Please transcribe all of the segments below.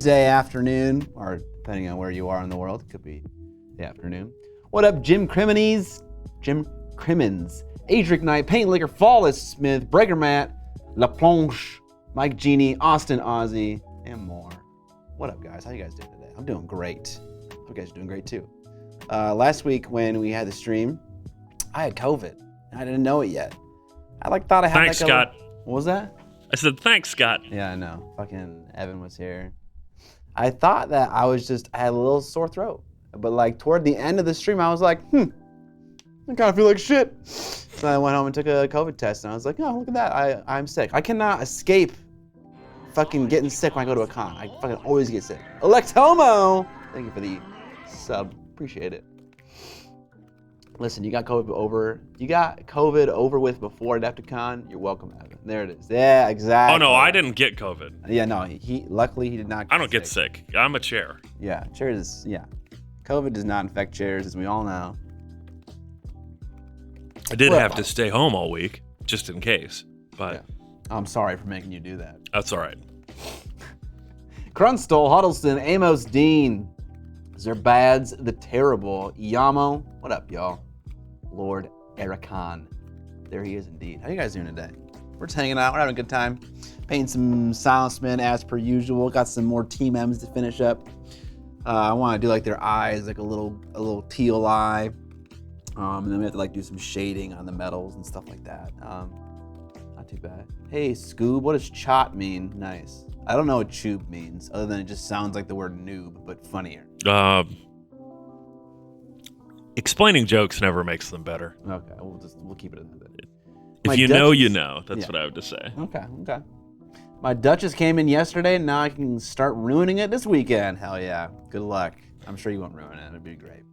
Tuesday afternoon, or depending on where you are in the world, it could be the afternoon. What up, Jim Crimmins, Adric Knight, Paint Liquor, Flawless Smith, Breaker Matt, La Plonge, Mike Genie, Austin Ozzy, and more. What up, guys? How you guys doing today? I'm doing great. Hope you guys are doing great too. Last week when we had the stream, I had COVID. I didn't know it yet. I thought I had Thanks, Scott. What was that? I said, thanks, Scott. Yeah, I know. Fucking Evan was here. I thought that I had a little sore throat. But toward the end of the stream, I was like, I kind of feel like shit. So I went home and took a COVID test, and I was like, oh, look at that. I'm sick. I cannot escape fucking getting sick when I go to a con. I fucking always get sick. Electomo! Thank you for the sub. Appreciate it. Listen, you got COVID over with before Adepticon. You're welcome, Evan. There it is. Yeah, exactly. Oh, no, I didn't get COVID. Yeah, no, luckily he did not get I don't get sick. I'm a chair. Yeah, chairs, yeah. COVID does not infect chairs, as we all know. I did have to stay home all week, just in case. But yeah. I'm sorry for making you do that. That's all right. Crunstall, Huddleston, Amos Dean, Zerbads the Terrible, Yamo. What up, y'all? Lord Ericon. There he is indeed. How you guys doing today? We're just hanging out. We're having a good time. Painting some Silencemen as per usual. Got some more Team M's to finish up. I want to do their eyes, a little teal eye. And then we have to do some shading on the metals and stuff like that. Not too bad. Hey, Scoob, what does chot mean? Nice. I don't know what choob means, other than it just sounds like the word noob, but funnier. Explaining jokes never makes them better. Okay, we'll keep it at that. If you know, you know. That's what I have to say. Okay. My Duchess came in yesterday, and now I can start ruining it this weekend. Hell yeah. Good luck. I'm sure you won't ruin it. It'll be great.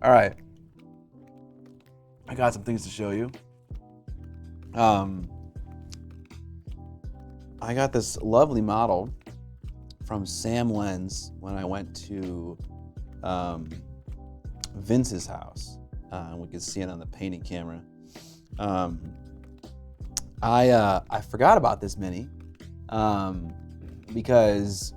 All right. I got some things to show you. I got this lovely model from Sam Lens when I went to Vince's house. We could see it on the painting camera. I forgot about this mini because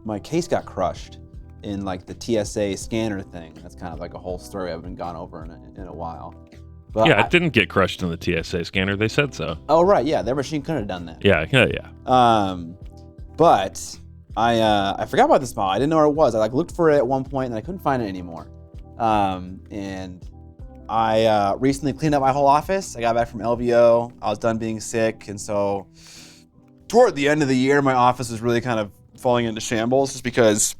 my case got crushed in the TSA scanner thing. That's kind of a whole story I haven't gone over in a while. But yeah, it didn't get crushed in the TSA scanner. They said so. Oh right, yeah, their machine couldn't have done that. Yeah. But I forgot about this model. I didn't know where it was. I looked for it at one point and I couldn't find it anymore. And I recently cleaned up my whole office. I got back from LVO. I was done being sick, and so toward the end of the year, my office was really kind of falling into shambles just because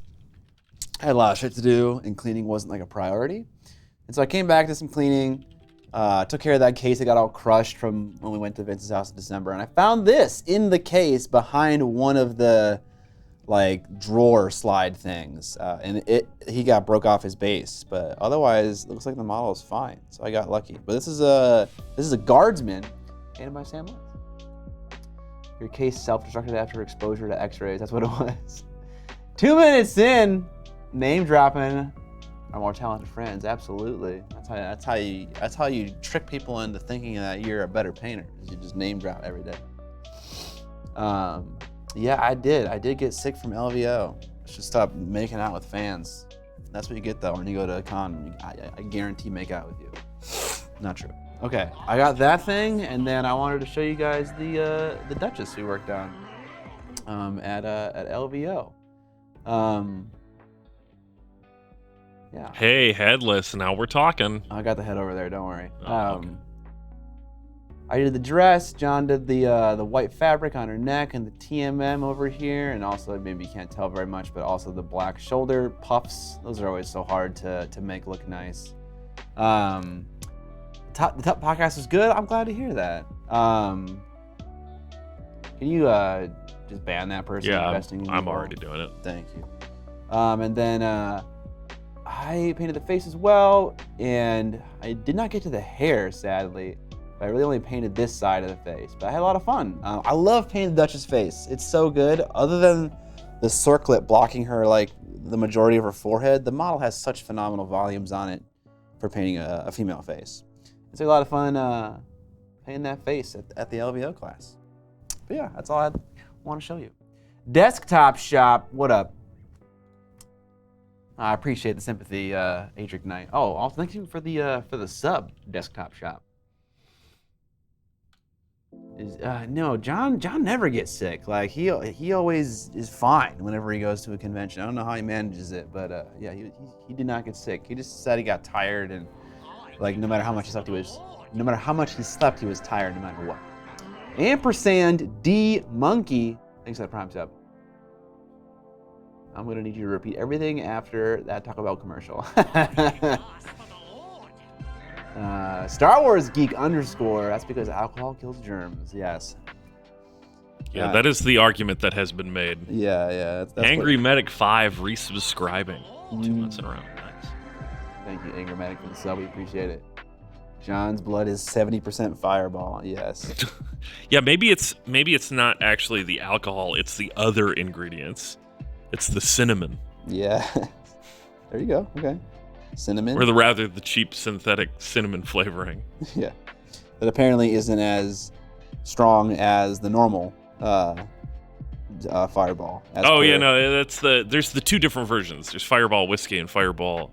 I had a lot of shit to do and cleaning wasn't a priority. And so I came back to some cleaning, took care of that case that got all crushed from when we went to Vince's house in December, and I found this in the case behind one of the drawer slide things, and he broke off his base, but otherwise it looks like the model is fine, so I got lucky. But this is a Guardsman painted by Sam Lens. Your case self-destructed after exposure to X-rays. That's what it was. 2 minutes in, name dropping our more talented friends. Absolutely. That's how you trick people into thinking that you're a better painter. Is you just name drop every day. Yeah, I did get sick from LVO. I should stop making out with fans. That's what you get though when you go to a con. I guarantee make out with you. Not true. Okay, I got that thing, and then I wanted to show you guys the Duchess we worked on at LVO. Yeah. Hey, headless. Now we're talking. I got the head over there. Don't worry. Okay. I did the dress. John did the white fabric on her neck and the TMM over here, and also maybe you can't tell very much, but also the black shoulder puffs. Those are always so hard to make look nice. The top podcast was good. I'm glad to hear that. Can you just ban that person? Yeah, investing in I'm already doing it. Thank you. And then I painted the face as well, and I did not get to the hair, sadly. I really only painted this side of the face, but I had a lot of fun. I love painting the Duchess' face. It's so good. Other than the circlet blocking her, the majority of her forehead, the model has such phenomenal volumes on it for painting a female face. It's a lot of fun painting that face at the LVO class. But yeah, that's all I want to show you. Desktop Shop, what up? I appreciate the sympathy, Adric Knight. Oh, also thank you for the sub, Desktop Shop. No, John never gets sick. Like he always is fine whenever he goes to a convention. I don't know how he manages it, but yeah, he did not get sick. He just said he got tired, and like no matter how much he slept, he was tired no matter what. Ampersand D Monkey, thanks for that prime sub. I'm gonna need you to repeat everything after that Taco Bell commercial. Star Wars Geek _, that's because alcohol kills germs, yes. Yeah, that is the argument that has been made. Yeah. That's Angry Medic 5 resubscribing 2 months in a row. Nice. Thank you, Angry Medic, for the sub. We appreciate it. John's blood is 70% fireball, yes. Yeah, maybe it's not actually the alcohol, it's the other ingredients. It's the cinnamon. Yeah. There you go. Okay. Cinnamon. Or rather the cheap synthetic cinnamon flavoring. Yeah. That apparently isn't as strong as the normal Fireball. There's the two different versions. There's Fireball whiskey and Fireball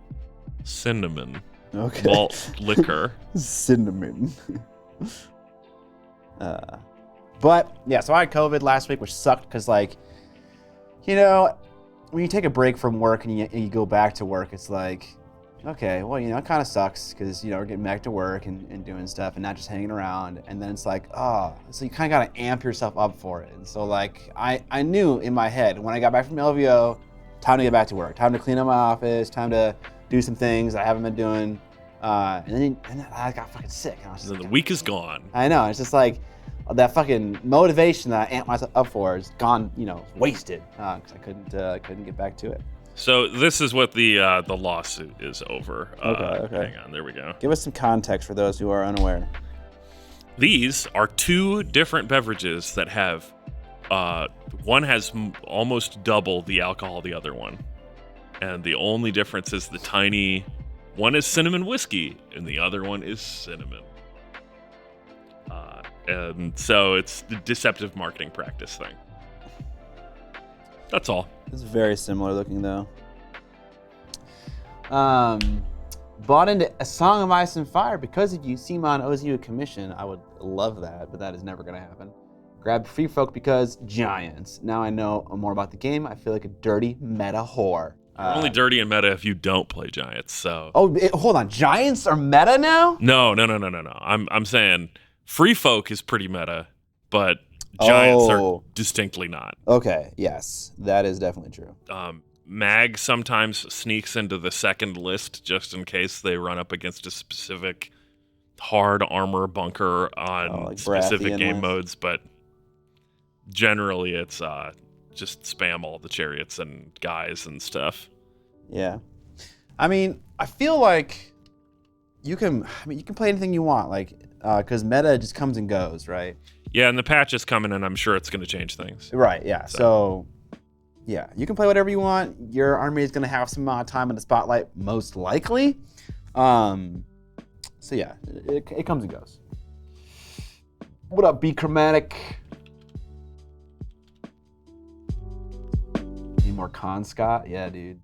cinnamon. Okay. Malt liquor. Cinnamon. But yeah, so I had COVID last week, which sucked because, like, you know, when you take a break from work and you go back to work, it's like, okay, well, you know, it kind of sucks because, you know, we're getting back to work and doing stuff and not just hanging around. And then it's like, so you kind of got to amp yourself up for it. And so, like, I knew in my head when I got back from LVO, time to get back to work, time to clean up my office, time to do some things I haven't been doing. And then I got fucking sick. And I was just the week is gone. I know. It's just like that fucking motivation that I amped myself up for is gone, you know, wasted because I couldn't get back to it. So this is what the lawsuit is over. Okay. Hang on, there we go. Give us some context for those who are unaware. These are two different beverages that have, one has almost double the alcohol of the other one. And the only difference is the tiny, one is cinnamon whiskey and the other one is cinnamon. And so it's the deceptive marketing practice thing. That's all. It's very similar looking though. Bought into A Song of Ice and Fire because if you Simon owes you a commission, I would love that, but that is never gonna happen. Grabbed Free Folk because Giants. Now I know more about the game. I feel like a dirty meta whore. You're only dirty and meta if you don't play Giants. So. Hold on. Giants are meta now? No. I'm saying Free Folk is pretty meta, but Giants are distinctly not. Okay. Yes, that is definitely true. Mag sometimes sneaks into the second list just in case they run up against a specific hard armor bunker on like specific Baratheon game list. modes, but generally it's just spam all the chariots and guys and stuff. Yeah. I mean, I feel like you can play anything you want, like, because meta just comes and goes, right? Yeah, and the patch is coming, and I'm sure it's going to change things. Right, yeah. So, yeah, you can play whatever you want. Your army is going to have some amount of time in the spotlight, most likely. So, yeah, it comes and goes. What up, B Chromatic? Need more con, Scott? Yeah, dude.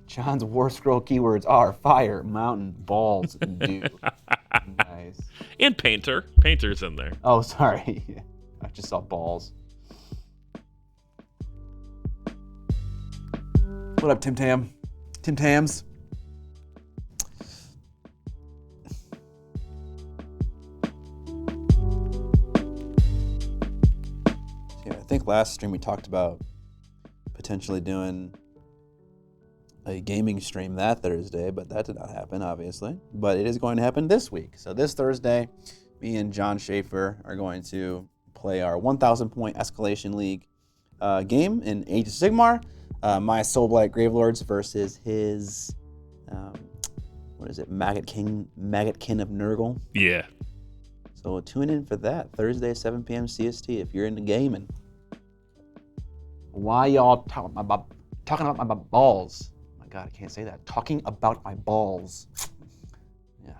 John's War Scroll keywords are fire, mountain, balls, dude. Nice. And Painter. Painter's in there. Oh, sorry. I just saw balls. What up, Tim Tam? Tim Tams? Yeah, I think last stream we talked about potentially doing a gaming stream that Thursday, but that did not happen, obviously. But it is going to happen this week. So this Thursday, me and John Schaefer are going to play our 1,000 point Escalation League game in Age of Sigmar. My Soulblight Gravelords versus his, Maggotkin of Nurgle. Yeah. So tune in for that Thursday, 7 p.m. CST if you're into gaming. Why y'all talking about my balls? God, I can't say that. Talking about my balls. Yeah.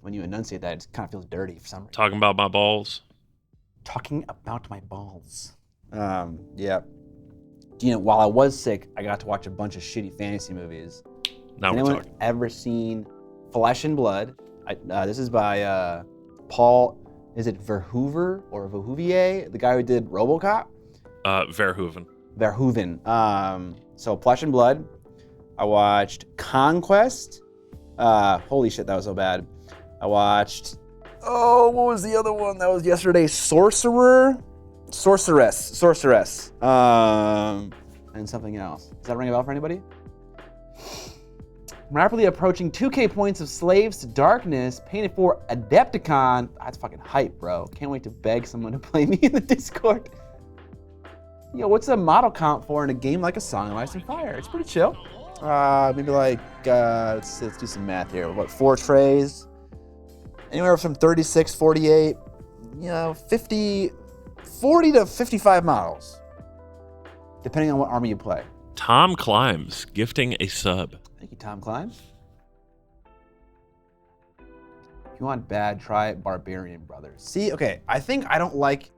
When you enunciate that, it kind of feels dirty for some reason. Talking about my balls. talking about my balls. Yeah. You know, while I was sick, I got to watch a bunch of shitty fantasy movies. Now Has we're anyone talking. ever seen Flesh and Blood? This is by Paul, is it Verhoeven or Verhoeven? The guy who did RoboCop? Verhoeven. Verhoeven. So Flesh and Blood. I watched Conquest. Holy shit, that was so bad. I watched, what was the other one that was yesterday? Sorceress. And something else. Does that ring a bell for anybody? Rapidly approaching 2K points of Slaves to Darkness, painted for Adepticon. That's fucking hype, bro. Can't wait to beg someone to play me in the Discord. Yo, what's the model count for in a game like A Song of Ice and Fire? It's pretty chill. Maybe like, let's do some math here. What, 4 trays? Anywhere from 36, 48, 40 to 55 models. Depending on what army you play. Tom Climbs gifting a sub. Thank you, Tom Klein. If you want bad, try Barbarian Brothers. See, okay, I think I don't like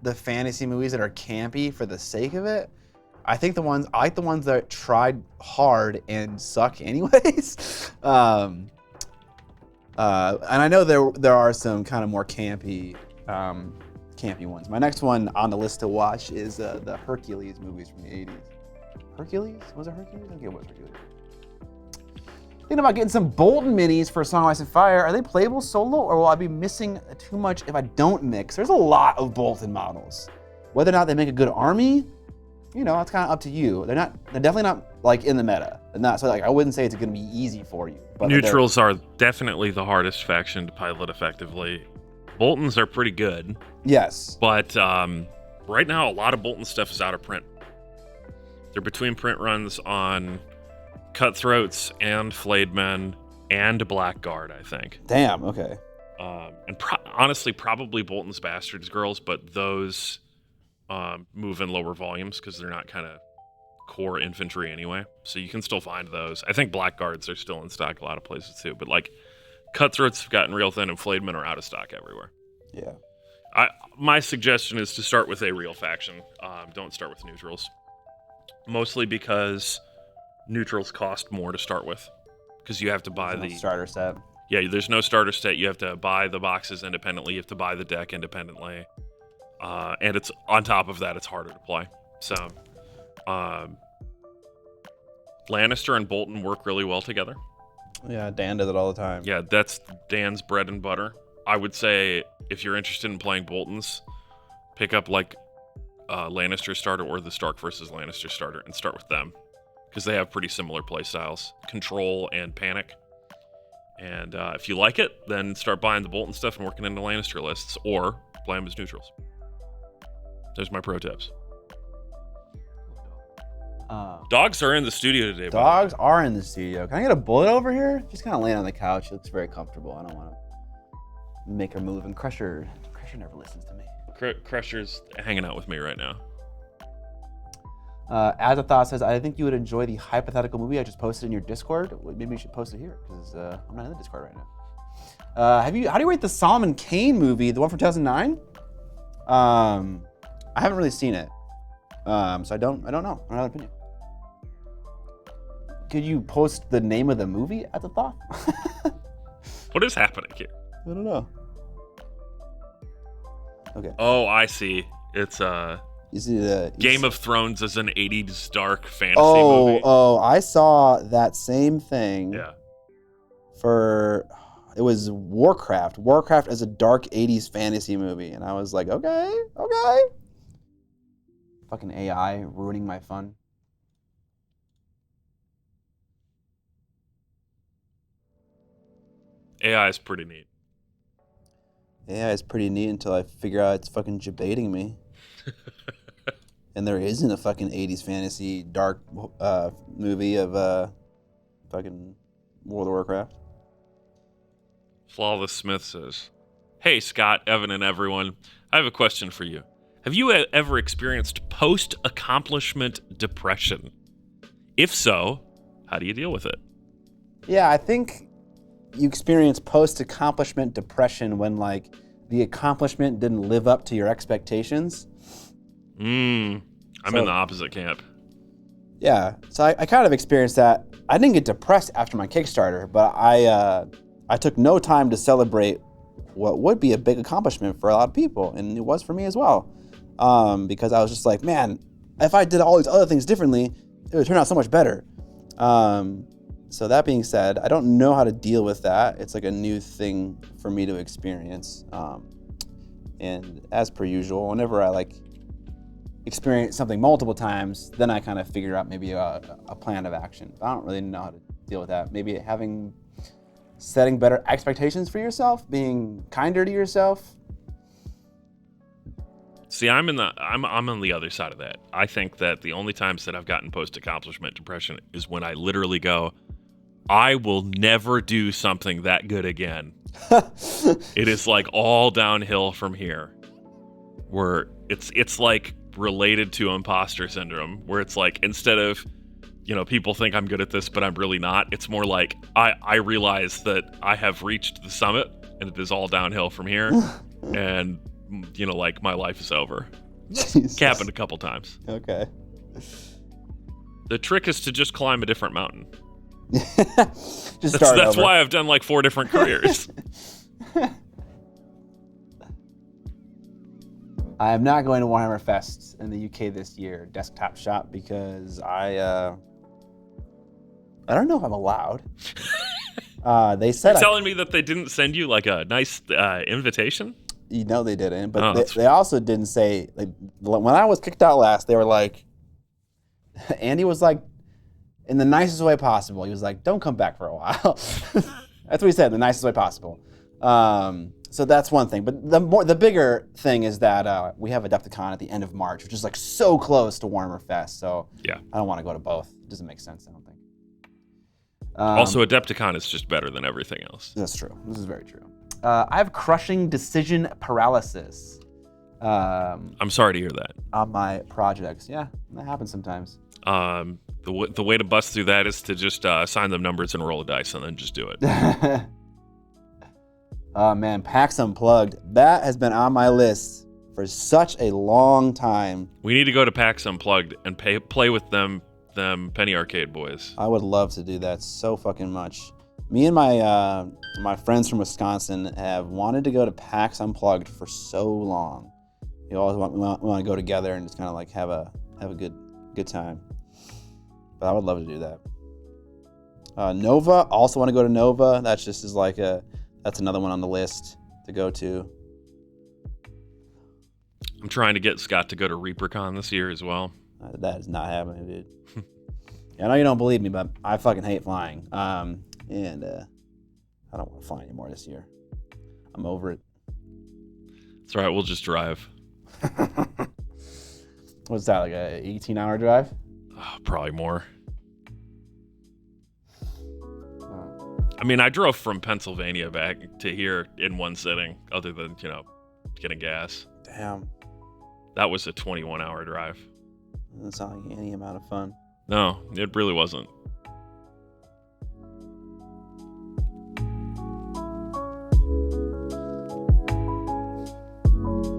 the fantasy movies that are campy for the sake of it. I like the ones that tried hard and suck anyways. And I know there are some kind of more campy ones. My next one on the list to watch is the Hercules movies from the 80s. Hercules? Was it Hercules? I think it was Hercules. Thinking about getting some Bolton minis for A Song of Ice and Fire. Are they playable solo, or will I be missing too much if I don't mix? There's a lot of Bolton models. Whether or not they make a good army, it's kind of up to you. They're definitely not like in the meta. I wouldn't say it's going to be easy for you. But Neutrals are definitely the hardest faction to pilot effectively. Boltons are pretty good. Yes. But right now, a lot of Bolton stuff is out of print. They're between print runs on Cutthroats and Flayed Men and Blackguard, I think. Damn, okay. And honestly, probably Bolton's Bastards Girls, but those move in lower volumes because they're not kind of core infantry anyway. So you can still find those. I think Blackguards are still in stock a lot of places too, but like Cutthroats have gotten real thin and Flayed Men are out of stock everywhere. Yeah. My suggestion is to start with a real faction. Don't start with neutrals. Mostly because neutrals cost more to start with. Because you have to buy the starter set. Yeah, there's no starter set. You have to buy the boxes independently. You have to buy the deck independently. And it's on top of that, it's harder to play. So, Lannister and Bolton work really well together. Yeah, Dan does it all the time. Yeah, that's Dan's bread and butter. I would say if you're interested in playing Boltons, pick up like Lannister starter or the Stark versus Lannister starter and start with them. Because they have pretty similar play styles. Control and Panic. And if you like it, then start buying the Bolton stuff and working into Lannister lists. Or play them as neutrals. There's my pro tips. Dogs are in the studio today. Dogs are in the studio. Can I get a bullet over here? She's kind of laying on the couch. She looks very comfortable. I don't want to make her move. And Crusher never listens to me. Crusher's hanging out with me right now. Azathoth says, I think you would enjoy the hypothetical movie I just posted in your Discord. Maybe you should post it here, because I'm not in the Discord right now. How do you rate the Solomon Kane movie, the one from 2009? I haven't really seen it, so I don't know. I don't have an opinion. Could you post the name of the movie, Azathoth? What is happening here? I don't know. Okay. Oh, I see. It's Is it Game of Thrones is an 80s dark fantasy movie. Oh, I saw that same thing. Yeah. It was Warcraft. Warcraft is a dark 80s fantasy movie. And I was like, okay. Fucking AI ruining my fun. AI is pretty neat. AI is pretty neat until I figure out it's fucking debating me. And there isn't a fucking 80s fantasy dark movie of fucking World of Warcraft. Flawless Smith says, Hey, Scott, Evan, and everyone. I have a question for you. Have you ever experienced post-accomplishment depression? If so, how do you deal with it? Yeah, I think you experience post-accomplishment depression when, like, the accomplishment didn't live up to your expectations. I'm in the opposite camp. Yeah, so I kind of experienced that. I didn't get depressed after my Kickstarter, but I took no time to celebrate what would be a big accomplishment for a lot of people, and it was for me as well. Because I was just like, man, if I did all these other things differently, it would turn out so much better. So that being said, I don't know how to deal with that. It's like a new thing for me to experience. And as per usual, whenever I experience something multiple times, then I kind of figure out maybe a plan of action. I don't really know how to deal with that. Maybe setting better expectations for yourself, being kinder to yourself. See, I'm on the other side of that. I think that the only times that I've gotten post-accomplishment depression is when I literally go, I will never do something that good again. It is like all downhill from here. Where it's like related to imposter syndrome, where it's like instead of, people think I'm good at this, but I'm really not. It's more like I realize that I have reached the summit and it is all downhill from here. And, like my life is over. It's happened a couple times. Okay. The trick is to just climb a different mountain. That's why I've done like 4 different careers. I am not going to Warhammer Fest in the UK this year, desktop shop, because I don't know if I'm allowed. They said You're telling me that they didn't send you like a nice invitation? They didn't, but they also didn't say, when I was kicked out last, they were like, Andy was like, in the nicest way possible. He was like, don't come back for a while. That's what he said, in the nicest way possible. So that's one thing. But the bigger thing is that we have Adepticon at the end of March, which is like so close to Warhammer Fest. So yeah, I don't want to go to both. It doesn't make sense, I don't think. Also, Adepticon is just better than everything else. That's true. This is very true. I have crushing decision paralysis. I'm sorry to hear that. On my projects. Yeah, that happens sometimes. The way to bust through that is to just assign them numbers and roll a dice and then just do it. Oh man, PAX Unplugged. That has been on my list for such a long time. We need to go to PAX Unplugged and play with them Penny Arcade boys. I would love to do that so fucking much. Me and my friends from Wisconsin have wanted to go to PAX Unplugged for so long. We always want to go together and just kind of like have a good time. But I would love to do that. Nova, also want to go to Nova. That's just that's another one on the list to go to. I'm trying to get Scott to go to ReaperCon this year as well. That is not happening, dude. I know you don't believe me, but I fucking hate flying. And I don't want to fly anymore this year. I'm over it. That's all right. We'll just drive. What's that, like a 18-hour drive? Probably more. I mean, I drove from Pennsylvania back to here in one sitting, other than, getting gas. Damn. That was a 21-hour drive. That's not like any amount of fun. No, it really wasn't.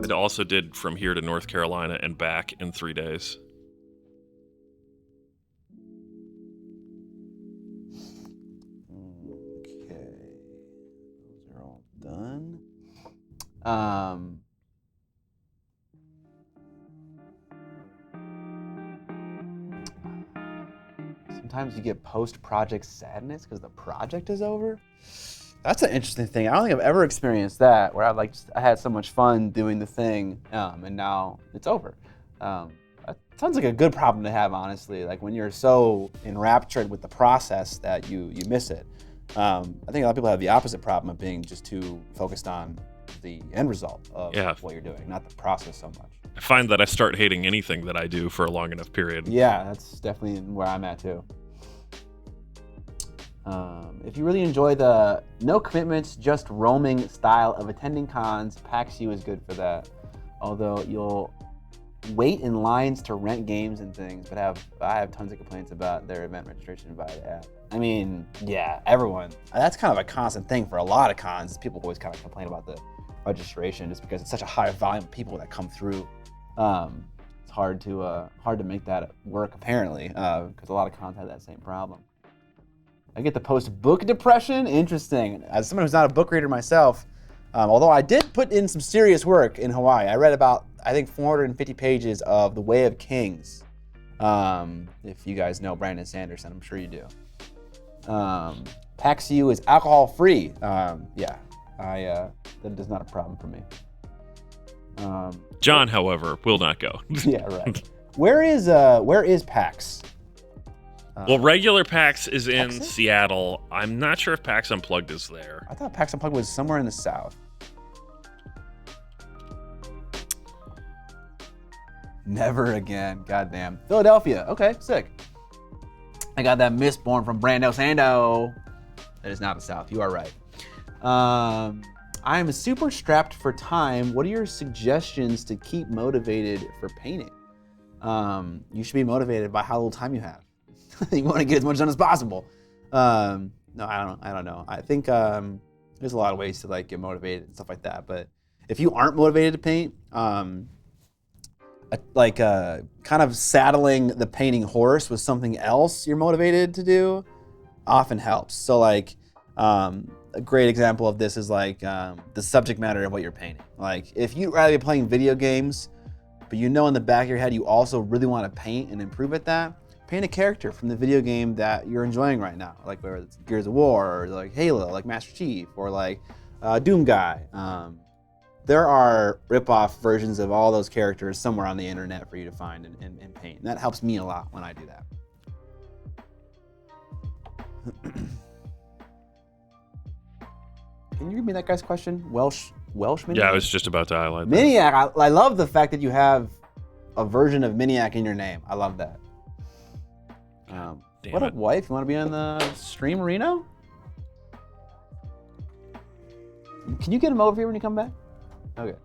It also did from here to North Carolina and back in 3 days. Okay. Those are all done. Sometimes you get post-project sadness because the project is over. That's an interesting thing. I don't think I've ever experienced that, where I had so much fun doing the thing, and now it's over. That sounds like a good problem to have, honestly. Like when you're so enraptured with the process that you miss it. I think a lot of people have the opposite problem of being just too focused on the end result of what you're doing, not the process so much. I find that I start hating anything that I do for a long enough period. Yeah, that's definitely where I'm at too. If you really enjoy the no commitments, just roaming style of attending cons, PAX U is good for that. Although you'll wait in lines to rent games and things, but I have tons of complaints about their event registration via the app. I mean, yeah, everyone. That's kind of a constant thing for a lot of cons. People always kind of complain about the registration, just because it's such a high volume of people that come through. It's hard to make that work apparently, because a lot of content has that same problem. I get the post-book depression. Interesting. As someone who's not a book reader myself, although I did put in some serious work in Hawaii. I read about, I think, 450 pages of The Way of Kings. If you guys know Brandon Sanderson, I'm sure you do. Pax-U is alcohol-free. Yeah, that is not a problem for me. John, however, will not go. Yeah, right. Where is PAX? Well, regular PAX is in Texas? Seattle. I'm not sure if PAX Unplugged is there. I thought PAX Unplugged was somewhere in the South. Never again. Goddamn. Philadelphia. Okay, sick. I got that Mistborn from Brando Sando. That is not the South. You are right. I am super strapped for time. What are your suggestions to keep motivated for painting? You should be motivated by how little time you have. You want to get as much done as possible. No, I don't know. I think there's a lot of ways to like get motivated and stuff like that. But if you aren't motivated to paint, kind of saddling the painting horse with something else you're motivated to do often helps. So like a great example of this is like the subject matter of what you're painting. Like if you'd rather be playing video games, but you know in the back of your head you also really want to paint and improve at that, paint a character from the video game that you're enjoying right now. Like whether it's Gears of War or like Halo, like Master Chief, or like Doom Guy. There are rip-off versions of all those characters somewhere on the internet for you to find and paint. And that helps me a lot when I do that. Can you read me that guy's question? Welsh Miniac? Yeah, I was just about to highlight that. Miniac, I love the fact that you have a version of Miniac in your name. I love that. What up, wife? You want to be on the stream, Reno? Can you get him over here when you come back? Okay.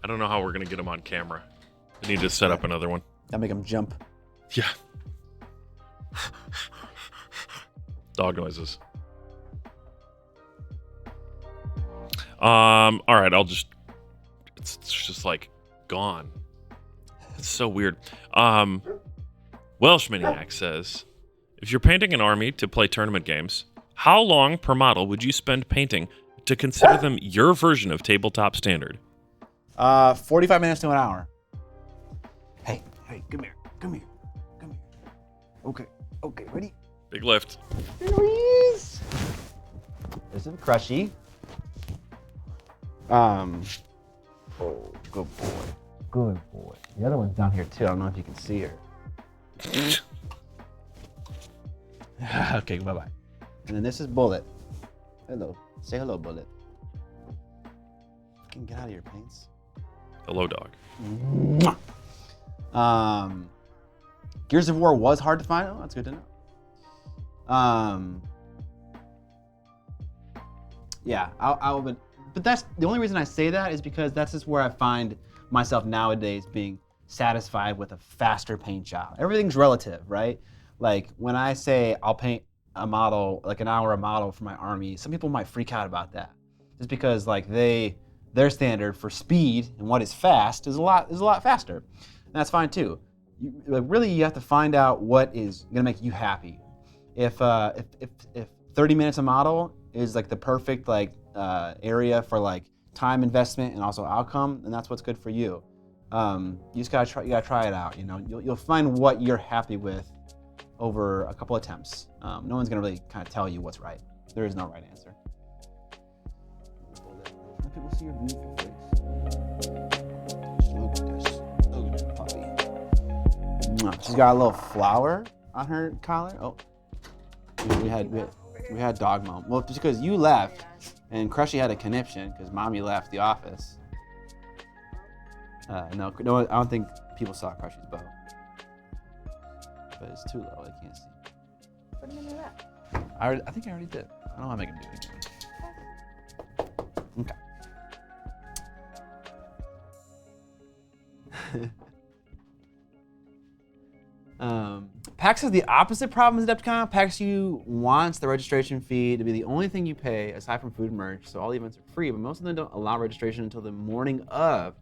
I don't know how we're going to get him on camera. We need to set up another one. I'll make him jump. Yeah. Dog noises. All right, it's just like gone. It's so weird. Welsh Miniac says, if you're painting an army to play tournament games, how long per model would you spend painting to consider them your version of tabletop standard? 45 minutes to an hour. Hey, come here. Okay, ready? Big lift. Here he is. This is Crushy. Oh, good boy. The other one's down here too. I don't know if you can see her. Okay, bye-bye. And then this is Bullet. Hello. Say hello, Bullet. Fucking get out of here, Paints. Hello, dog. Gears of War was hard to find. Oh, that's good to know. Yeah, but that's the only reason I say that is because that's just where I find myself nowadays being satisfied with a faster paint job. Everything's relative, right? Like when I say I'll paint a model, like an hour a model for my army, some people might freak out about that. Just because like their standard for speed and what is fast is a lot faster. And that's fine too. You have to find out what is gonna make you happy. If 30 minutes a model is like the perfect like area for like time investment and also outcome, and that's what's good for you. You just gotta try it out. You know, you'll find what you're happy with over a couple attempts. No one's gonna really kind of tell you what's right. There is no right answer. Let people see your beautiful face. Look at this puppy. She's got a little flower on her collar. Oh, we had dog mom. Well, just because you left and Crushy had a conniption because mommy left the office. No, I don't think people saw Crushy's bow. But it's too low, I can't see. Put him in your lap. I think I already did. I don't want to make him do it again. Okay. PAX has the opposite problem as Adepticon. PAX wants the registration fee to be the only thing you pay aside from food and merch, so all the events are free, but most of them don't allow registration until the morning of.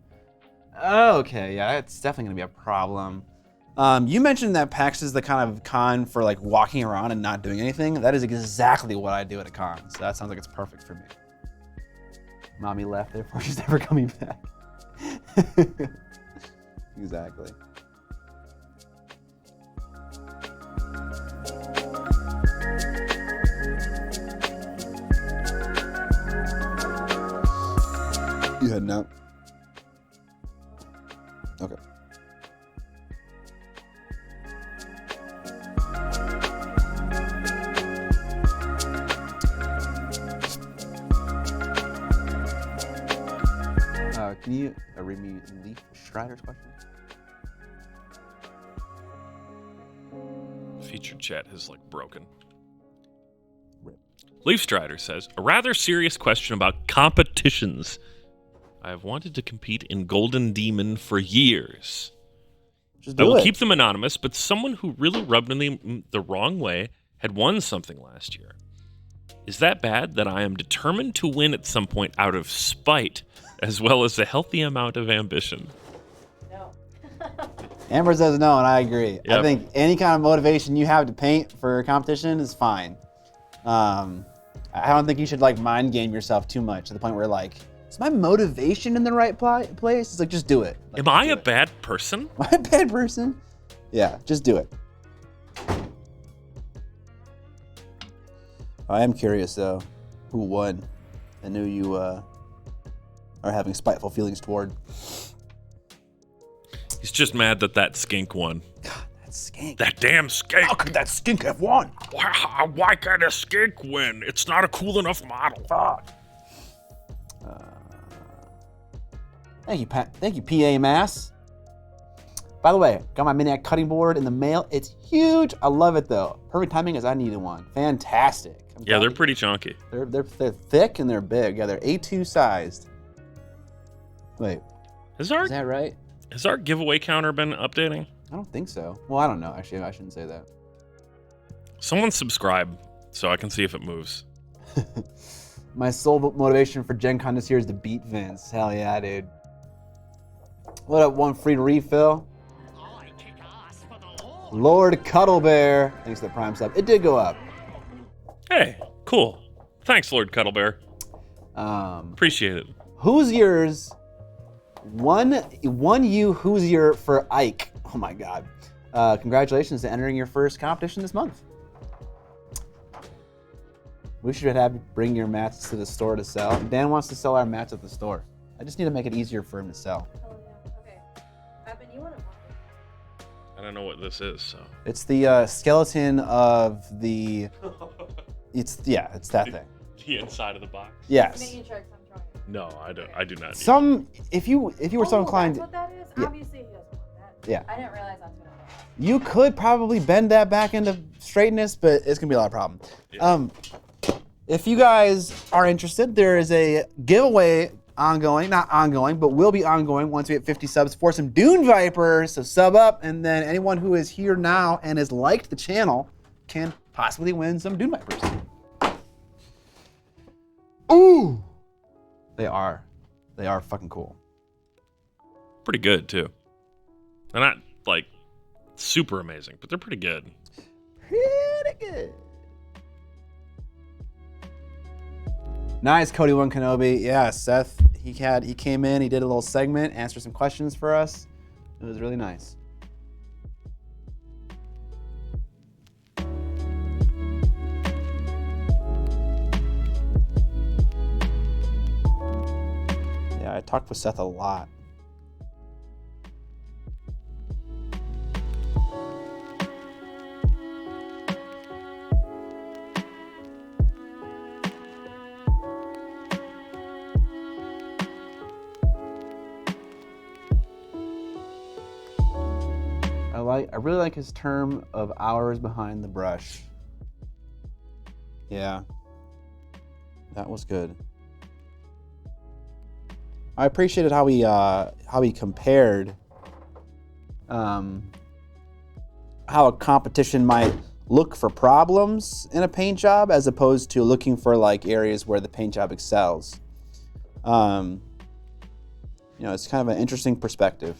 Okay, yeah, that's definitely gonna be a problem. You mentioned that PAX is the kind of con for like walking around and not doing anything. That is exactly what I do at a con, so that sounds like it's perfect for me. Mommy left, therefore she's never coming back. Exactly. You heading out? Okay. Can you read me Leaf Strider's question? Featured chat has like broken. Rip. Leaf Strider says, a rather serious question about competitions. I have wanted to compete in Golden Demon for years. Just I do will it. keep them anonymous, but someone who really rubbed me the wrong way had won something last year. Is that bad that I am determined to win at some point out of spite, as well as a healthy amount of ambition? No. Amber says no, and I agree. Yep. I think any kind of motivation you have to paint for a competition is fine. I don't think you should like mind game yourself too much to the point where like, is my motivation in the right place? It's like, just do it. Like, Am I do a it. bad person? Am I a bad person? Yeah, just do it. I am curious though, who won and who you are having spiteful feelings toward. He's just mad that skink won. God, that skink. That damn skink. How could that skink have won? Why can't a skink win? It's not a cool enough model. Fuck. Thank you, Pat. Thank you, PA Mass. By the way, got my Miniac cutting board in the mail. It's huge. I love it though. Perfect timing as I needed one. Fantastic. Yeah, they're pretty chunky. They're thick and they're big. Yeah, they're A2 sized. Wait, Has is that right? our giveaway counter been updating? I don't think so. Well, I don't know. Actually, I shouldn't say that. Someone subscribe so I can see if it moves. My sole motivation for Gen Con this year is to beat Vince. Hell yeah, dude. What up, one free refill? Lord Cuddlebear. Thanks to the Prime sub. It did go up. Hey, cool. Thanks, Lord Cuddlebear. Um, Appreciate it. Who's yours? One who's your for Ike. Oh my God. Congratulations to entering your first competition this month. We should have you bring your mats to the store to sell. Dan wants to sell our mats at the store. I just need to make it easier for him to sell. Oh, yeah. Okay. Evan, you want to I don't know what this is, so. It's the skeleton of the. It's that thing. The inside of the box? Yes. making sure 'cause I'm trying. No, I do not need Some if you were so inclined, That's what that is? Yeah. Obviously, he doesn't want that. Yeah. I didn't realize that's what it was. you could probably bend that back into straightness, but it's gonna be a lot of problem. Yeah. If you guys are interested, there is a giveaway ongoing, not ongoing, but will be ongoing once we hit 50 subs for some Dune Vipers. So sub up, and then anyone who is here now and has liked the channel can possibly win some Dune Vipers. Ooh, they are fucking cool. Pretty good, too. They're not, like, super amazing, but they're pretty good. Pretty good. Nice, Cody One Kenobi. Yeah, Seth, he came in, he did a little segment, answered some questions for us. It was really nice. Yeah, I talked with Seth a lot. I really like his term of hours behind the brush. Yeah. That was good. I appreciated how he compared how a competition might look for problems in a paint job as opposed to looking for like areas where the paint job excels. You know, it's kind of an interesting perspective.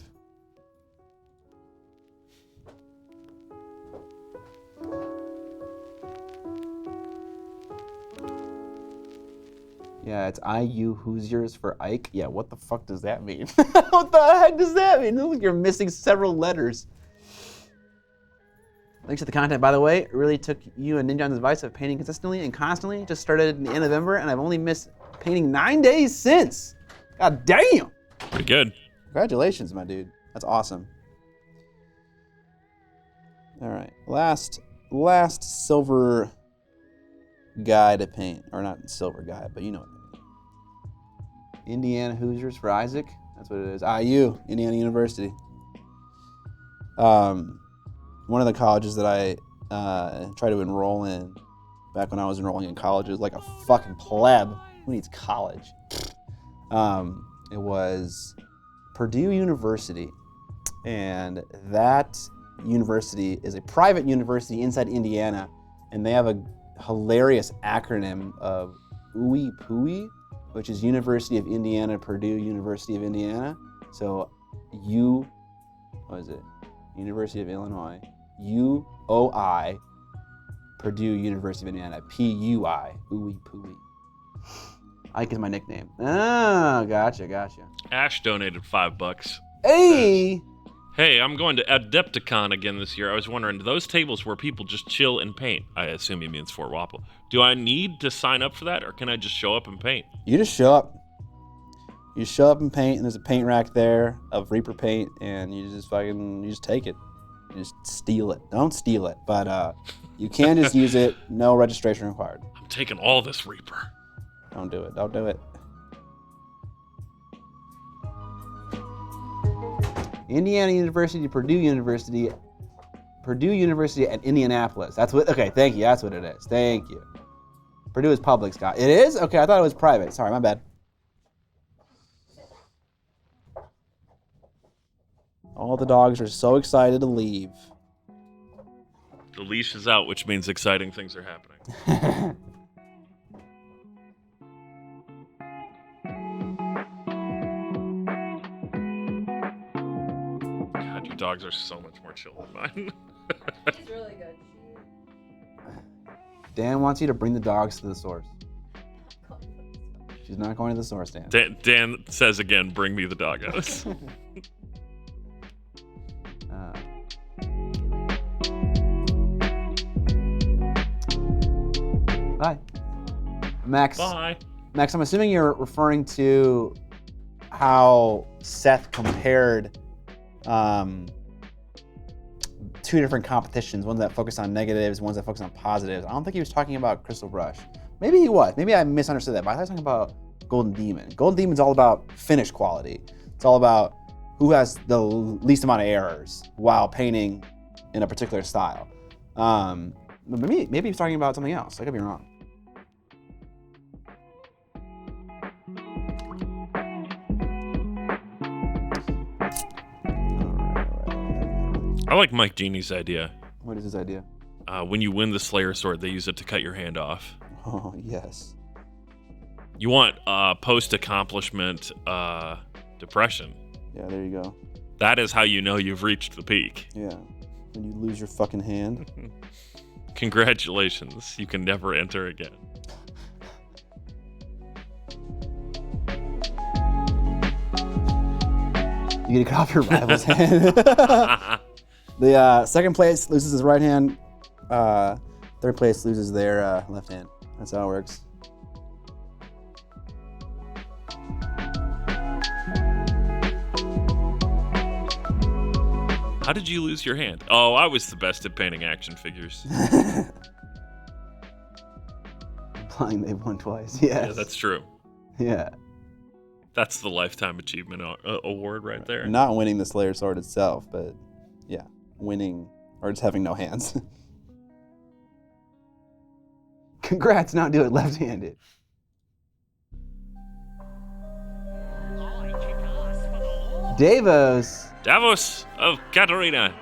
Yeah, it's IU Hoosiers for Ike. Yeah, what the fuck does that mean? What the heck does that mean? It looks like you're missing several letters. Thanks to the content, by the way. It really took you and Ninja on the advice of painting consistently and constantly. Just started in the end of November, and I've only missed painting 9 days since. God damn! Pretty good. Congratulations, my dude. That's awesome. All right, last silver guy to paint, or not silver guy, but you know what I mean. Indiana Hoosiers for Isaac. That's what it is. IU, Indiana University. One of the colleges that I tried to enroll in back when I was enrolling in college, it was like a fucking pleb. Who needs college? It was Purdue University, and that university is a private university inside Indiana, and they have a hilarious acronym of UIPUI, which is University of Indiana, Purdue University of Indiana. So University of Illinois, UOI, Purdue University of Indiana, PUI, UIPUI. Ike is my nickname. Ah, gotcha. Ash donated $5. Hey! Hey, I'm going to Adepticon again this year. I was wondering, those tables where people just chill and paint, I assume he means Fort Wapple. Do I need to sign up for that, or can I just show up and paint? You just show up. You show up and paint, and there's a paint rack there of Reaper paint, and you just take it. You just steal it. Don't steal it, but you can just use it. No registration required. I'm taking all this Reaper. Don't do it. Don't do it. Indiana University, Purdue University, and Indianapolis. That's what. Okay, thank you. That's what it is. Thank you. Purdue is public, Scott. It is? Okay, I thought it was private. Sorry, my bad. All the dogs are so excited to leave. The leash is out, which means exciting things are happening. God, your dogs are so much more chill than mine. She's really good. Dan wants you to bring the dogs to the source. She's not going to the source, Dan. Dan says again, bring me the doggos. Bye. Max. Bye. Max, I'm assuming you're referring to how Seth compared two different competitions, ones that focus on negatives, ones that focus on positives. I don't think he was talking about Crystal Brush. Maybe he was. Maybe I misunderstood that, but I thought he was talking about Golden Demon. Golden Demon's all about finish quality. It's all about who has the least amount of errors while painting in a particular style. But maybe he's talking about something else. I could be wrong. I like Mike Genie's idea. What is his idea? When you win the Slayer Sword, they use it to cut your hand off. Oh, yes. You want post-accomplishment depression. Yeah, there you go. That is how you know you've reached the peak. Yeah. When you lose your fucking hand. Congratulations. You can never enter again. You get to cut off your rival's hand. The second place loses his right hand. Third place loses their left hand. That's how it works. How did you lose your hand? Oh, I was the best at painting action figures. Implying they've won twice. Yes. Yeah, that's true. Yeah. That's the Lifetime Achievement Award right there. Not winning the Slayer Sword itself, but yeah, winning or just having no hands. Congrats, now do it left-handed. Davos. Davos of Katarina.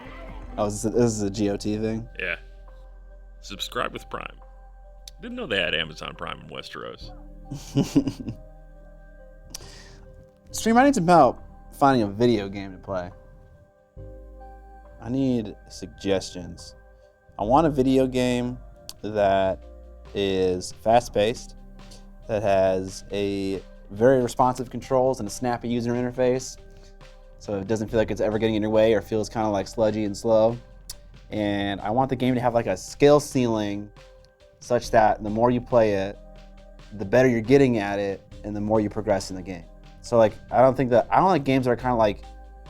Oh, this is a GOT thing? Yeah. Subscribe with Prime. Didn't know they had Amazon Prime in Westeros. Stream, I need some help finding a video game to play. I need suggestions. I want a video game that is fast-paced, that has a very responsive controls and a snappy user interface, so it doesn't feel like it's ever getting in your way or feels kind of like sludgy and slow. And I want the game to have like a skill ceiling such that the more you play it, the better you're getting at it and the more you progress in the game. So like, I don't like games that are kind of like,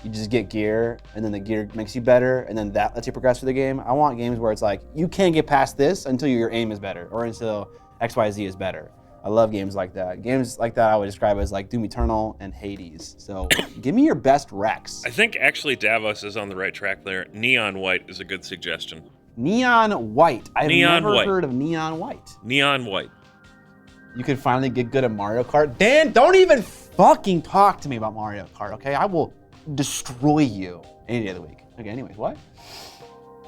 you just get gear and then the gear makes you better and then that lets you progress through the game. I want games where it's like, you can't get past this until your aim is better or until XYZ is better. I love games like that. Games like that I would describe as like Doom Eternal and Hades. So give me your best Rex. I think actually Davos is on the right track there. Neon White is a good suggestion. Neon White. I've never White. heard of Neon White. Neon White. You could finally get good at Mario Kart. Dan, don't even fucking talk to me about Mario Kart, okay? I will destroy you any day of the week. Okay, anyways, what?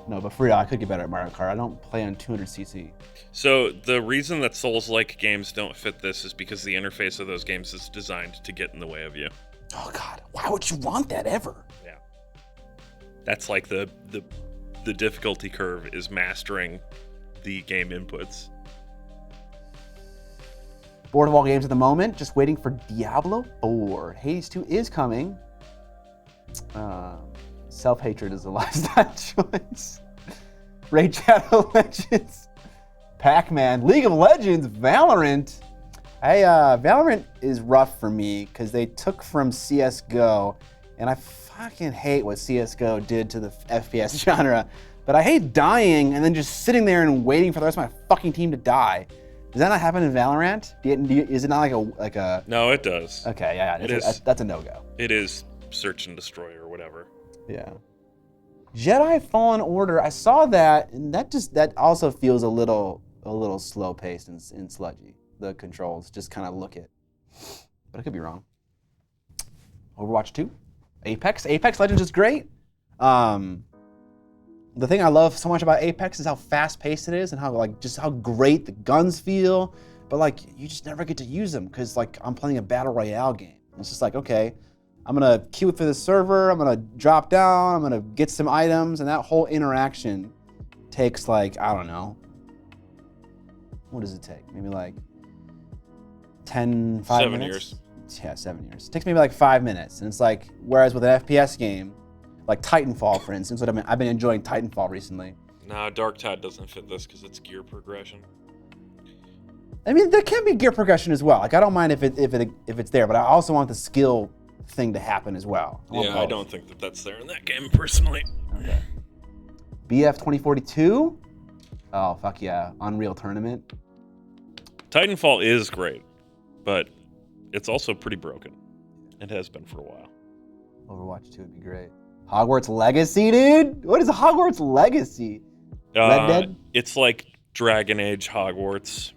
No, but for real, I could get better at Mario Kart. I don't play on 200cc. So the reason that Souls-like games don't fit this is because the interface of those games is designed to get in the way of you. Oh God, why would you want that ever? Yeah. That's like the difficulty curve is mastering the game inputs. Bored of all games at the moment, just waiting for Diablo 4. Hades 2 is coming. Self-hatred is a lifestyle choice. Raid Shadow Legends. Pac-Man. League of Legends. Valorant. Hey, Valorant is rough for me because they took from CSGO, and I fucking hate what CSGO did to the FPS genre. But I hate dying and then just sitting there and waiting for the rest of my fucking team to die. Does that not happen in Valorant? Is it not like a? No, it does. Okay, yeah, that's a no-go. It is search and destroy or whatever. Yeah. Jedi Fallen Order. I saw that, and that also feels a little slow-paced and sludgy. The controls just kind of look it, but I could be wrong. Overwatch 2, Apex Legends is great. The thing I love so much about Apex is how fast-paced it is and how how great the guns feel, but like you just never get to use them because like I'm playing a battle royale game. It's just like, okay, I'm gonna queue for this server, I'm gonna drop down, I'm gonna get some items, and that whole interaction takes like, I don't know, what does it take? Maybe like 5 7 minutes? years. Yeah, 7 years. It takes maybe like 5 minutes, and it's like, whereas with an FPS game, like Titanfall, for instance, I've been enjoying Titanfall recently. No, Dark Tide doesn't fit this because it's gear progression. I mean, there can be gear progression as well. Like, I don't mind if it's there, but I also want the skill thing to happen as well. I don't think that's there in that game personally. Okay. BF 2042. Oh fuck yeah, Unreal Tournament. Titanfall is great, but it's also pretty broken. It has been for a while. Overwatch 2 would be great. Hogwarts Legacy, dude. What is Hogwarts Legacy? Red Dead? It's like Dragon Age Hogwarts.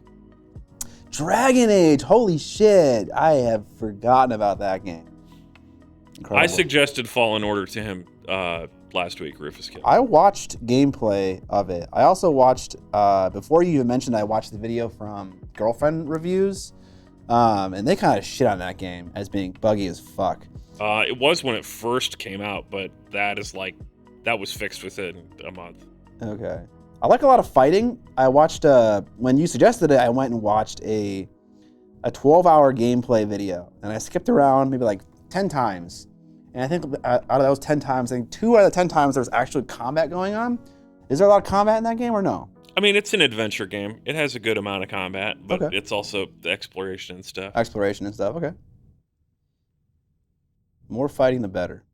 Dragon Age, holy shit. I have forgotten about that game. Incredible. I suggested Fallen Order to him last week, Rufus Kid. I watched gameplay of it. I also watched, before you even mentioned, I watched the video from Girlfriend Reviews, and they kind of shit on that game as being buggy as fuck. It was when it first came out, but that was fixed within a month. Okay. I like a lot of fighting. I watched, when you suggested it, I went and watched a 12-hour gameplay video, and I skipped around maybe like 10 times. And I think out of those 10 times, I think 2 out of the 10 times there's actually combat going on. Is there a lot of combat in that game or no? I mean, it's an adventure game. It has a good amount of combat, but Okay. It's also the exploration and stuff. Exploration and stuff, okay. More fighting, the better.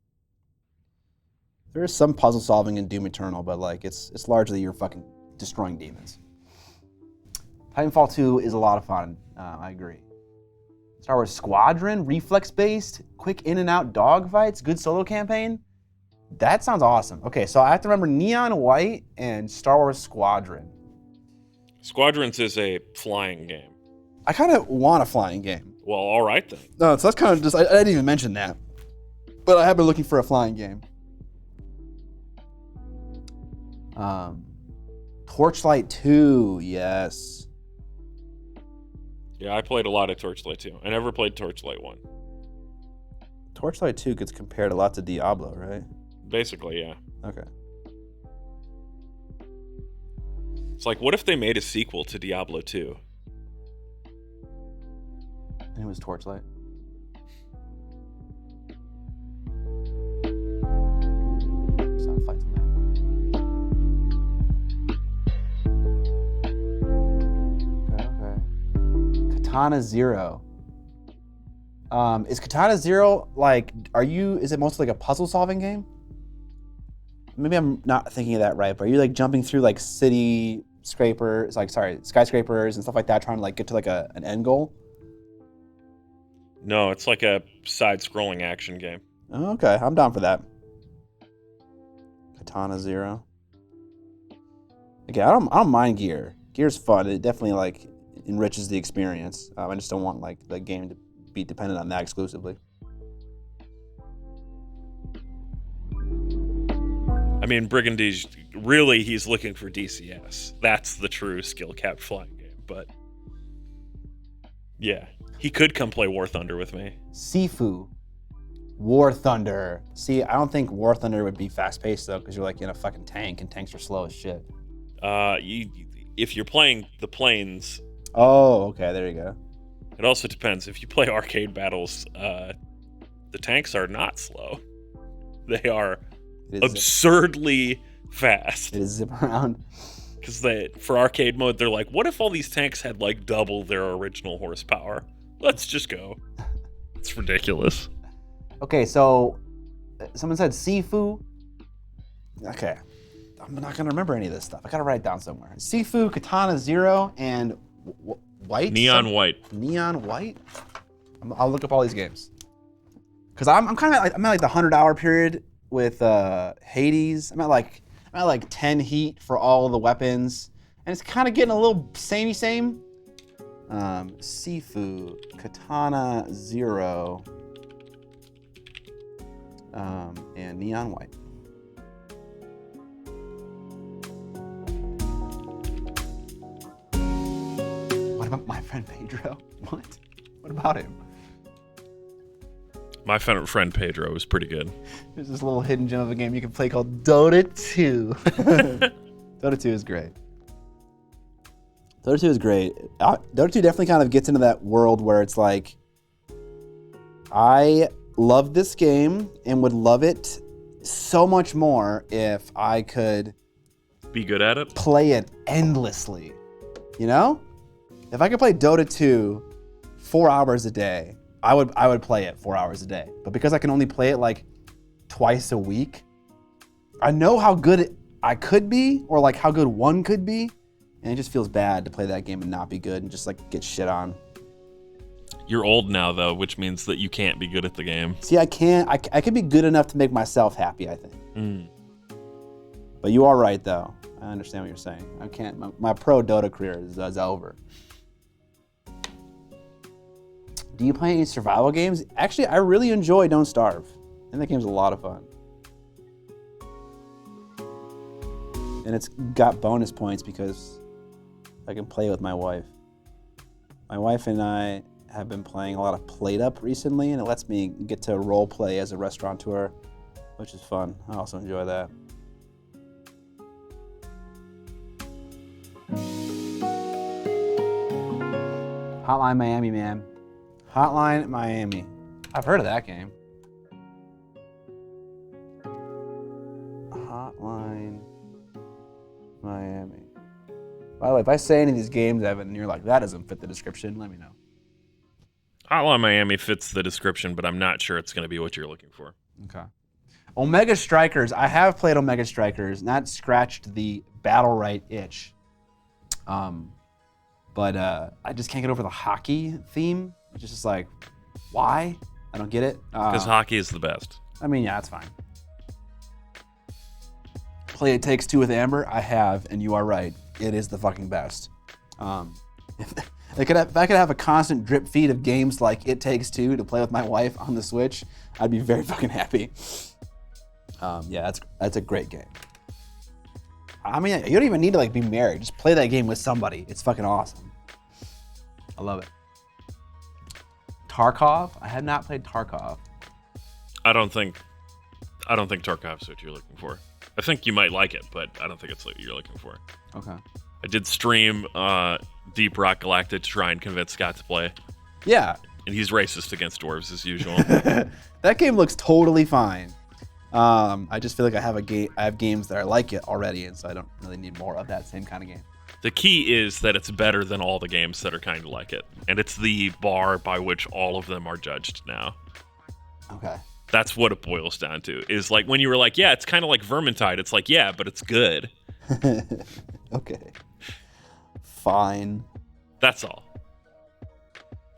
There is some puzzle solving in Doom Eternal, but like it's largely you're fucking destroying demons. Titanfall 2 is a lot of fun. I agree. Star Wars Squadron, reflex-based, quick in and out dogfights, good solo campaign. That sounds awesome. Okay, so I have to remember Neon White and Star Wars Squadron. Squadrons is a flying game. I kind of want a flying game. Well, all right then. No, so that's kind of just, I didn't even mention that. But I have been looking for a flying game. Torchlight 2, yes. Yeah, I played a lot of Torchlight 2. I never played Torchlight 1. Torchlight 2 gets compared a lot to Diablo, right? Basically, yeah. Okay. It's like, what if they made a sequel to Diablo 2? And it was Torchlight. Sound fights in there. Okay. Katana Zero. Is Katana Zero like? Is it mostly like a puzzle solving game? Maybe I'm not thinking of that right, but are you like jumping through like skyscrapers and stuff like that, trying to like get to like an end goal? No, it's like a side-scrolling action game. Oh, okay, I'm down for that. Katana Zero. Okay, I don't mind Gear. Gear's fun. It definitely like enriches the experience. I just don't want like the game to be dependent on that exclusively. I mean, Brigandage, really, he's looking for DCS. That's the true skill-capped flying game, but yeah. He could come play War Thunder with me. Sifu. War Thunder. See, I don't think War Thunder would be fast-paced, though, because you're like in a fucking tank, and tanks are slow as shit. If you're playing the planes... Oh, okay, there you go. It also depends. If you play arcade battles, the tanks are not slow. They are absurdly fast. It is zip around. Because for arcade mode, they're like, what if all these tanks had like double their original horsepower? Let's just go. It's ridiculous. Okay, so someone said Sifu. Okay, I'm not gonna remember any of this stuff. I gotta write it down somewhere. Sifu, Katana Zero, and White. White. Neon White. I'll look up all these games. Cause I'm kind of I'm at like the 100-hour period with Hades. I'm at like 10 heat for all the weapons, and it's kind of getting a little same. Sifu, Katana Zero, and Neon White. What about my friend Pedro? What? What about him? My friend Pedro was pretty good. There's this little hidden gem of a game you can play called Dota 2. Dota 2 is great. Dota 2 is great. Dota 2 definitely kind of gets into that world where it's like, I love this game and would love it so much more if I could be good at it, play it endlessly. You know? If I could play Dota 2 4 hours a day, I would play it 4 hours a day. But because I can only play it like twice a week, I know how good I could be, or like how good one could be, and it just feels bad to play that game and not be good and just like get shit on. You're old now though, which means that you can't be good at the game. See, I can't. I can be good enough to make myself happy, I think. But you are right though. I understand what you're saying. I can't. My pro Dota career is over. Do you play any survival games? Actually, I really enjoy Don't Starve. I think that game's a lot of fun. And it's got bonus points because I can play with my wife. My wife and I have been playing a lot of Plate Up recently, and it lets me get to role play as a restaurateur, which is fun. I also enjoy that. Hotline Miami, man. Hotline Miami. I've heard of that game. Hotline Miami. By the way, if I say any of these games, Evan, and you're like, that doesn't fit the description, let me know. Hotline Miami fits the description, but I'm not sure it's going to be what you're looking for. Okay. Omega Strikers. I have played Omega Strikers, not scratched the battle right itch. But I just can't get over the hockey theme. It's just like, why? I don't get it. Because hockey is the best. I mean, yeah, that's fine. Play It Takes Two with Amber. I have, and you are right. It is the fucking best. If I could have a constant drip feed of games like It Takes Two to play with my wife on the Switch, I'd be very fucking happy. Yeah, that's a great game. I mean, you don't even need to like be married. Just play that game with somebody. It's fucking awesome. I love it. Tarkov? I have not played Tarkov. I don't think Tarkov's what you're looking for. I think you might like it, but I don't think it's what you're looking for. Okay. I did stream Deep Rock Galactic to try and convince Scott to play. Yeah. And he's racist against dwarves as usual. That game looks totally fine. I just feel like I have games that are like it already, and so I don't really need more of that same kind of game. The key is that it's better than all the games that are kind of like it. And it's the bar by which all of them are judged now. Okay. That's what it boils down to. Is like when you were like, yeah, it's kind of like Vermintide. It's like, yeah, but it's good. Okay. Fine. That's all.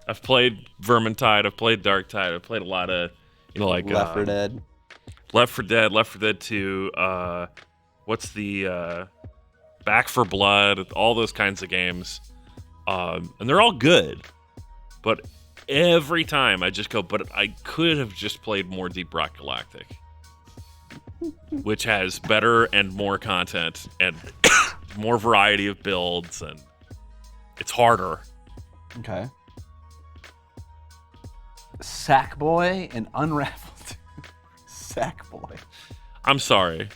I've played Vermintide. I've played Darktide. I've played a lot of, like Left 4 Dead. Left 4 Dead, Left 4 Dead 2. What's the Back 4 Blood? All those kinds of games, and they're all good. But every time I just go, but I could have just played more Deep Rock Galactic, which has better and more content and more variety of builds, and it's harder. Okay. Sackboy and Unraveled. Sackboy. I'm sorry.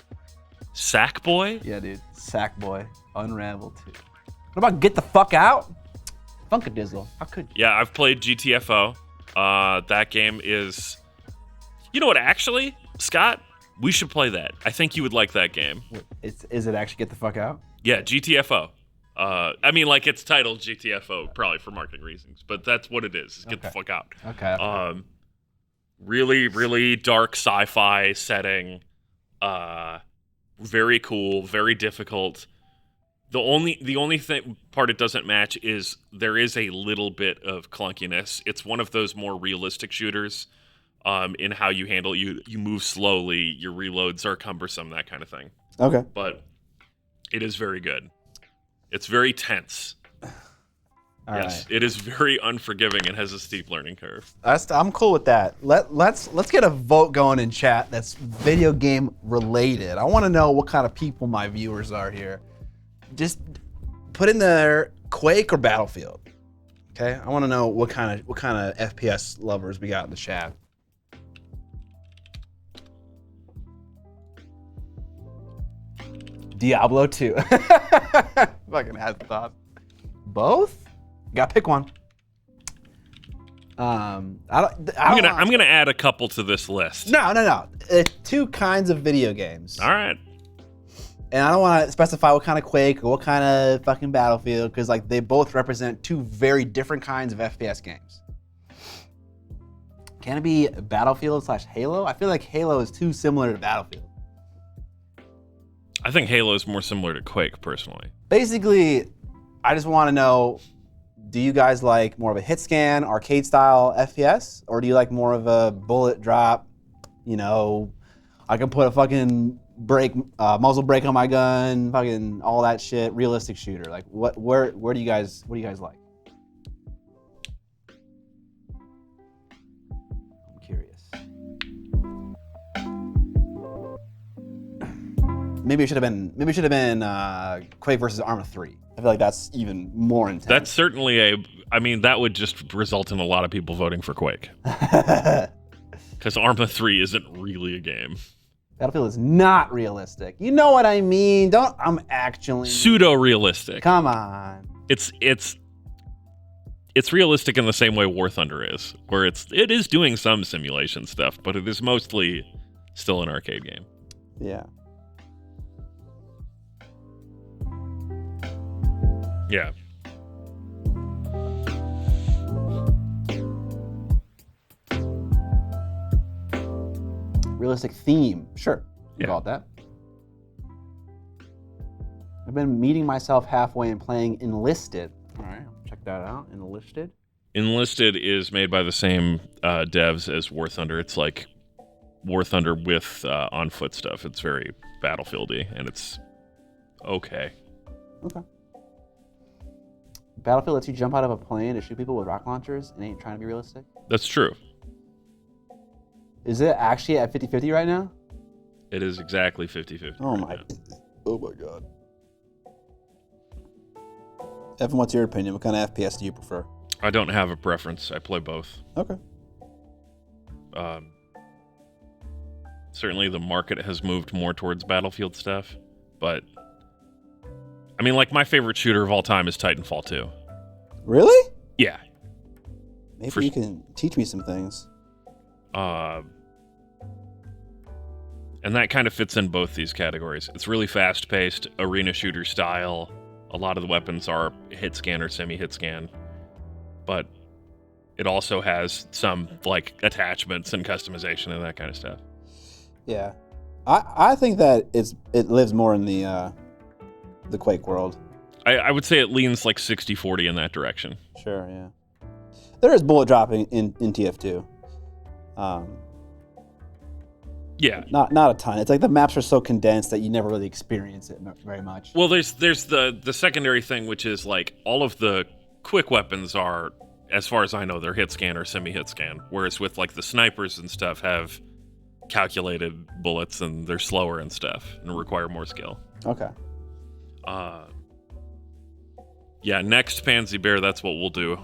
Sackboy? Yeah, dude. Sackboy. Unraveled 2. What about Get the Fuck Out? Funkadizzle. How could you? Yeah, I've played GTFO. That game is... You know what, actually, Scott? We should play that. I think you would like that game. Is it actually Get the Fuck Out? Yeah, GTFO. I mean, like, it's titled GTFO, probably for marketing reasons, but that's what it is. Get the fuck out. Okay. Really, really dark sci-fi setting. Very cool, very difficult. The only part it doesn't match is there is a little bit of clunkiness. It's one of those more realistic shooters in how you handle you move slowly, your reloads are cumbersome, that kind of thing. Okay. But it is very good. It's very tense. All yes, right. it is very unforgiving and has a steep learning curve. I'm cool with that. Let's get a vote going in chat that's video game related. I want to know what kind of people my viewers are here. Just put in there Quake or Battlefield. Okay? I want to know what kind of FPS lovers we got in the chat. Diablo 2. Fucking had thought. Both? Gotta pick one. I'm gonna add a couple to this list. No. Two kinds of video games. All right. And I don't want to specify what kind of Quake or what kind of fucking Battlefield, because like they both represent two very different kinds of FPS games. Can it be Battlefield/Halo? I feel like Halo is too similar to Battlefield. I think Halo is more similar to Quake, personally. Basically, I just want to know, do you guys like more of a hit scan, arcade style FPS? Or do you like more of a bullet drop, I can put a fucking muzzle brake on my gun, fucking all that shit, realistic shooter. Like where do you guys like? I'm curious. Maybe it should have been Quake versus Arma 3. I feel like that's even more intense. That's certainly that would just result in a lot of people voting for Quake. Because Arma 3 isn't really a game. Battlefield is not realistic. You know what I mean? I'm actually pseudo-realistic. Come on. It's realistic in the same way War Thunder is, where it is doing some simulation stuff, but it is mostly still an arcade game. Yeah. Yeah. Realistic theme. Sure. You call it that. I've been meeting myself halfway and playing Enlisted. All right, check that out. Enlisted. Enlisted is made by the same devs as War Thunder. It's like War Thunder with on-foot stuff. It's very Battlefield-y, and it's okay. Okay. Battlefield lets you jump out of a plane to shoot people with rocket launchers and ain't trying to be realistic? That's true. Is it actually at 50-50 right now? It is exactly 50-50. Oh my God. Evan, what's your opinion? What kind of FPS do you prefer? I don't have a preference. I play both. Okay. Certainly the market has moved more towards Battlefield stuff, but I mean, like, my favorite shooter of all time is Titanfall 2. Really? Yeah. Maybe you can teach me some things. And that kind of fits in both these categories. It's really fast-paced, arena shooter style. A lot of the weapons are hit scan or semi-hit scan, but it also has some like attachments and customization and that kind of stuff. Yeah, I think that it lives more in the Quake world. I would say it leans like 60-40 in that direction. Sure, yeah. There is bullet dropping in TF2. Yeah. Not a ton. It's like the maps are so condensed that you never really experience it very much. Well, there's the secondary thing, which is like all of the quick weapons are, as far as I know, they're hit scan or semi-hit scan. Whereas with like the snipers and stuff have calculated bullets and they're slower and stuff and require more skill. Okay. Yeah, next Pansy Bear, that's what we'll do.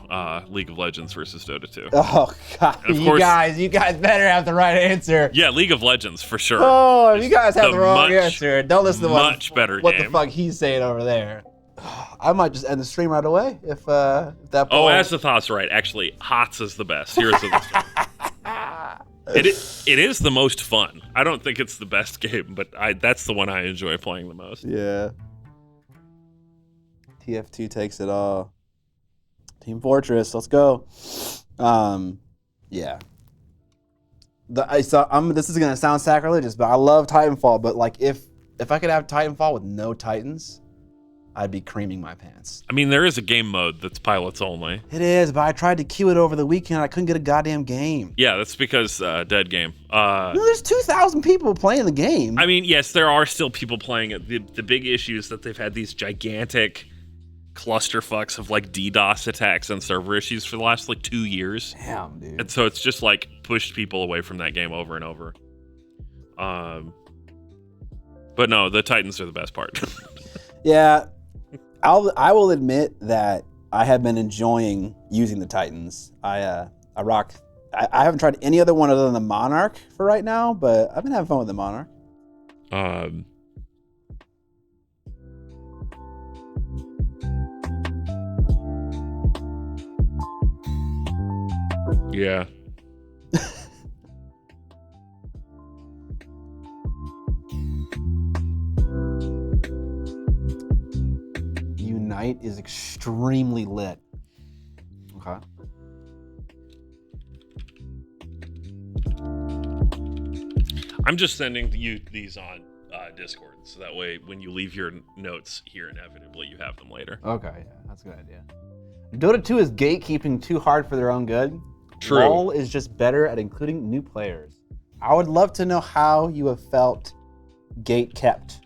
League of Legends versus Dota 2. Oh god, of course, you guys better have the right answer. Yeah, League of Legends for sure. Oh, you guys have the wrong answer. Don't listen to much better what game. the fuck he's saying over there. I might just end the stream right away if that. Oh, Azathoth's right. Actually, HOTS is the best. Heroes of the Storm. It is the most fun. I don't think it's the best game, but that's the one I enjoy playing the most. Yeah. TF2 takes it all. Team Fortress, let's go. Yeah. This is gonna sound sacrilegious, but I love Titanfall. But like, if I could have Titanfall with no Titans, I'd be creaming my pants. I mean, there is a game mode that's pilots only. It is, but I tried to queue it over the weekend. I couldn't get a goddamn game. Yeah, that's because dead game. No, there's 2,000 people playing the game. I mean, yes, there are still people playing it. The big issue is that they've had these gigantic clusterfucks of like DDoS attacks and server issues for the last like 2 years. Damn, dude. And so it's just like pushed people away from that game over and over. But no, the Titans are the best part. Yeah, I will admit that I have been enjoying using the Titans. I haven't tried any other one other than the Monarch for right now, but I've been having fun with the Monarch. Yeah. Unite is extremely lit. Okay. I'm just sending you these on Discord, so that way when you leave your notes here, inevitably you have them later. Okay, yeah, that's a good idea. Dota 2 is gatekeeping too hard for their own good. True. LoL is just better at including new players. I would love to know how you have felt gate kept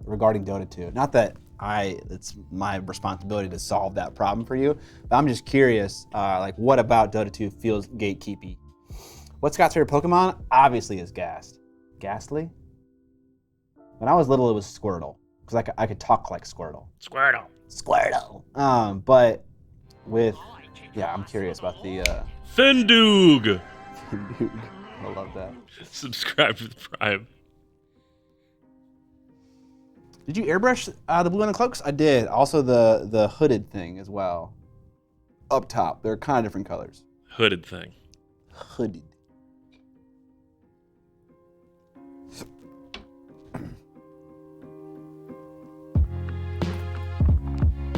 regarding Dota 2. Not that it's my responsibility to solve that problem for you, but I'm just curious, like what about Dota 2 feels gatekeepy? What's Scott's favorite Pokemon? Obviously is Ghast. Ghastly? When I was little, it was Squirtle, because I could talk like Squirtle. Squirtle. But with, yeah, I'm curious about the Fendoog. Dude, I love that. Subscribe to the Prime. Did you airbrush the blue and the cloaks? I did. Also the hooded thing as well. Up top, they're kind of different colors. Hooded thing. Hooded.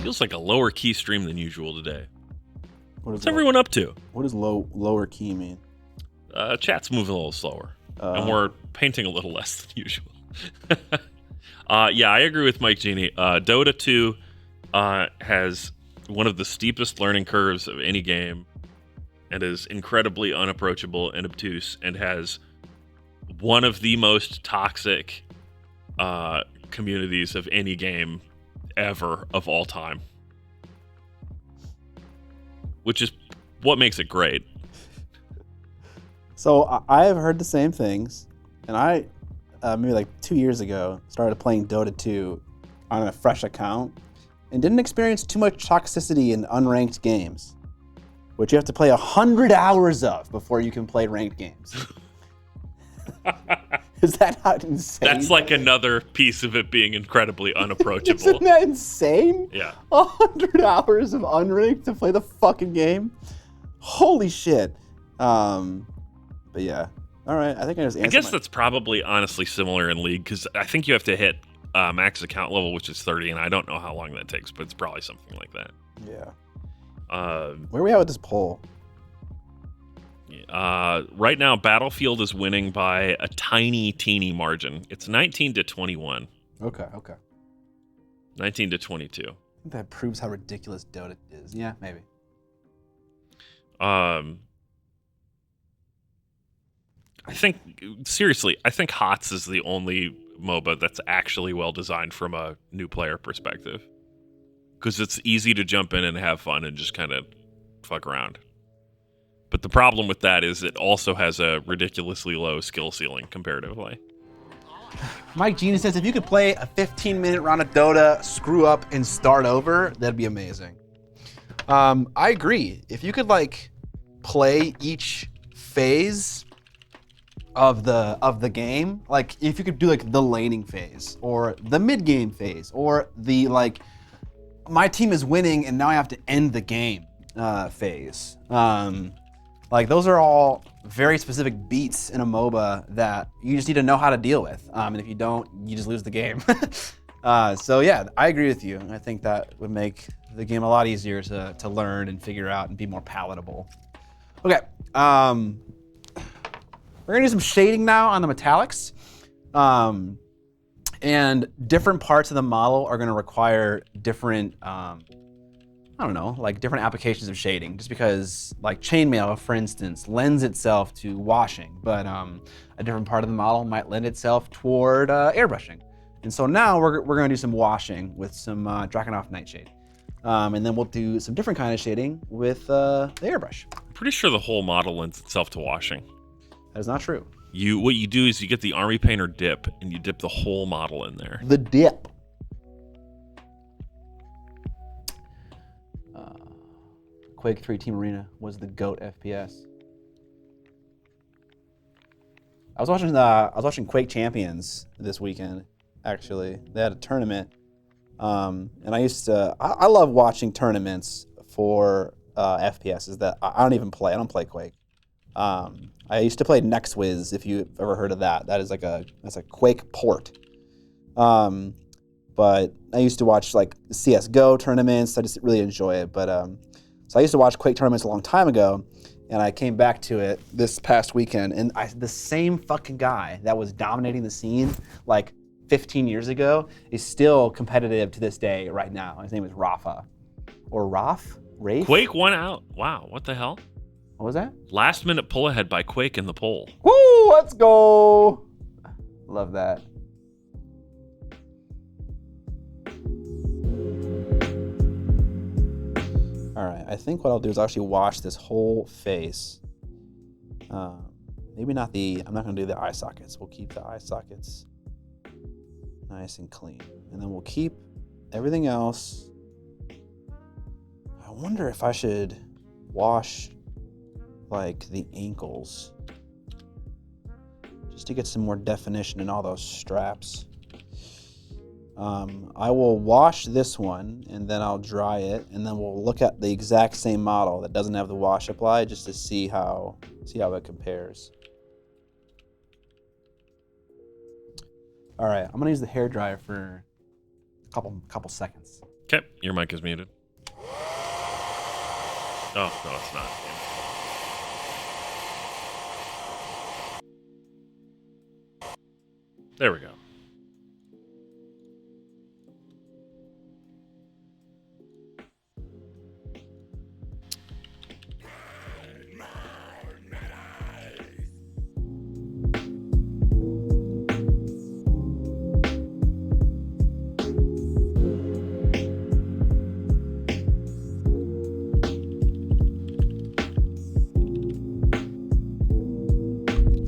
Feels like a lower key stream than usual today. What's low, everyone up to? What does lower key mean? Chat's moving a little slower, and we're painting a little less than usual. Yeah, I agree with Mike Genie. Dota 2 has one of the steepest learning curves of any game, and is incredibly unapproachable and obtuse, and has one of the most toxic communities of any game ever of all time, which is what makes it great. So I have heard the same things, and I maybe like 2 years ago started playing Dota 2 on a fresh account, and didn't experience too much toxicity in unranked games, which you have to play 100 hours of before you can play ranked games. Is that not insane? That's like another piece of it being incredibly unapproachable. Isn't that insane? Yeah. 100 hours of unranked to play the fucking game? Holy shit. But yeah. All right, I think I just answered I guess that's probably honestly similar in League, because I think you have to hit max account level, which is 30, and I don't know how long that takes, but it's probably something like that. Yeah. Where are we at with this poll? Right now, Battlefield is winning by a teeny margin. It's 19 to 21. Okay. 19 to 22. I think that proves how ridiculous Dota is. Yeah, maybe. I think, seriously, I think HOTS is the only MOBA that's actually well designed from a new player perspective. Because it's easy to jump in and have fun and just kind of fuck around. But the problem with that is it also has a ridiculously low skill ceiling comparatively. Mike Genius says if you could play a 15-minute round of Dota, screw up, and start over, that'd be amazing. I agree. If you could like play each phase of the game, like if you could do like the laning phase or the mid game phase or the like my team is winning and now I have to end the game phase. Like those are all very specific beats in a MOBA that you just need to know how to deal with. And if you don't, you just lose the game. So yeah, I agree with you. I think that would make the game a lot easier to learn and figure out and be more palatable. Okay, we're gonna do some shading now on the metallics. And different parts of the model are gonna require different, I don't know, like different applications of shading, just because like chainmail, for instance, lends itself to washing, but a different part of the model might lend itself toward airbrushing. And so now we're gonna do some washing with some Drakenhof Nightshade. And then we'll do some different kind of shading with the airbrush. I'm pretty sure the whole model lends itself to washing. That is not true. What you do is you get the Army Painter dip, and you dip the whole model in there. The dip. Quake 3 Team Arena was the GOAT FPS. I was watching Quake Champions this weekend. Actually, they had a tournament, and I love watching tournaments for FPSs that I don't even play. I don't play Quake. I used to play NextWiz, if you've ever heard of that. That's a Quake port. But I used to watch like CS:GO tournaments. I just really enjoy it. But so I used to watch Quake tournaments a long time ago, and I came back to it this past weekend, and the same fucking guy that was dominating the scene like 15 years ago is still competitive to this day right now. His name is Rafa. Or Rafe? Quake won out. Wow, what the hell? What was that? Last minute pull ahead by Quake in the poll. Woo, let's go. Love that. All right, I think what I'll do is actually wash this whole face. Maybe not I'm not gonna do the eye sockets. We'll keep the eye sockets nice and clean. And then we'll keep everything else. I wonder if I should wash like the ankles just to get some more definition in all those straps. I will wash this one and then I'll dry it, and then we'll look at the exact same model that doesn't have the wash applied just to see how it compares. All right, I'm gonna use the hair dryer for a couple seconds. Okay, your mic is muted. Oh, no, it's not. There we go.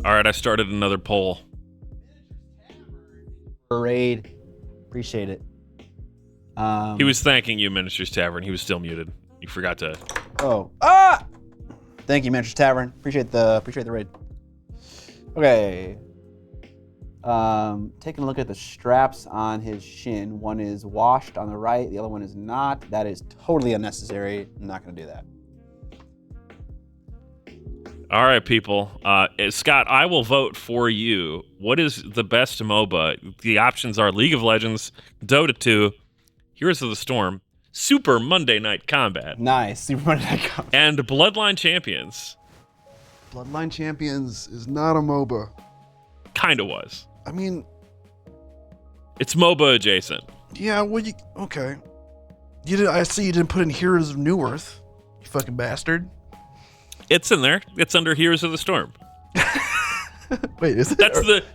All right, I started another poll. Raid. Appreciate it. He was thanking you, Miniatures Tavern. He was still muted. You forgot to. Oh. Thank you, Miniatures Tavern. Appreciate the raid. Okay. Taking a look at the straps on his shin. One is washed on the right. The other one is not. That is totally unnecessary. I'm not going to do that. All right, people. Scott, I will vote for you. What is the best MOBA? The options are League of Legends, Dota 2, Heroes of the Storm, Super Monday Night Combat. Nice. Super Monday Night Combat. And Bloodline Champions. Bloodline Champions is not a MOBA. Kinda was. I mean, it's MOBA adjacent. yeah, well, okay. I see you didn't put in Heroes of New Earth, you fucking bastard. It's in there. It's under Heroes of the Storm. Wait, is it?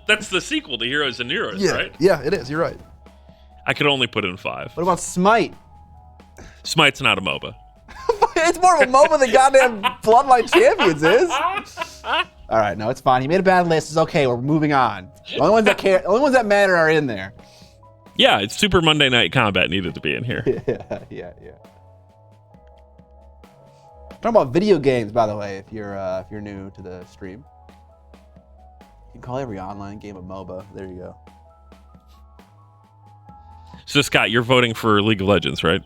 That's the sequel to Heroes and Heroes, yeah, right? Yeah, it is. You're right. I could only put in 5. What about Smite? Smite's not a MOBA. It's more of a MOBA than goddamn Bloodline Champions is. All right, no, it's fine. He made a bad list. It's okay. We're moving on. The only ones that care, the only ones that matter are in there. Yeah, it's Super Monday Night Combat needed to be in here. Yeah. Talking about video games, by the way, if you're new to the stream, you can call every online game a MOBA. There you go. So Scott, you're voting for League of Legends, right?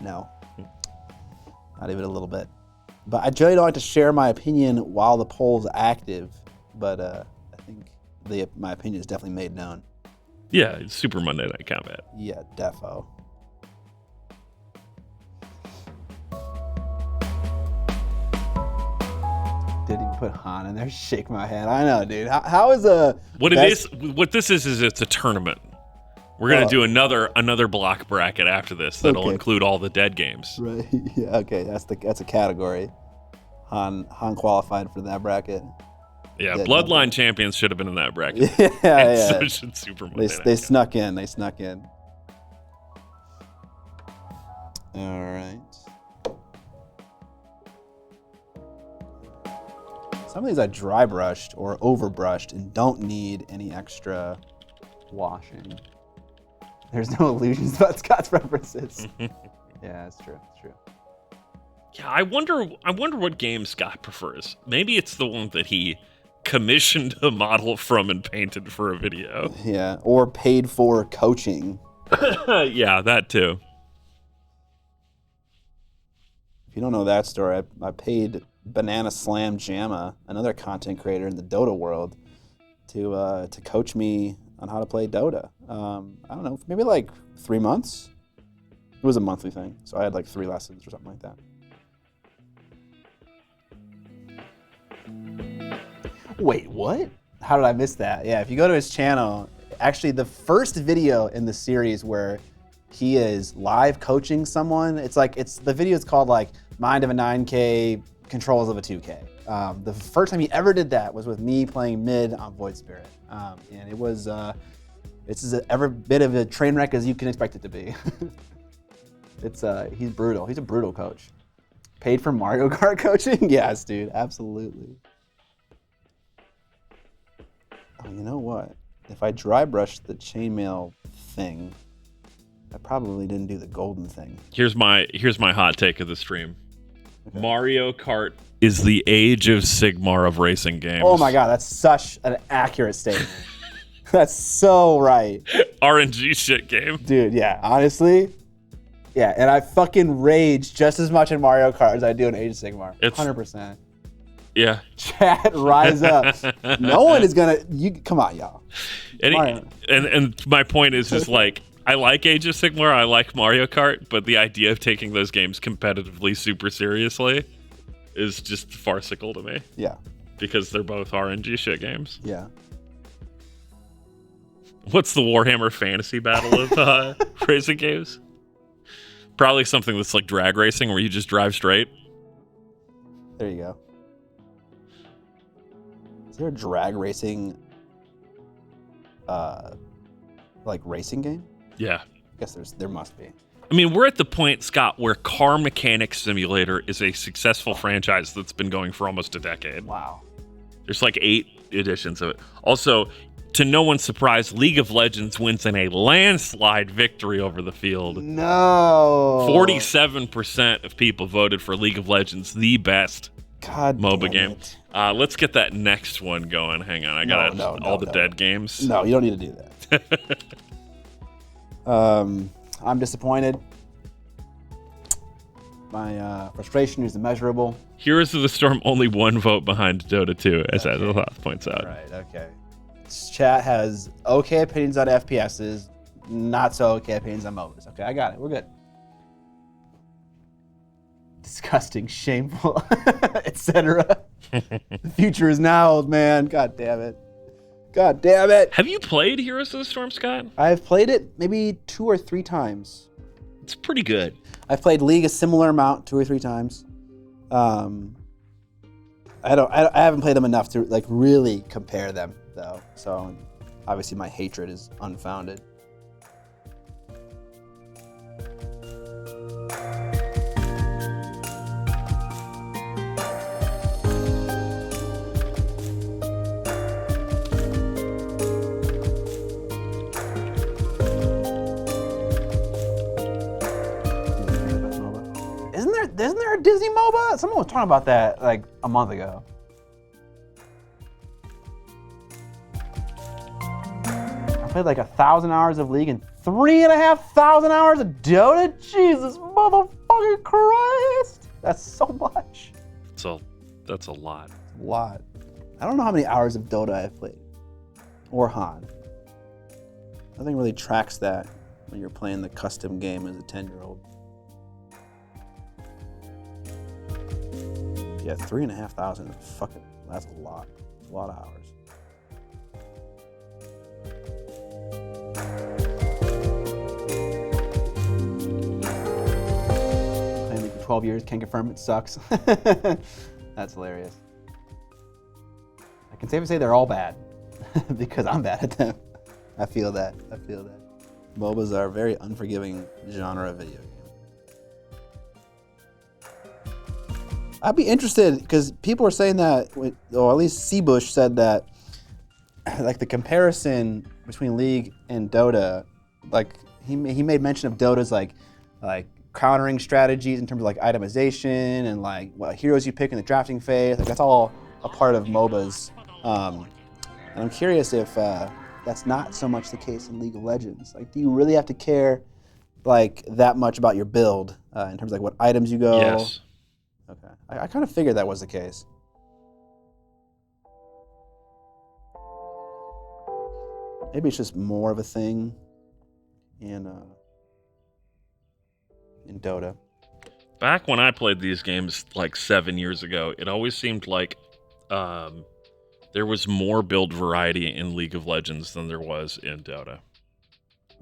No, not even a little bit. But I generally don't like to share my opinion while the poll's active. But I think my opinion is definitely made known. Yeah, it's Super Monday Night Combat. Yeah, defo. Didn't even put Han in there. Shake my head. I know, dude. How is a what this is it's a tournament. We're gonna do another block bracket after this that'll include all the dead games. Right. Yeah. Okay. That's a category. Han qualified for that bracket. Yeah. Bloodline Champions should have been in that bracket. Yeah. So should Super Monday Night They snuck in. They snuck in. All right. Some of these I dry brushed or over brushed and don't need any extra washing. There's no illusions about Scott's references. Yeah, that's true. That's true. Yeah, I wonder what game Scott prefers. Maybe it's the one that he commissioned a model from and painted for a video. Yeah, or paid for coaching. Yeah, that too. If you don't know that story, I paid Banana Slam Jamma, another content creator in the Dota world, to coach me on how to play Dota. I don't know, maybe like 3 months. It was a monthly thing, so I had like 3 lessons or something like that. Wait, what? How did I miss that? Yeah, if you go to his channel, actually the first video in the series where he is live coaching someone, the video is called like Mind of a 9K, Controls of a 2K. The first time he ever did that was with me playing mid on Void Spirit. And it was, it's every bit of a train wreck as you can expect it to be. He's brutal. He's a brutal coach. Paid for Mario Kart coaching? Yes, dude, absolutely. Oh, you know what? If I dry brushed the chainmail thing, I probably didn't do the golden thing. Here's my hot take of the stream. Okay. Mario Kart is the Age of Sigmar of racing games. Oh my god, that's such an accurate statement. That's so right. RNG shit game. Dude, yeah, honestly. Yeah, and I fucking rage just as much in Mario Kart as I do in Age of Sigmar. 100%. Yeah. Chat, rise up. No one is gonna. Come on, y'all. And my point is like, I like Age of Sigmar, I like Mario Kart, but the idea of taking those games competitively super seriously is just farcical to me. Yeah. Because they're both RNG shit games. Yeah. What's the Warhammer Fantasy Battle of racing games? Probably something that's like drag racing where you just drive straight. There you go. Is there a drag racing like racing game? Yeah. I guess there must be. I mean, we're at the point, Scott, where Car Mechanic Simulator is a successful franchise that's been going for almost a decade. Wow. There's like 8 editions of it. Also, to no one's surprise, League of Legends wins in a landslide victory over the field. No. 47% of people voted for League of Legends, the best God MOBA damn game. it. Let's get that next one going. Hang on, I got all the dead games. No, you don't need to do that. I'm disappointed. My frustration is immeasurable. Heroes of the Storm only one vote behind Dota 2, as Azeroth points out. Right, okay. This chat has okay opinions on FPSs, not so okay opinions on MOBAs. Okay, I got it. We're good. Disgusting, shameful, etc. The future is now, old man. God damn it. God damn it. Have you played Heroes of the Storm, Scott? I've played it maybe 2 or 3 times. It's pretty good. I've played League a similar amount 2 or 3 times. I haven't played them enough to like really compare them though. So obviously my hatred is unfounded. Isn't there a Disney MOBA? Someone was talking about that like a month ago. I played like 1,000 hours of League and 3,500 hours of Dota. Jesus motherfucking Christ! That's so much. That's a lot. A lot. I don't know how many hours of Dota I've played, or Han. Nothing really tracks that when you're playing the custom game as a 10-year-old. Yeah, 3,500 is fucking, that's a lot. A lot of hours. Playing League for 12 years, can't confirm it sucks. That's hilarious. I can safely say they're all bad because I'm bad at them. I feel that. MOBAs are a very unforgiving genre of video game. I'd be interested because people are saying that, or at least Seabush said that, like the comparison between League and Dota, like he made mention of Dota's like countering strategies in terms of like itemization and like what heroes you pick in the drafting phase. Like that's all a part of MOBAs. And I'm curious if that's not so much the case in League of Legends. Like, do you really have to care like that much about your build in terms of like what items you go? Yes. Okay, I kind of figured that was the case. Maybe it's just more of a thing in Dota. Back when I played these games like 7 years ago, it always seemed like there was more build variety in League of Legends than there was in Dota.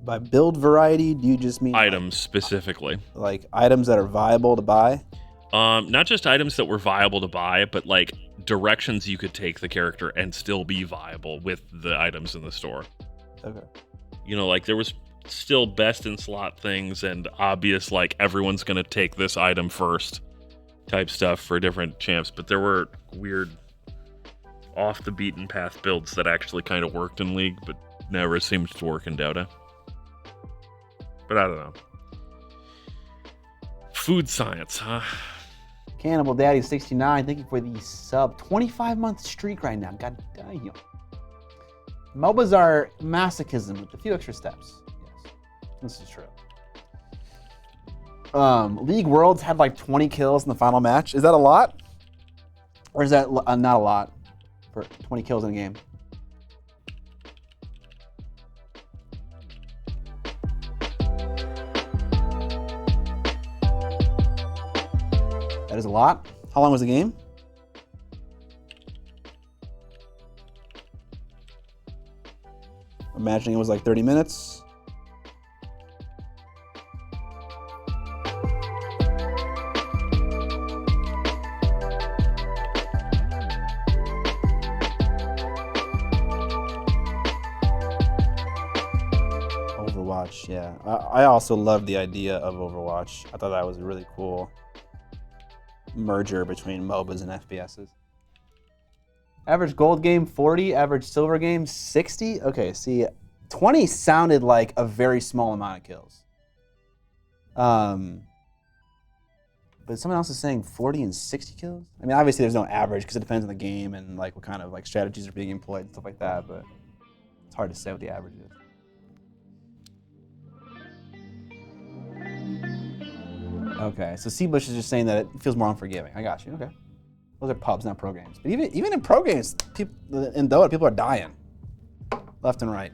By build variety, do you just mean items specifically? Like items that are viable to buy? Not just items that were viable to buy, but like directions you could take the character and still be viable with the items in the store. Okay. You know, like there was still best in slot things and obvious like everyone's gonna take this item first type stuff for different champs, but there were weird off the beaten path builds that actually kind of worked in League, but never seemed to work in Dota. But I don't know. Food science, huh? Cannibal Daddy 69, thank you for the sub. 25-month streak right now. God damn. MOBAs are masochism with a few extra steps. Yes, this is true. League Worlds had like 20 kills in the final match. Is that a lot? Or is that not a lot for 20 kills in a game? That is a lot. How long was the game? Imagining it was like 30 minutes. Overwatch, yeah. I also love the idea of Overwatch. I thought that was really cool. Merger between MOBAs and FPSs. Average gold game 40, average silver game 60. Okay, see, 20 sounded like a very small amount of kills. But someone else is saying 40 and 60 kills. I mean, obviously there's no average because it depends on the game and like what kind of like strategies are being employed and stuff like that. But it's hard to say what the average is. Okay, so Seabush is just saying that it feels more unforgiving. I got you. Okay, those are pubs, not pro games. But even in pro games, in Dota, people are dying left and right.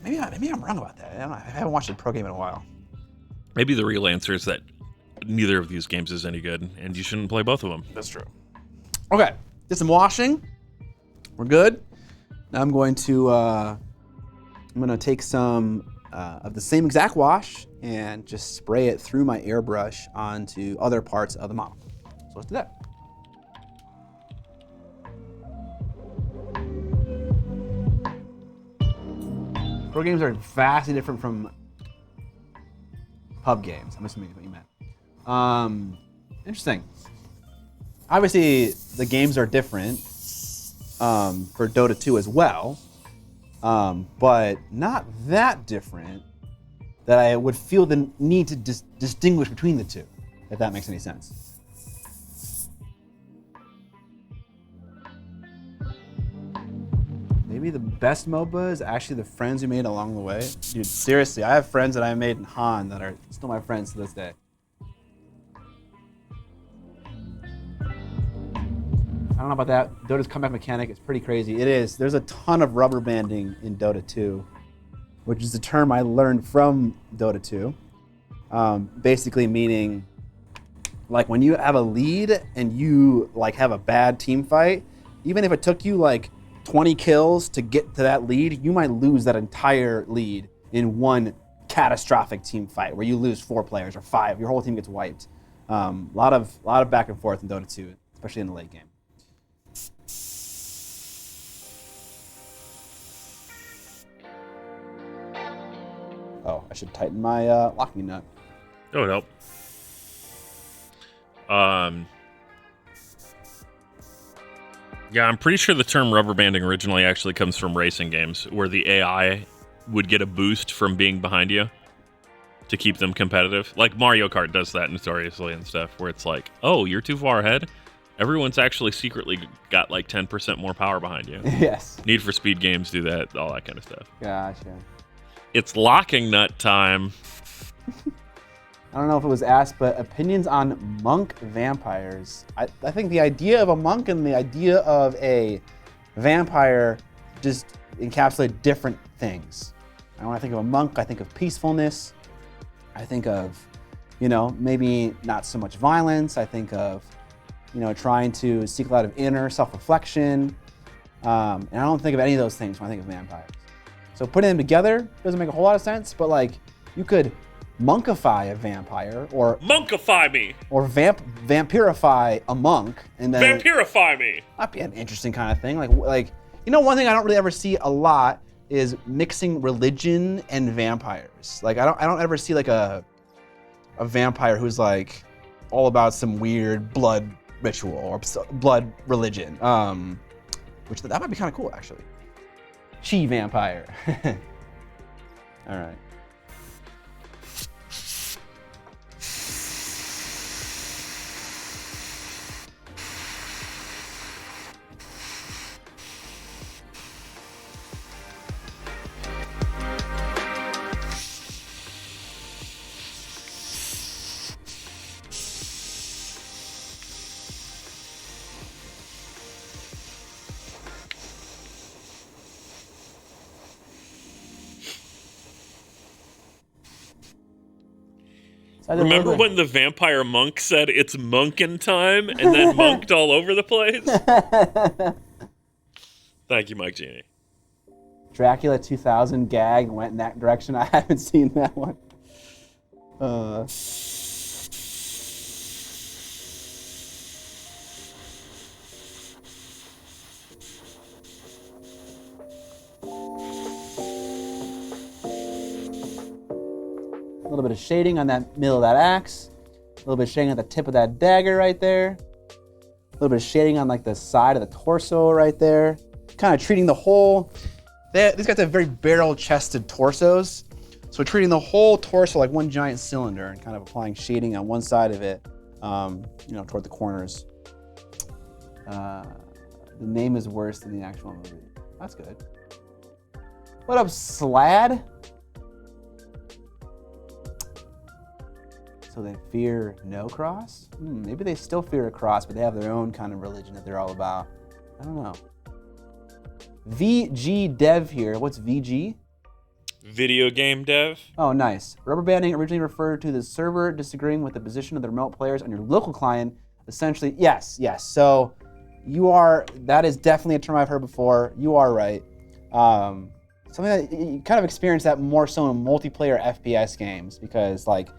Maybe I'm wrong about that. I haven't watched a pro game in a while. Maybe the real answer is that neither of these games is any good, and you shouldn't play both of them. That's true. Okay, did some washing. We're good. Now I'm going to take some of the same exact wash and just spray it through my airbrush onto other parts of the model. So let's do that. Pro games are vastly different from pub games. I'm assuming that's what you meant. Interesting. Obviously, the games are different for Dota 2 as well, but not that different that I would feel the need to distinguish between the two, if that makes any sense. Maybe the best MOBA is actually the friends you made along the way. Dude, seriously, I have friends that I made in Han that are still my friends to this day. I don't know about that. Dota's comeback mechanic is pretty crazy. It is. There's a ton of rubber banding in Dota 2, which is a term I learned from Dota 2. Basically meaning, like when you have a lead and you like have a bad team fight, even if it took you like 20 kills to get to that lead, you might lose that entire lead in one catastrophic team fight where you lose 4 players or 5. Your whole team gets wiped. A lot of back and forth in Dota 2, especially in the late game. Oh, I should tighten my locking nut. That would help. Yeah, I'm pretty sure the term rubber banding originally actually comes from racing games, where the AI would get a boost from being behind you to keep them competitive. Like Mario Kart does that notoriously and stuff, where it's like, oh, you're too far ahead? Everyone's actually secretly got like 10% more power behind you. Yes. Need for Speed games do that, all that kind of stuff. Gotcha. It's locking nut time. I don't know if it was asked, but opinions on monk vampires. I think the idea of a monk and the idea of a vampire just encapsulate different things. And when I think of a monk, I think of peacefulness. I think of, maybe not so much violence. I think of, trying to seek a lot of inner self-reflection. And I don't think of any of those things when I think of vampires. So putting them together doesn't make a whole lot of sense, but like you could monkify a vampire or Monkify me! Or vampirify a monk and then Vampirify me! That'd be an interesting kind of thing. Like one thing I don't really ever see a lot is mixing religion and vampires. Like I don't ever see like a vampire who's like all about some weird blood ritual or blood religion. Which that might be kind of cool actually. Chi vampire. All right. Remember when the vampire monk said it's monkin' time and then monked all over the place? Thank you, Mike Genie. Dracula 2000 gag went in that direction. I haven't seen that one. A little bit of shading on that middle of that axe. A little bit of shading at the tip of that dagger right there. little bit of shading on like the side of the torso right there. Kind of treating the whole, these guys have very barrel-chested torsos. So treating the whole torso like one giant cylinder and kind of applying shading on one side of it, toward the corners. The name is worse than the actual movie. That's good. What up, Slad? So they fear no cross? Maybe they still fear a cross, but they have their own kind of religion that they're all about. I don't know. VG Dev here. What's VG? Video game dev. Oh, nice. Rubber banding originally referred to the server disagreeing with the position of the remote players on your local client. Essentially, yes. So that is definitely a term I've heard before. You are right. Something that you kind of experience that more so in multiplayer FPS games because like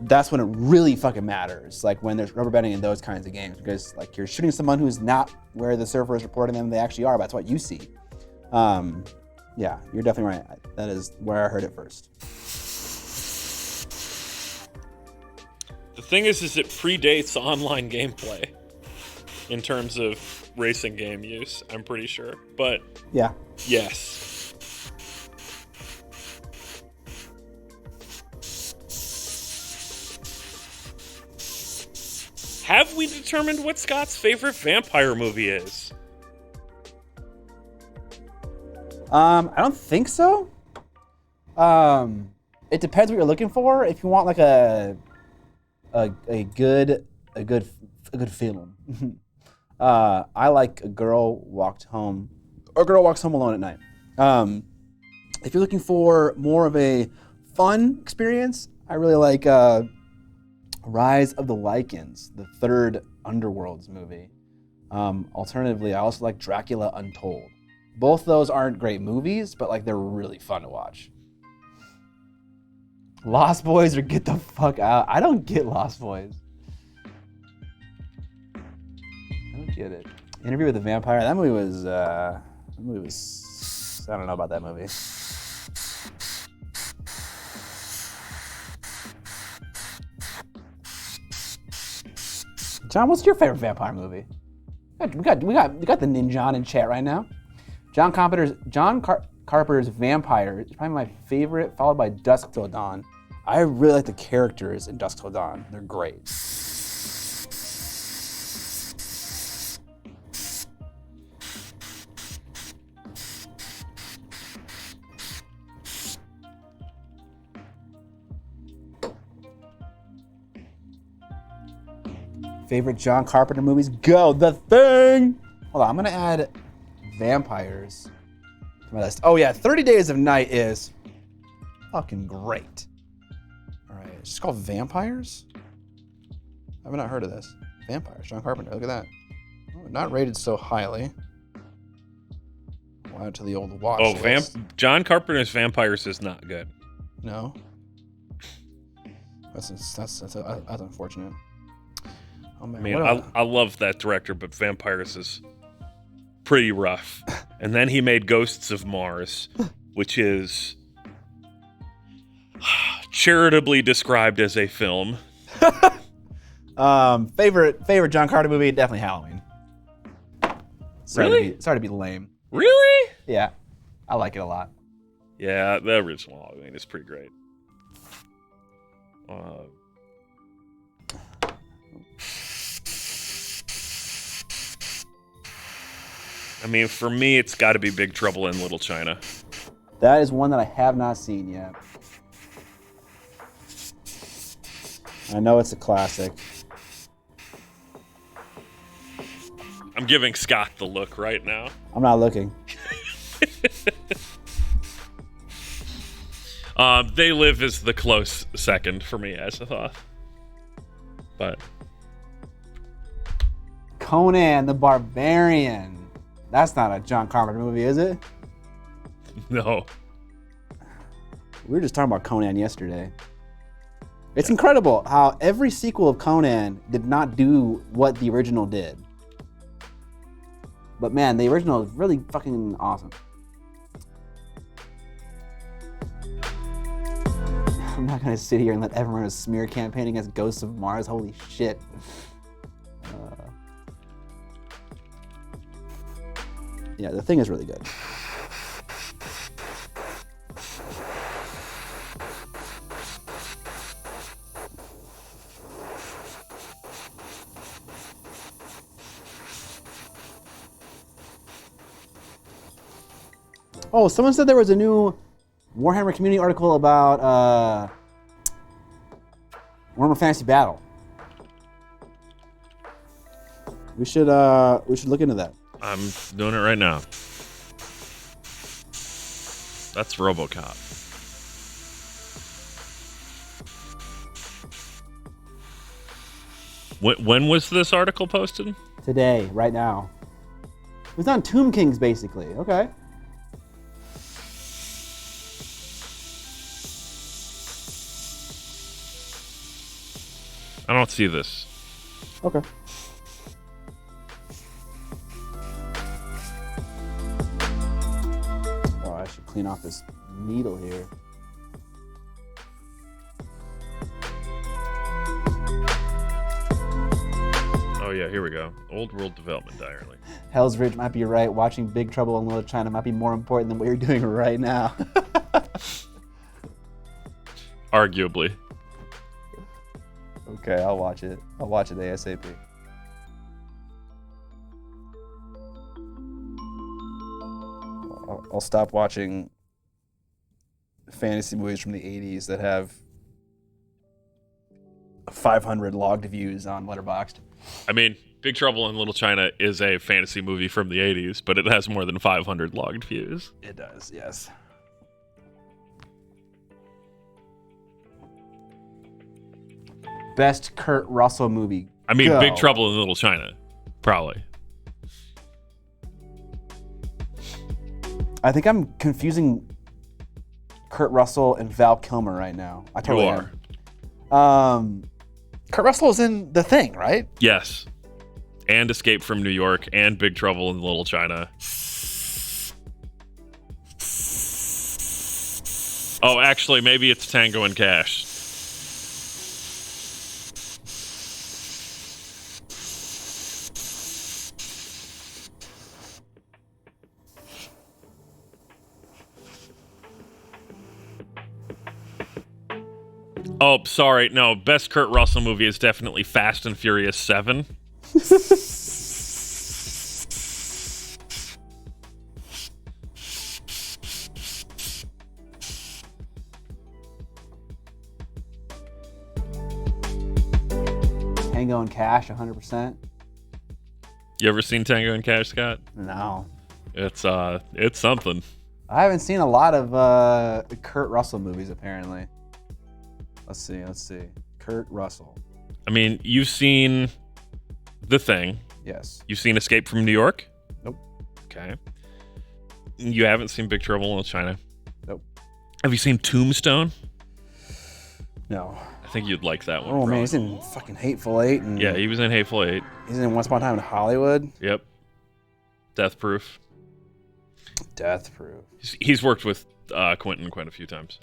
that's when it really fucking matters. Like when there's rubber banding in those kinds of games because like you're shooting someone who's not where the server is reporting them they actually are. But that's what you see. Yeah, you're definitely right. That is where I heard it first. The thing is it predates online gameplay in terms of racing game use, I'm pretty sure. But yeah. Yes. Have we determined what Scott's favorite vampire movie is? I don't think so. It depends what you're looking for. If you want like a good film. I like A Girl Walks Home Alone at Night. If you're looking for more of a fun experience, I really like Rise of the Lycans, the third Underworlds movie. Alternatively, I also like Dracula Untold. Both those aren't great movies, but like they're really fun to watch. Lost Boys or Get the Fuck Out. I don't get Lost Boys. I don't get it. Interview with the Vampire. That movie was I don't know about that movie. John, what's your favorite vampire movie? We got the Ninjan in chat right now. John Carpenter's Vampire is probably my favorite, followed by Dusk Till Dawn. I really like the characters in Dusk Till Dawn. They're great. Favorite John Carpenter movies? Go! The Thing! Hold on, I'm gonna add vampires to my list. Oh yeah, 30 Days of Night is fucking great. All right, it's just called Vampires? I have not heard of this. Vampires, John Carpenter, look at that. Oh, not rated so highly. I'll add it to the old watch list. John Carpenter's Vampires is not good. No? That's unfortunate. Oh, man, I mean, I love that director, but Vampires is pretty rough. And then he made Ghosts of Mars, which is charitably described as a film. Favorite John Carter movie? Definitely Halloween. Sorry to be lame. Really? Yeah, I like it a lot. Yeah, the original Halloween is pretty great. I mean, for me, it's got to be Big Trouble in Little China. That is one that I have not seen yet. I know it's a classic. I'm giving Scott the look right now. I'm not looking. They Live is the close second for me as a thought. But Conan the Barbarian. That's not a John Carpenter movie, is it? no. We were just talking about Conan yesterday. It's incredible how every sequel of Conan did not do what the original did. But man, the original is really fucking awesome. I'm not gonna sit here and let everyone run a smear campaign against Ghosts of Mars. Holy shit. Yeah, the thing is really good. Oh, someone said there was a new Warhammer community article about Warhammer Fantasy Battle. We should look into that. I'm doing it right now. That's RoboCop. When was this article posted? Today, right now. It was on Tomb Kings, basically. Okay. I don't see this. Okay. Oh, I should clean off this needle here. Oh yeah, here we go. Old World Development Diary. Hell's Ridge might be right. Watching Big Trouble in Little China might be more important than what you're doing right now. Arguably. Okay, I'll watch it. I'll watch it ASAP. I'll stop watching fantasy movies from the 80s that have 500 logged views on Letterboxd. I mean, Big Trouble in Little China is a fantasy movie from the 80s, but it has more than 500 logged views. It does, yes. Best Kurt Russell movie. I mean, Go. Big Trouble in Little China, probably. I think I'm confusing Kurt Russell and Val Kilmer right now. I totally You am. Kurt Russell is in The Thing, right? Yes. And Escape from New York and Big Trouble in Little China. Oh, actually, maybe it's Tango and Cash. Oh, sorry. No, best Kurt Russell movie is definitely Fast and Furious 7. Tango and Cash, 100%. You ever seen Tango and Cash, Scott? No. It's something. I haven't seen a lot of Kurt Russell movies, apparently. Let's see. Kurt Russell. I mean, you've seen The Thing. Yes. You've seen Escape from New York? Nope. Okay. You haven't seen Big Trouble in Little China? Nope. Have you seen Tombstone? No. I think you'd like that one. Oh, man, probably. he's in fucking Hateful Eight. And Yeah, he was in Hateful Eight. he's in Once Upon a Time in Hollywood. Yep. Death Proof. Death Proof. He's worked with Quentin quite a few times.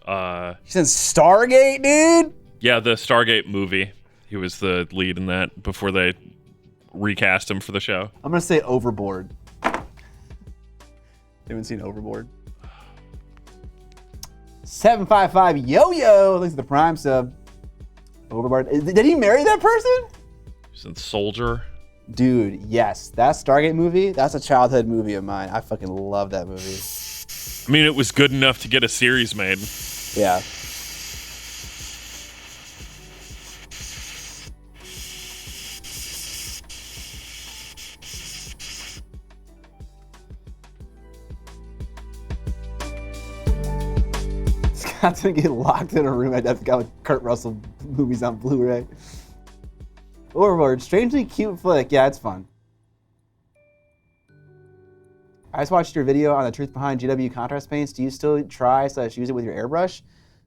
He's in Stargate, dude. Yeah, the Stargate movie. He was the lead in that before they recast him for the show. I'm gonna say Overboard. You haven't seen Overboard? 755 Yo-Yo. Thanks for the Prime sub. Overboard. Did he marry that person? He's in Soldier. Dude, yes. That Stargate movie, that's a childhood movie of mine. I fucking love that movie. I mean, it was good enough to get a series made. Yeah. Scott's gonna get locked in a room at Death with Kurt Russell movies on Blu-ray. Overboard, strangely cute flick. Yeah, it's fun. I just watched your video on the truth behind GW contrast paints. Do you still try/use it with your airbrush?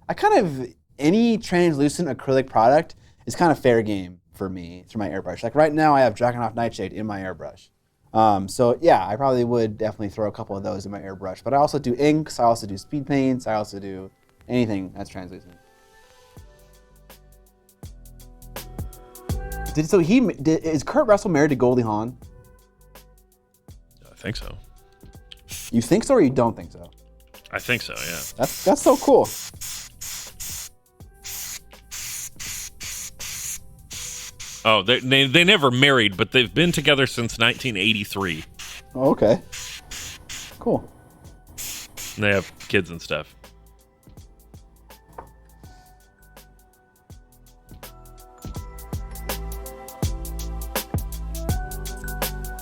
I kind of, any translucent acrylic product is kind of fair game for me through my airbrush. Like right now I have Dragonhoff Nightshade in my airbrush. So yeah, I probably would definitely throw a couple of those in my airbrush. But I also do inks, I also do speed paints, I also do anything that's translucent. Is Kurt Russell married to Goldie Hawn? I think so. You think so or you don't think so? I think so, yeah. That's so cool. Oh, they never married, but they've been together since 1983. Oh, okay. Cool. And they have kids and stuff.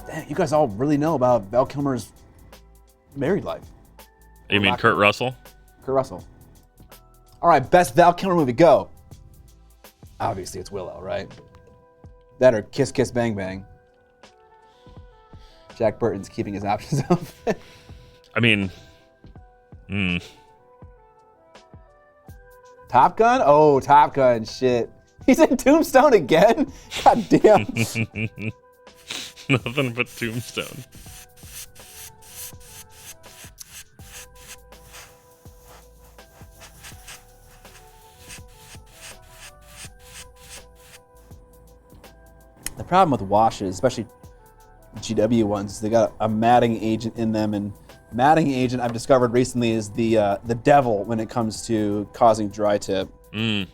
Dang, you guys all really know about Val Kilmer's married life. You mean Kurt Russell? Kurt Russell. All right, best Val Kilmer movie, go. Obviously, it's Willow, right? That or Kiss Kiss Bang Bang. Jack Burton's keeping his options open. I mean, Top Gun? Oh, Top Gun, shit. He's in Tombstone again? God damn. Nothing but Tombstone. The problem with washes, especially GW ones, is they got a matting agent in them, and matting agent I've discovered recently is the devil when it comes to causing dry tip. Any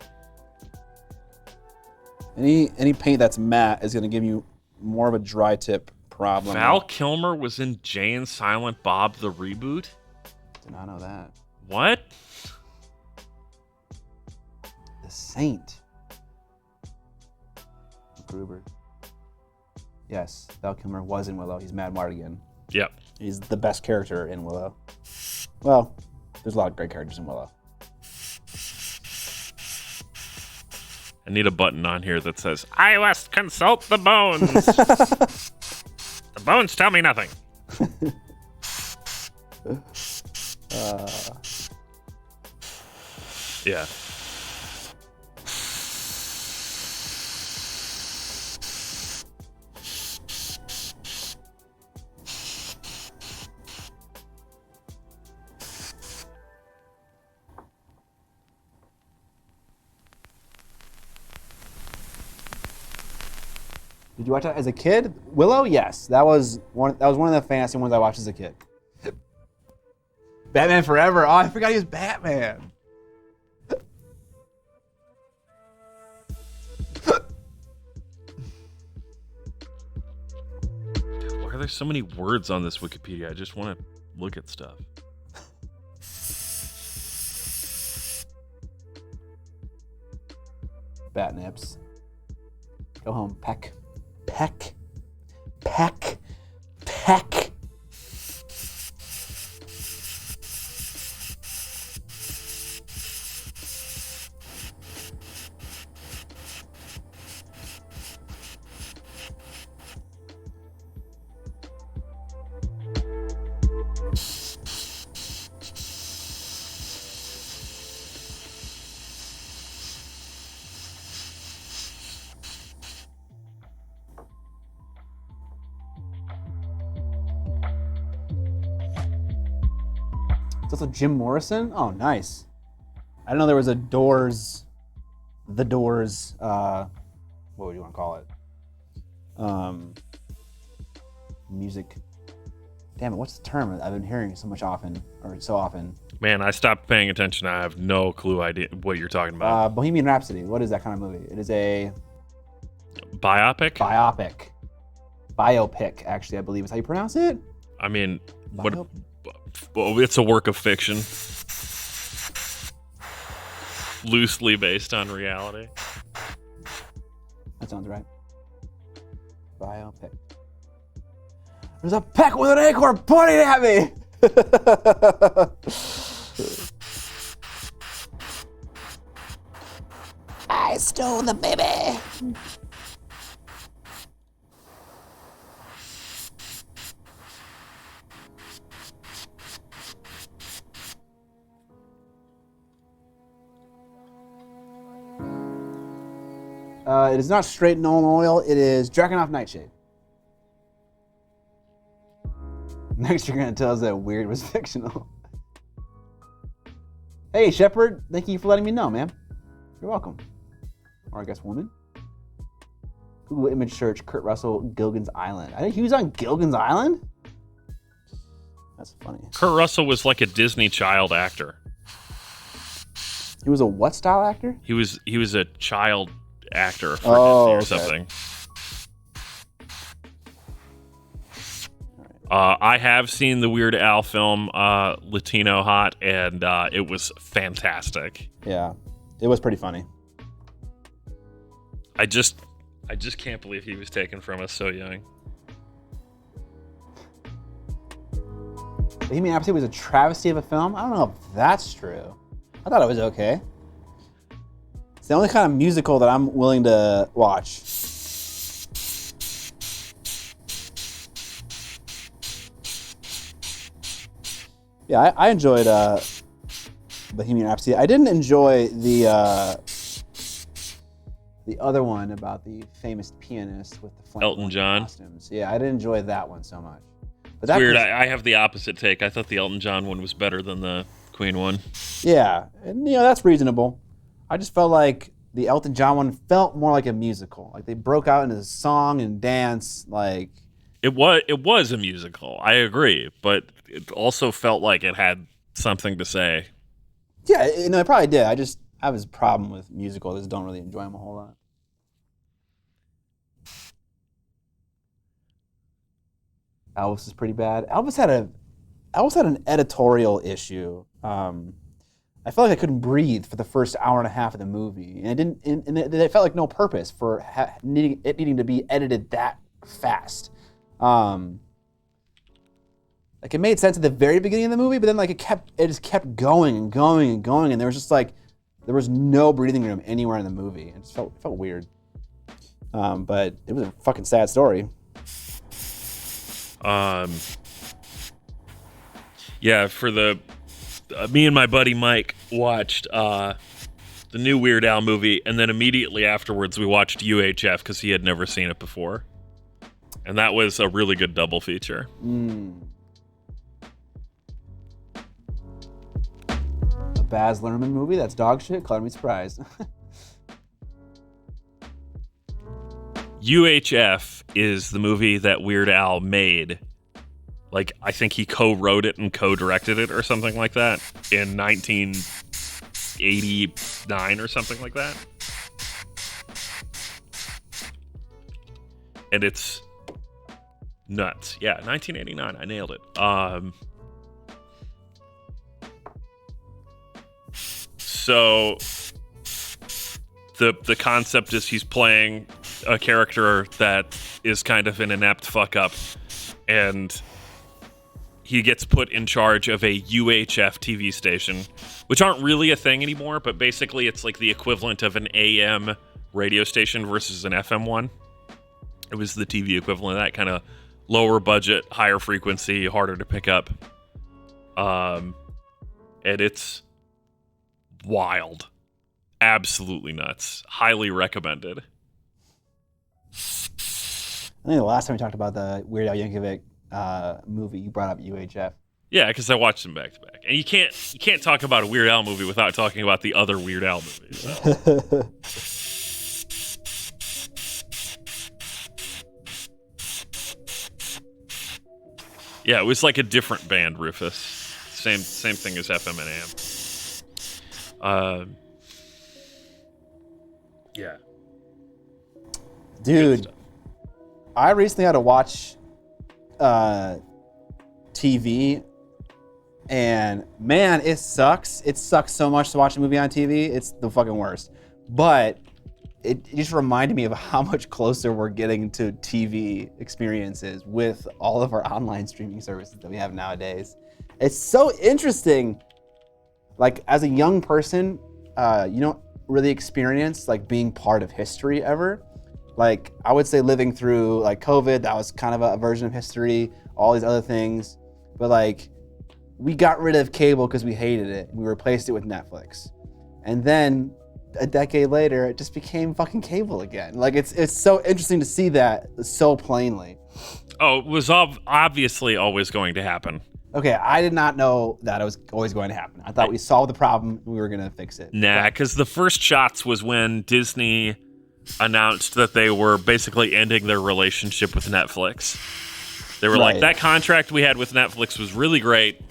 paint that's matte is going to give you more of a dry tip problem. Val Kilmer was in Jay and Silent Bob the reboot? Did not know that. What? The Saint. Gruber. Yes, Val Kilmer was in Willow. He's Mad Mardigan. Yep. He's the best character in Willow. Well, there's a lot of great characters in Willow. I need a button on here that says, I must consult the bones. The bones tell me nothing. Yeah. Did you watch that as a kid? Willow? Yes. That was one of the fantasy ones I watched as a kid. Batman Forever. Oh, I forgot he was Batman. Why are there so many words on this Wikipedia? I just want to look at stuff. Batnips. Go home. Peck. Peck. Peck. Peck. It's also Jim Morrison? Oh, nice. I didn't know there was a Doors, what would you want to call it? Music. Damn it, what's the term I've been hearing so often? Man, I stopped paying attention. I have no idea what you're talking about. Bohemian Rhapsody. What is that kind of movie? It is a Biopic? Biopic, actually, I believe is how you pronounce it. I mean, well, it's a work of fiction. Loosely based on reality. That sounds right. Biopic. There's a peck with an acorn pointing at me! I stole the baby! It is not straight Nolan oil, it is Dragonoff Nightshade. Next, you're gonna tell us that Weird was fictional. Hey, Shepard, thank you for letting me know, man. You're welcome. Or I guess woman. Google image search Kurt Russell, Gilligan's Island. I think he was on Gilligan's Island? That's funny. Kurt Russell was like a Disney child actor. He was a what style actor? He was a child actor for Disney or something. I have seen the Weird Al film Latino Hot, and it was fantastic. Yeah, it was pretty funny. I just can't believe he was taken from us so young. Bohemian Rhapsody was a travesty of a film? I don't know if that's true. I thought it was okay. It's the only kind of musical that I'm willing to watch. Yeah, I enjoyed Bohemian Rhapsody. I didn't enjoy the other one about the famous pianist with the flame Elton John costumes. Yeah, I didn't enjoy that one so much. But it's weird. I have the opposite take. I thought the Elton John one was better than the Queen one. Yeah, and that's reasonable. I just felt like the Elton John one felt more like a musical. Like they broke out into song and dance. Like it was a musical. I agree, but it also felt like it had something to say. Yeah, it probably did. I have this problem with musicals. I just don't really enjoy them a whole lot. Elvis is pretty bad. Elvis had an editorial issue. I felt like I couldn't breathe for the first hour and a half of the movie, and it felt like no purpose for needing to be edited that fast. Like it made sense at the very beginning of the movie, but then like it just kept going and going and going, and there was no breathing room anywhere in the movie. It just felt weird. But it was a fucking sad story. Yeah, for me and my buddy Mike watched the new Weird Al movie, and then immediately afterwards we watched UHF because he had never seen it before, and that was a really good double feature. A Baz Luhrmann movie that's dog shit? Color me surprised. UHF is the movie that Weird Al made. Like, I think he co-wrote it and co-directed it or something like that in 1989 or something like that. And it's nuts. Yeah, 1989. I nailed it. So the concept is he's playing a character that is kind of an inept fuck up, and he gets put in charge of a UHF TV station, which aren't really a thing anymore, but basically it's like the equivalent of an AM radio station versus an FM one. It was the TV equivalent of that, kind of lower budget, higher frequency, harder to pick up. And it's wild. Absolutely nuts. Highly recommended. I think the last time we talked about the Weird Al Yankovic movie, you brought up UHF. Yeah, because I watched them back to back, and you can't talk about a Weird Al movie without talking about the other Weird Al movies. So. Yeah, it was like a different band, Rufus. Same thing as FM and AM. Yeah. Dude, I recently had to watch TV, and man, it sucks. It sucks so much to watch a movie on TV. It's the fucking worst. But it just reminded me of how much closer we're getting to TV experiences with all of our online streaming services that we have nowadays. It's so interesting. Like, as a young person, you don't really experience like being part of history ever. Like, I would say living through like COVID, that was kind of a version of history, all these other things. But like, we got rid of cable because we hated it. We replaced it with Netflix. And then a decade later, it just became fucking cable again. Like, it's so interesting to see that so plainly. Oh, it was obviously always going to happen. Okay, I did not know that it was always going to happen. I thought we solved the problem and we were going to fix it. Nah, because the first shots was when Disney announced that they were basically ending their relationship with Netflix. They were like, Right. that contract we had with Netflix was really great.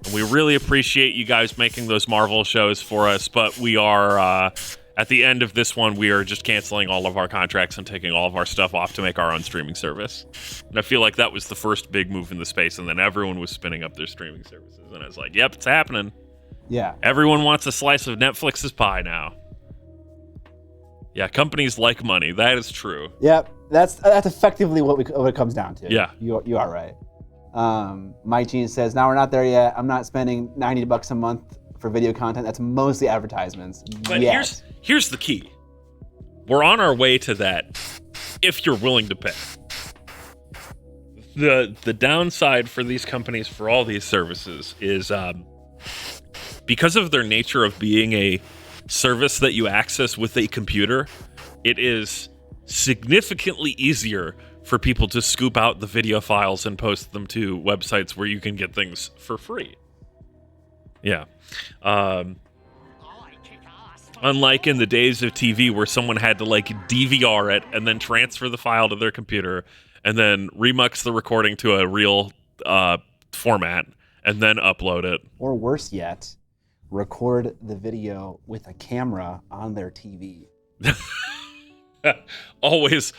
And we really appreciate you guys making those Marvel shows for us, but we are, at the end of this one, we are just canceling all of our contracts and taking all of our stuff off to make our own streaming service. And I feel like that was the first big move in the space, and then everyone was spinning up their streaming services. And I was like, yep, it's happening. Yeah. Everyone wants a slice of Netflix's pie now. Yeah, companies like money. That is true. Yep. That's effectively what it comes down to. Yeah. You are right. Mike Gene says, now we're not there yet. I'm not spending $90 a month for video content. That's mostly advertisements. But Yes. here's the key. We're on our way to that if you're willing to pay. The downside for these companies for all these services is because of their nature of being a service that you access with a computer, it is significantly easier for people to scoop out the video files and post them to websites where you can get things for free. Yeah. Unlike in the days of TV where someone had to like DVR it and then transfer the file to their computer and then remux the recording to a real format and then upload it. Or worse yet, record the video with a camera on their TV. always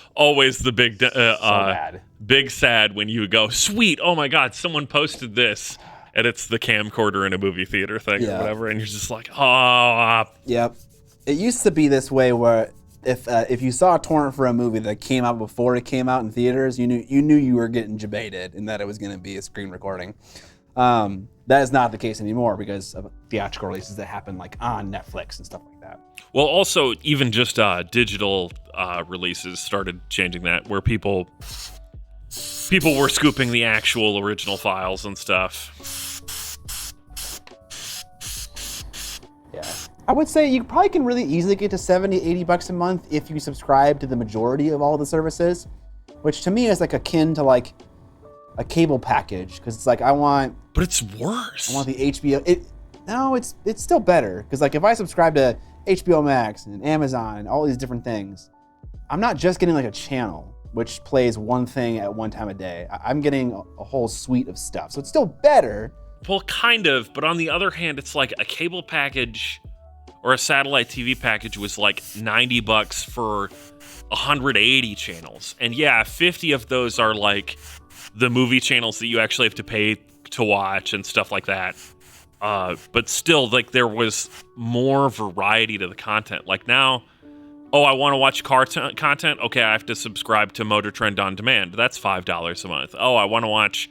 the big bad. big sad when you go, sweet, oh my god, someone posted this, and it's the camcorder in a movie theater thing or whatever, and you're just like, oh. Yep. It used to be this way where if you saw a torrent for a movie that came out before it came out in theaters, you knew you were getting jebaited and that it was going to be a screen recording. That is not the case anymore because of theatrical releases that happen like on Netflix and stuff like that. Well, also, even just digital releases started changing that, where people were scooping the actual original files and stuff. Yeah. I would say you probably can really easily get to $70, $80 a month if you subscribe to the majority of all the services, which to me is like akin to like a cable package, because it's like But it's worse. I want the HBO. It's still better, because like if I subscribe to HBO Max and Amazon and all these different things, I'm not just getting like a channel which plays one thing at one time a day. I'm getting a whole suite of stuff, so it's still better. Well, kind of, but on the other hand, it's like a cable package or a satellite TV package was like $90 for 180 channels. And yeah, 50 of those are like the movie channels that you actually have to pay to watch and stuff like that. But still, like, there was more variety to the content. Like now, I want to watch car content? Okay, I have to subscribe to Motor Trend On Demand. That's $5 a month. I want to watch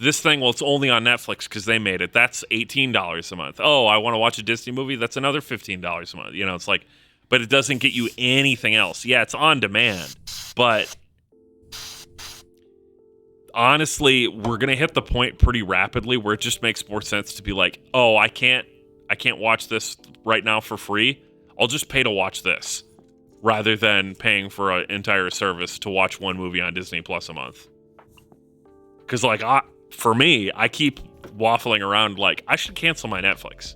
this thing. Well, it's only on Netflix because they made it. That's $18 a month. I want to watch a Disney movie. That's another $15 a month. You know, it's like, but it doesn't get you anything else. Yeah, it's on demand, but honestly, we're gonna hit the point pretty rapidly where it just makes more sense to be like, I can't watch this right now for free. I'll just pay to watch this, rather than paying for an entire service to watch one movie on Disney Plus a month. Because like, for me, I keep waffling around like I should cancel my Netflix.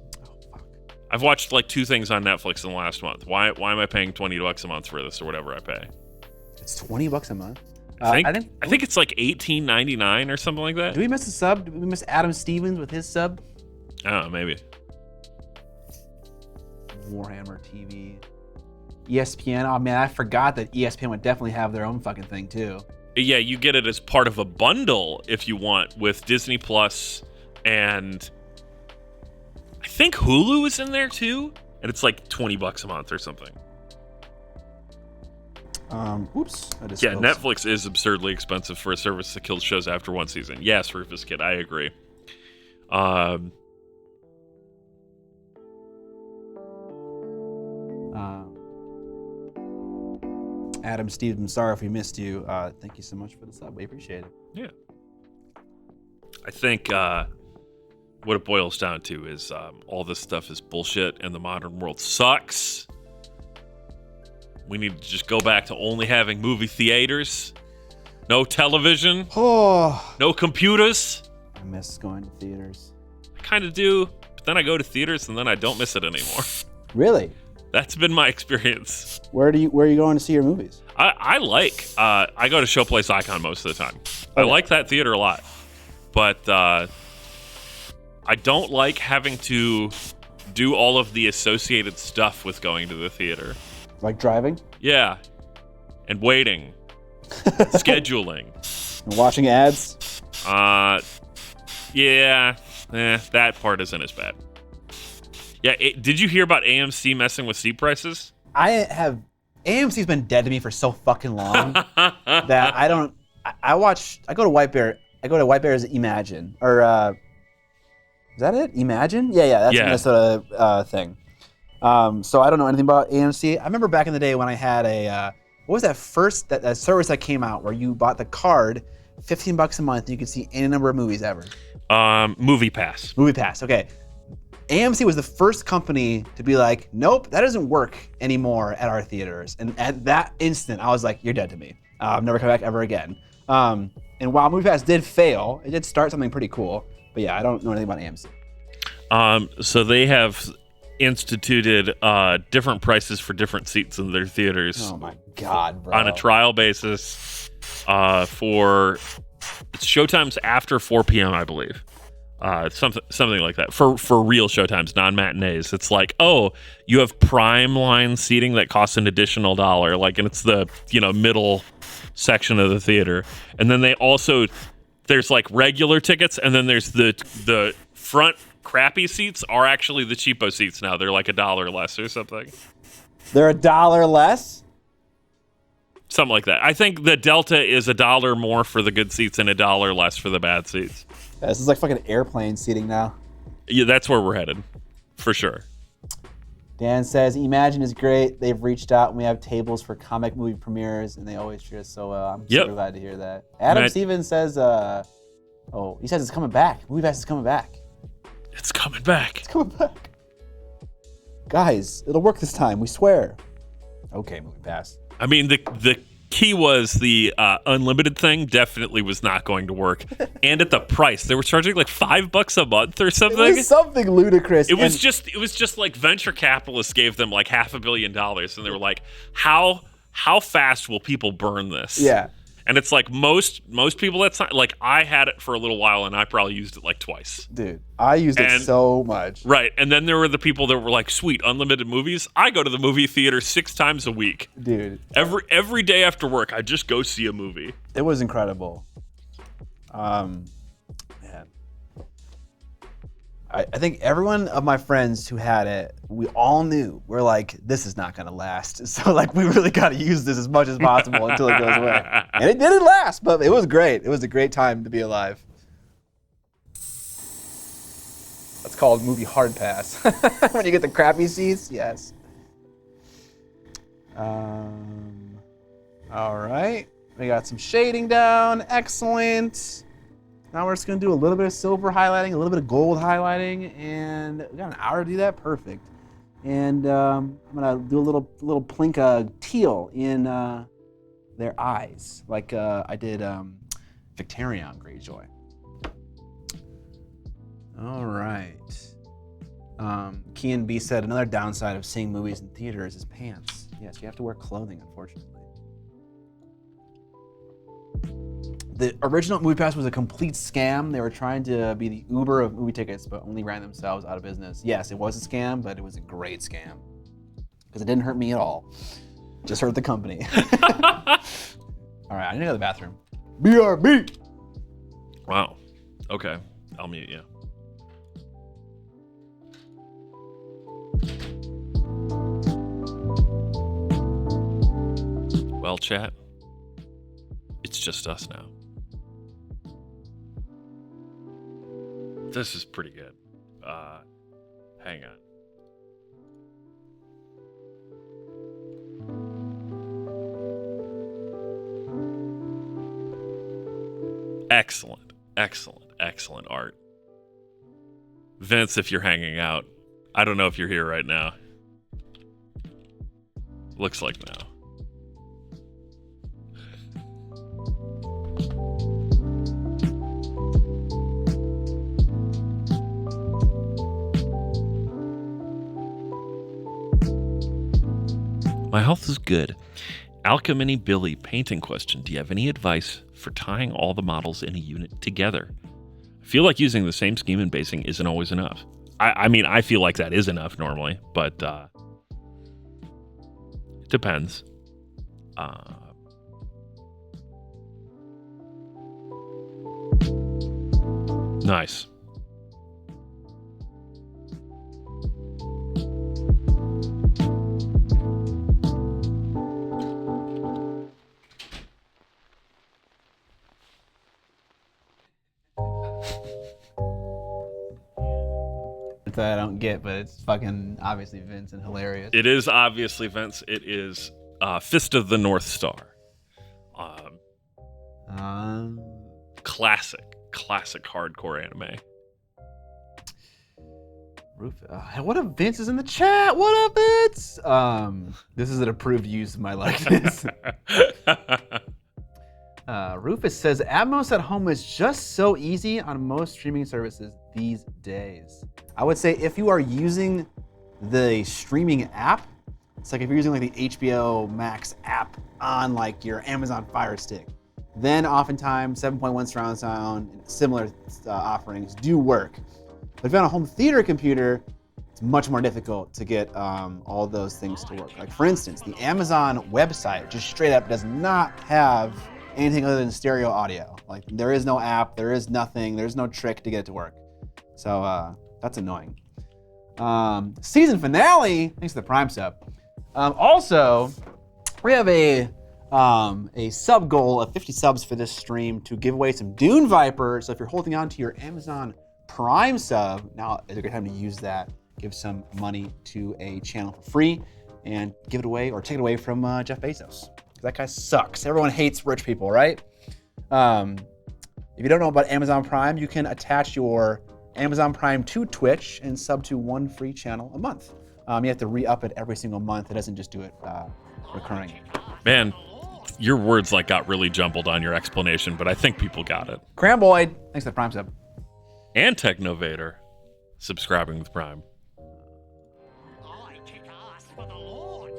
I've watched like 2 things on Netflix in the last month. Why am I paying $20 a month for this or whatever I pay? It's $20 a month. I think it's like $18.99 or something like that. Do we miss a sub? Did we miss Adam Stevens with his sub? Oh, maybe. Warhammer TV. ESPN. Oh man, I forgot that ESPN would definitely have their own fucking thing too. Yeah, you get it as part of a bundle if you want with Disney Plus, and I think Hulu is in there too, and it's like $20 a month or something. Oops. Yeah, Netflix is absurdly expensive for a service that kills shows after one season. Yes, Rufus Kid, I agree. Adam Stevens, sorry if we missed you. Thank you so much for the sub. We appreciate it. Yeah. I think what it boils down to is all this stuff is bullshit and the modern world sucks. We need to just go back to only having movie theaters, no television, no computers. I miss going to theaters. I kind of do, but then I go to theaters and then I don't miss it anymore. Really? That's been my experience. Where are you going to see your movies? I go to Showplace Icon most of the time. I like that theater a lot, but I don't like having to do all of the associated stuff with going to the theater. Like driving? Yeah, and waiting, scheduling, And watching ads? Yeah, that part isn't as bad. Yeah, did you hear about AMC messing with seat prices? AMC's been dead to me for so fucking long that I don't. I go to White Bear. I go to White Bear's Imagine or is that it? Imagine? Yeah, that's a Minnesota thing. So I don't know anything about AMC. I remember back in the day when I had what was that first that service that came out where you bought the card, $15 a month, and you could see any number of movies ever. Movie Pass. Movie Pass. Okay. AMC was the first company to be like, nope, that doesn't work anymore at our theaters. And at that instant, I was like, you're dead to me. I'm never coming back ever again. And while Movie Pass did fail, it did start something pretty cool. But yeah, I don't know anything about AMC. So they have instituted different prices for different seats in their theaters. Oh my God, bro. On a trial basis for showtimes after 4 p.m., I believe. Something like that for real showtimes, non-matinees. It's like, oh, you have prime line seating that costs an additional $1, like, and it's the middle section of the theater. And then they also there's like regular tickets, and then there's the front crappy seats are actually the cheapo seats now. They're like $1 less or something. They're $1 less? Something like that. I think the delta is $1 more for the good seats and $1 less for the bad seats. Yeah, this is like fucking airplane seating now. Yeah, that's where we're headed, for sure. Dan says, Imagine is great. They've reached out and we have tables for comic movie premieres, and they always treat us so well. I'm super glad to hear that. Adam Stevens says, he says it's coming back. Movie Pass is coming back. It's coming back. It's coming back. Guys, it'll work this time, we swear. Okay, Movie Pass. I mean, the key was the unlimited thing definitely was not going to work. And at the price, they were charging like $5 a month or something. It was something ludicrous. It was just like venture capitalists gave them like $500 million, and they were like, how fast will people burn this? Yeah. And it's like most people, that's not like, I had it for a little while and I probably used it like twice. Dude, I used it so much. Right. And then there were the people that were like, sweet, unlimited movies. I go to the movie theater 6 times a week. Dude. Every day after work, I just go see a movie. It was incredible. Man. I think everyone of my friends who had it, we all knew, we're like, this is not going to last. So, like, we really got to use this as much as possible until it goes away. And it didn't last, but it was great. It was a great time to be alive. That's called movie hard pass. When you get the crappy seats, yes. All right. We got some shading down. Excellent. Now we're just going to do a little bit of silver highlighting, a little bit of gold highlighting, and we got an hour to do that. Perfect. And I'm going to do a little plink of teal in their eyes, like I did Victarion Greyjoy. All right. Kian B said, another downside of seeing movies in theaters is pants. Yes, you have to wear clothing, unfortunately. The original Movie Pass was a complete scam. They were trying to be the Uber of movie tickets, but only ran themselves out of business. Yes, it was a scam, but it was a great scam. Because it didn't hurt me at all. Just hurt the company. All right, I need to go to the bathroom. BRB! Wow. Okay, I'll mute you. Well, chat, it's just us now. This is pretty good. Hang on. Excellent, excellent, excellent art. Vince, if you're hanging out, I don't know if you're here right now. Looks like no. My health is good. Alchemy Billy painting question. Do you have any advice for tying all the models in a unit together. I feel like using the same scheme in basing isn't always enough. I mean, I feel like that is enough normally, but it depends. Nice. That I don't get, but it's fucking obviously Vince and hilarious. It is obviously Vince. It is Fist of the North Star. Classic hardcore anime. What up, Vince is in the chat. What up, Vince? This is an approved use of my likeness. Rufus says, Atmos at home is just so easy on most streaming services these days. I would say if you are using the streaming app, it's like if you're using like the HBO Max app on like your Amazon Fire Stick, then oftentimes 7.1 surround sound and similar offerings do work. But if you're on a home theater computer, it's much more difficult to get all those things to work. Like for instance, the Amazon website just straight up does not have anything other than stereo audio. Like there is no app, there is nothing, there's no trick to get it to work. So that's annoying. Season finale, thanks to the Prime sub. Also, we have a sub goal of 50 subs for this stream to give away some Dune Vipers. So if you're holding on to your Amazon Prime sub, now is a good time to use that. Give some money to a channel for free and give it away or take it away from Jeff Bezos. That guy sucks. Everyone hates rich people, right? If you don't know about Amazon Prime, you can attach your Amazon Prime to Twitch and sub to one free channel a month. You have to re-up it every single month. It doesn't just do it recurring. Man, your words like got really jumbled on your explanation, but I think people got it. Cramboyd, thanks to the Prime sub. And Technovator, subscribing with Prime.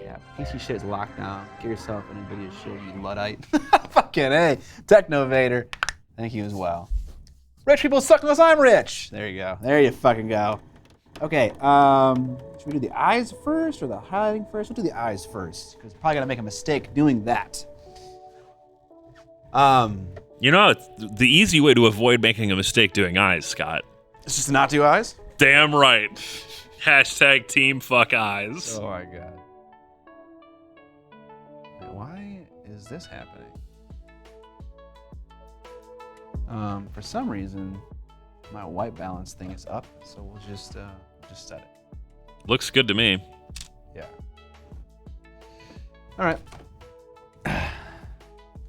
Yeah, PC shit is locked down. Get yourself an NVIDIA shit, you Luddite. Fucking A. Technovator, thank you as well. Rich people suck unless I'm rich. There you go. There you fucking go. Okay, should we do the eyes first or the highlighting first? We'll do the eyes first, because we're probably gonna make a mistake doing that. You know, it's the easy way to avoid making a mistake doing eyes, Scott. It's just not do eyes? Damn right. Hashtag team fuck eyes. Oh my god. Why is this happening? For some reason, my white balance thing is up, so we'll just set it. Looks good to me. Yeah. All right.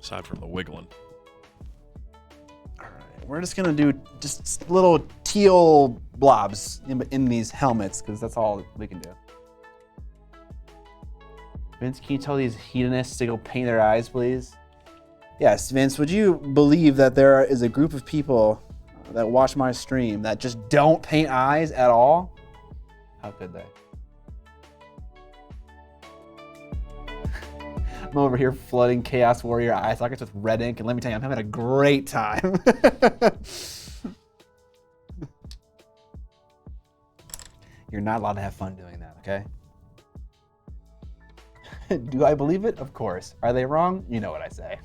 Aside from the wiggling. All right. We're just gonna do just little teal blobs in these helmets because that's all we can do. Vince, can you tell these hedonists to go paint their eyes, please? Yes, Vince, would you believe that there is a group of people that watch my stream that just don't paint eyes at all? How could they? I'm over here flooding Chaos Warrior eye sockets with red ink, and let me tell you, I'm having a great time. You're not allowed to have fun doing that, okay? Do I believe it? Of course. Are they wrong? You know what I say.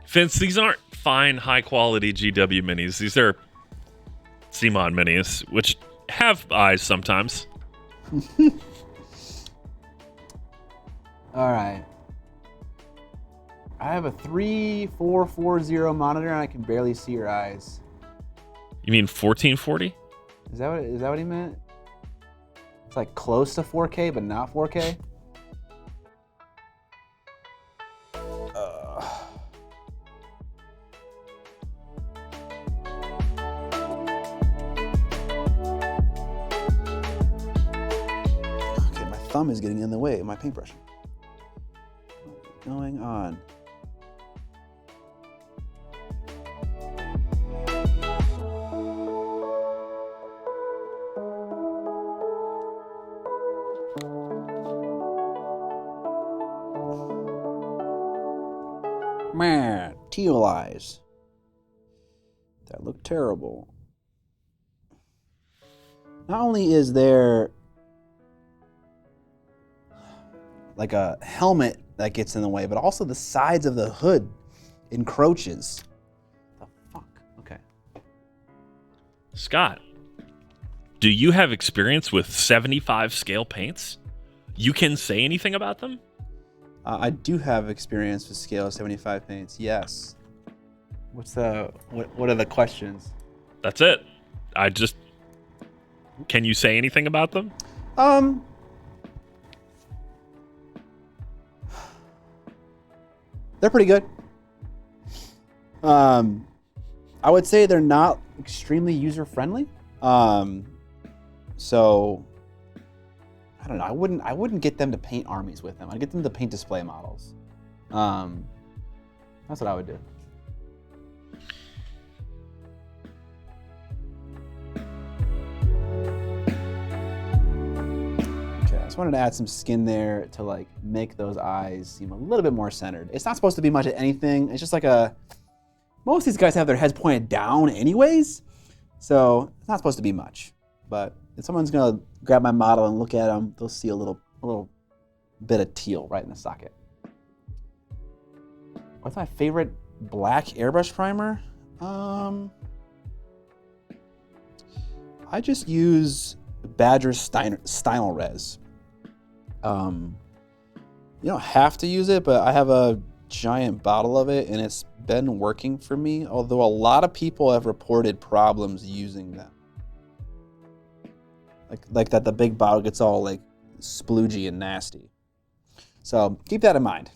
Vince, these aren't fine, high-quality GW minis. These are CMON minis, which have eyes sometimes. All right. I have a 3440 monitor, and I can barely see your eyes. You mean 1440? Is that what he meant? It's like close to 4K, but not 4K. Okay, my thumb is getting in the way of my paintbrush. What is going on? Man, teal eyes. That look terrible. Not only is there like a helmet that gets in the way, but also the sides of the hood encroaches. The fuck? Okay. Scott, do you have experience with 75 scale paints? You can say anything about them? I do have experience with scale 75 paints, yes. What are the questions? That's it. Can you say anything about them? They're pretty good. I would say they're not extremely user friendly. So I don't know. I wouldn't get them to paint armies with them. I'd get them to paint display models. That's what I would do. Okay, I just wanted to add some skin there to like make those eyes seem a little bit more centered. It's not supposed to be much of anything. It's just like most of these guys have their heads pointed down anyways, so it's not supposed to be much. But if someone's gonna grab my model and look at them, they'll see a little bit of teal right in the socket. What's my favorite black airbrush primer? I just use Badger Stynylrez. Res. You don't have to use it, but I have a giant bottle of it and it's been working for me, although a lot of people have reported problems using them. Like that the big bottle gets all like sploogey and nasty. So keep that in mind.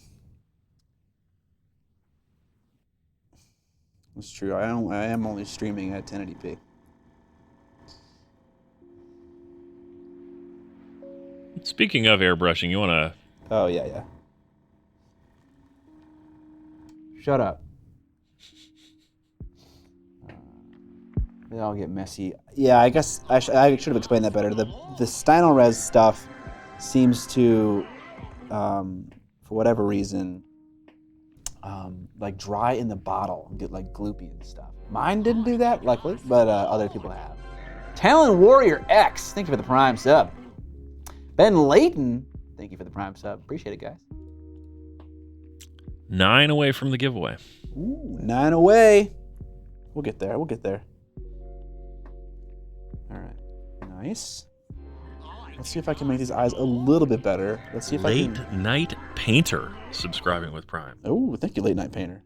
It's true. I am only streaming at 1080p. Speaking of airbrushing, you want to... Oh, yeah. Shut up. They all get messy. Yeah, I guess I should have explained that better. The Stynylrez stuff seems to, for whatever reason, like dry in the bottle and get like gloopy and stuff. Mine didn't do that, luckily, but other people have. Talon Warrior X, thank you for the Prime sub. Ben Layton, thank you for the Prime sub. Appreciate it, guys. 9 away from the giveaway. Ooh, 9 away. We'll get there. All right, nice. Let's see if I can make these eyes a little bit better. Let's see if I can... Late Night Painter subscribing with Prime. Oh, thank you, Late Night Painter.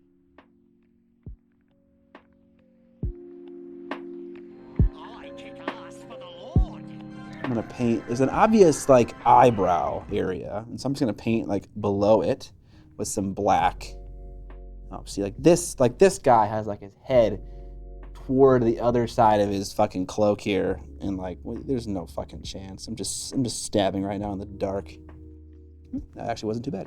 I'm gonna paint, there's an obvious like eyebrow area, and so I'm just gonna paint like below it with some black. Oh, see, like this guy has like his head toward the other side of his fucking cloak here, and like there's no fucking chance. I'm just stabbing right now in the dark. That actually wasn't too bad.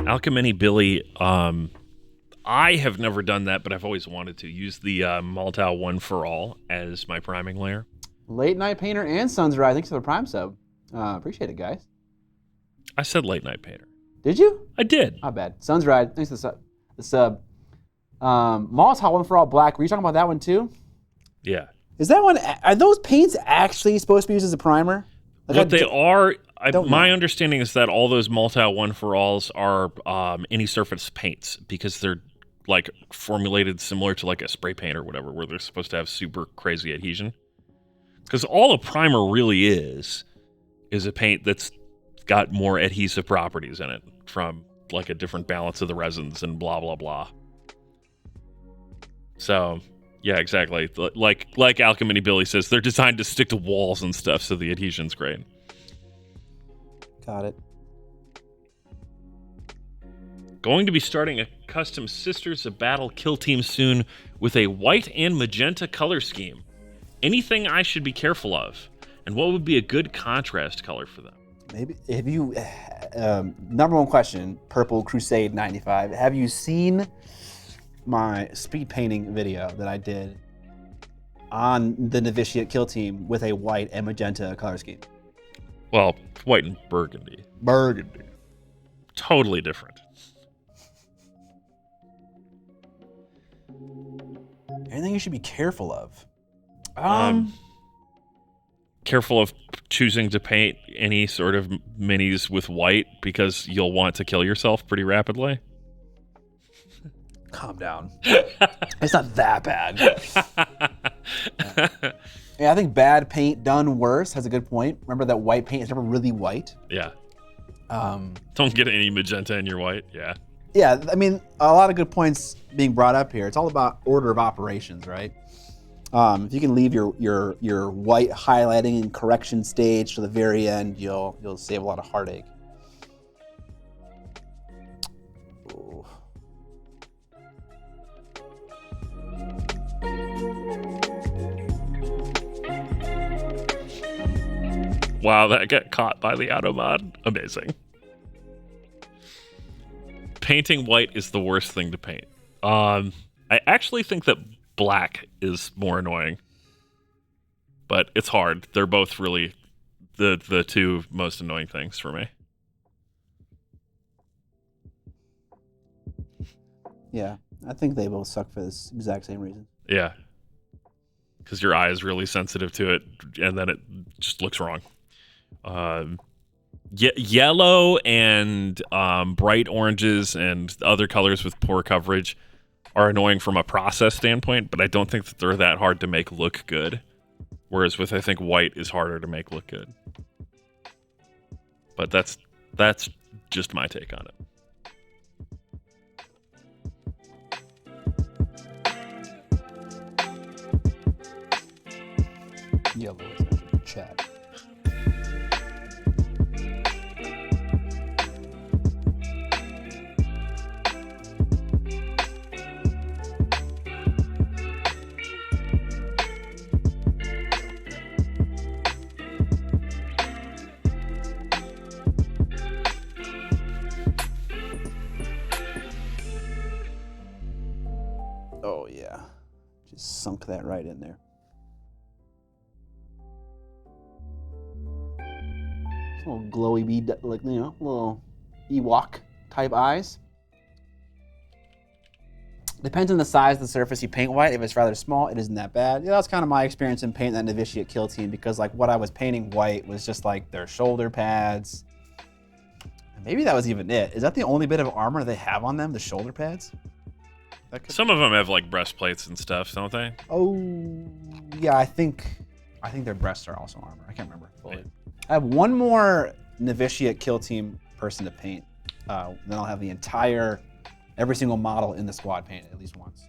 Alchemy Billy, I have never done that, but I've always wanted to use the Maltao One for All as my priming layer. Late Night Painter and Sunrise, thanks for the Prime sub. Appreciate it, guys. I said Late Night Painter. Did you? I did. Not bad. Sunrise, thanks for the sub. Maltao One for All Black, were you talking about that one too? Yeah. Is that one, are those paints actually supposed to be used as a primer? Like my understanding is that all those Maltao One for Alls are any surface paints because they're like formulated similar to like a spray paint or whatever, where they're supposed to have super crazy adhesion. Because all a primer really is a paint that's got more adhesive properties in it from like a different balance of the resins and blah blah blah. So yeah, exactly. Like Alchemy Billy says, they're designed to stick to walls and stuff, so the adhesion's great. Got it. Going to be starting a custom Sisters of Battle kill team soon with a white and magenta color scheme. Anything I should be careful of? And what would be a good contrast color for them? Maybe, have you, number one question, Purple Crusade 95, have you seen my speed painting video that I did on the Novitiate kill team with a white and magenta color scheme? Well, white and burgundy. Burgundy. Totally different. Anything you should be careful of? Careful of choosing to paint any sort of minis with white because you'll want to kill yourself pretty rapidly. Calm down. It's not that bad. Yeah, I think bad paint done worse has a good point. Remember that white paint is never really white. Yeah. Don't get any magenta in your white. Yeah. Yeah, I mean, a lot of good points being brought up here. It's all about order of operations, right? If you can leave your white highlighting and correction stage to the very end, you'll save a lot of heartache. Ooh. Wow, that got caught by the auto mod. Amazing. Painting white is the worst thing to paint. I actually think that black is more annoying, but it's hard. They're both really the two most annoying things for me. Yeah, I think they both suck for this exact same reason. Yeah, because your eye is really sensitive to it, and then it just looks wrong. Yellow and bright oranges and other colors with poor coverage are annoying from a process standpoint, but I don't think that they're that hard to make look good. Whereas with, I think, white is harder to make look good. But that's just my take on it. Yellow is in the chat. Oh yeah, just sunk that right in there. Little glowy bead, like, you know, little Ewok type eyes. Depends on the size of the surface you paint white. If it's rather small, it isn't that bad. Yeah, that's kind of my experience in painting that Novitiate kill team, because like what I was painting white was just like their shoulder pads. Maybe that was even it. Is that the only bit of armor they have on them, the shoulder pads? Some of them have like breastplates and stuff, don't they? Oh, yeah, I think their breasts are also armor. I can't remember fully. Yeah. I have one more Novitiate kill team person to paint. Then I'll have the every single model in the squad painted at least once.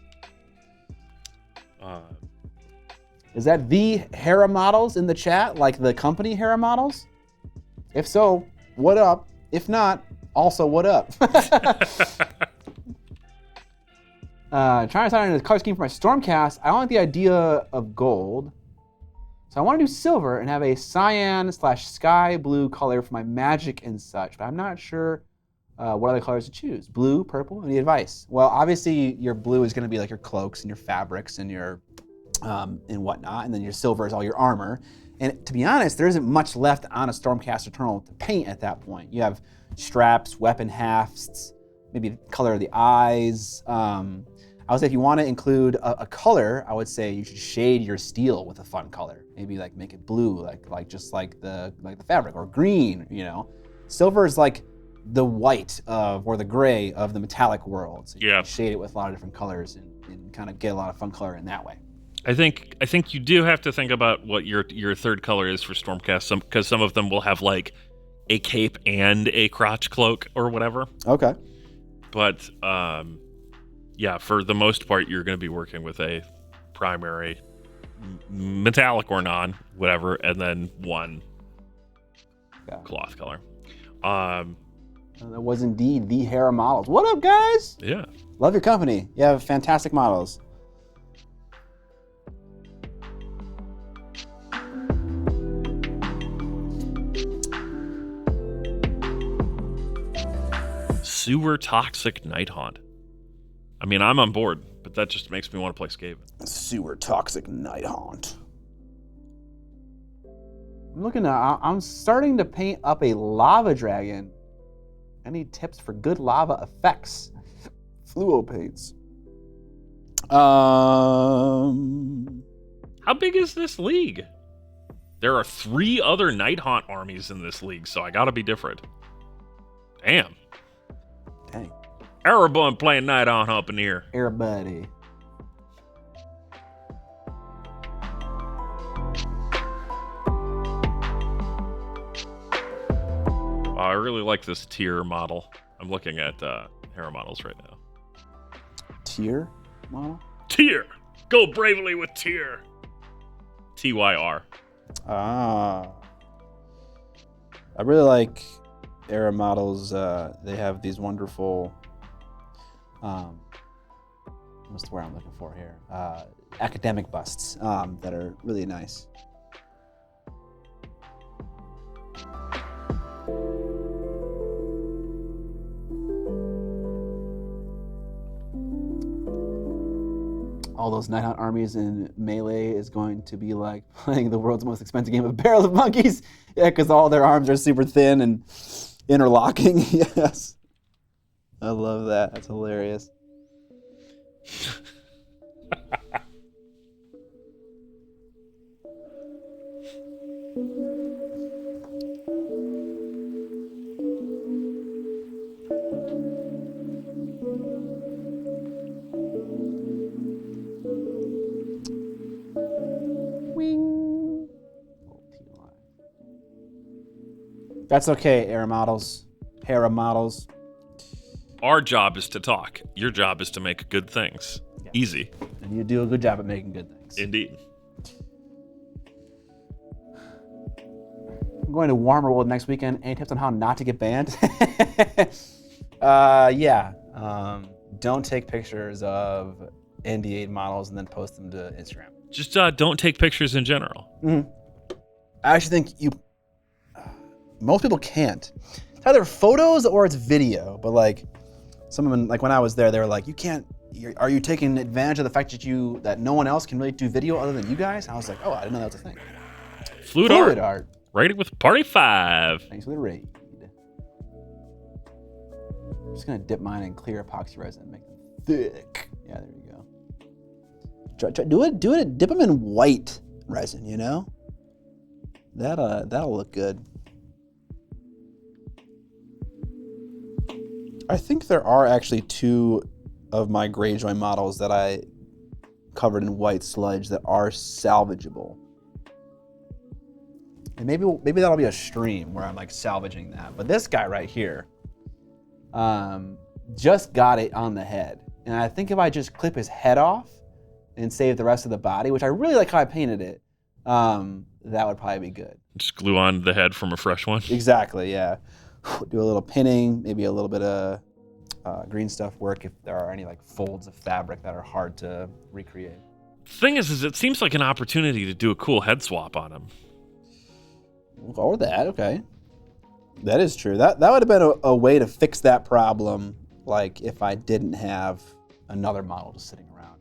Is that the Hera models in the chat, like the company Hera models? If so, what up? If not, also what up? Trying to design a color scheme for my Stormcast. I don't like the idea of gold. So I want to do silver and have a cyan/sky blue color for my magic and such, but I'm not sure what other colors to choose. Blue, purple, any advice? Well, obviously your blue is going to be like your cloaks and your fabrics and your and whatnot, and then your silver is all your armor. And to be honest, there isn't much left on a Stormcast Eternal to paint at that point. You have straps, weapon hafts, maybe the color of the eyes. I would say if you want to include a color, I would say you should shade your steel with a fun color. Maybe like make it blue, like just like the fabric, or green. You know, silver is like the white or the gray of the metallic world. So you can shade it with a lot of different colors and kind of get a lot of fun color in that way. I think you do have to think about what your third color is for Stormcast, because some of them will have like a cape and a crotch cloak or whatever. Okay. But yeah, for the most part, you're going to be working with a primary metallic or non, whatever, and then one cloth color. That was indeed the Hera models. What up, guys? Yeah. Love your company. You have fantastic models. Sewer Toxic Night Haunt. I mean, I'm on board, but that just makes me want to play Skaven. Sewer Toxic Night Haunt. I'm starting to paint up a lava dragon. Any tips for good lava effects? Fluo paints. How big is this league? There are 3 other Night Haunt armies in this league, so I gotta be different. Damn. Dang. Everyone playing Night Haunt up in here. Everybody. Wow, I really like this tier model. I'm looking at hero models right now. Tier model? Tier! Go bravely with Tier! TYR. Ah. I really like era models. They have these wonderful, what's the word I'm looking for here? Academic busts that are really nice. All those Night Hunt armies in Melee is going to be like playing the world's most expensive game of Barrel of Monkeys. Yeah, because all their arms are super thin and interlocking. Yes. I love that. That's hilarious. That's okay, era models. Hera models. Our job is to talk. Your job is to make good things. Yeah. Easy. And you do a good job at making good things. Indeed. I'm going to Warmer World next weekend. Any tips on how not to get banned? Yeah. Don't take pictures of NDA models and then post them to Instagram. Just don't take pictures in general. Mm-hmm. I actually think most people can't. It's either photos or it's video, but like someone, like when I was there, they were like, are you taking advantage of the fact that no one else can really do video other than you guys? And I was like, oh, I didn't know that was a thing. Fluid art. Rated with Party 5. Thanks for the raid. I'm just gonna dip mine in clear epoxy resin and make them thick. Yeah, there you go. Do it, dip them in white resin, you know? That'll look good. I think there are actually 2 of my Greyjoy models that I covered in white sludge that are salvageable. And maybe that'll be a stream where I'm like salvaging that. But this guy right here just got it on the head. And I think if I just clip his head off and save the rest of the body, which I really like how I painted it, that would probably be good. Just glue on the head from a fresh one. Exactly, yeah. Do a little pinning, maybe a little bit of green stuff work if there are any like folds of fabric that are hard to recreate. Thing is it seems like an opportunity to do a cool head swap on him. Or that, okay. That is true. That would have been a way to fix that problem, like if I didn't have another model just sitting around.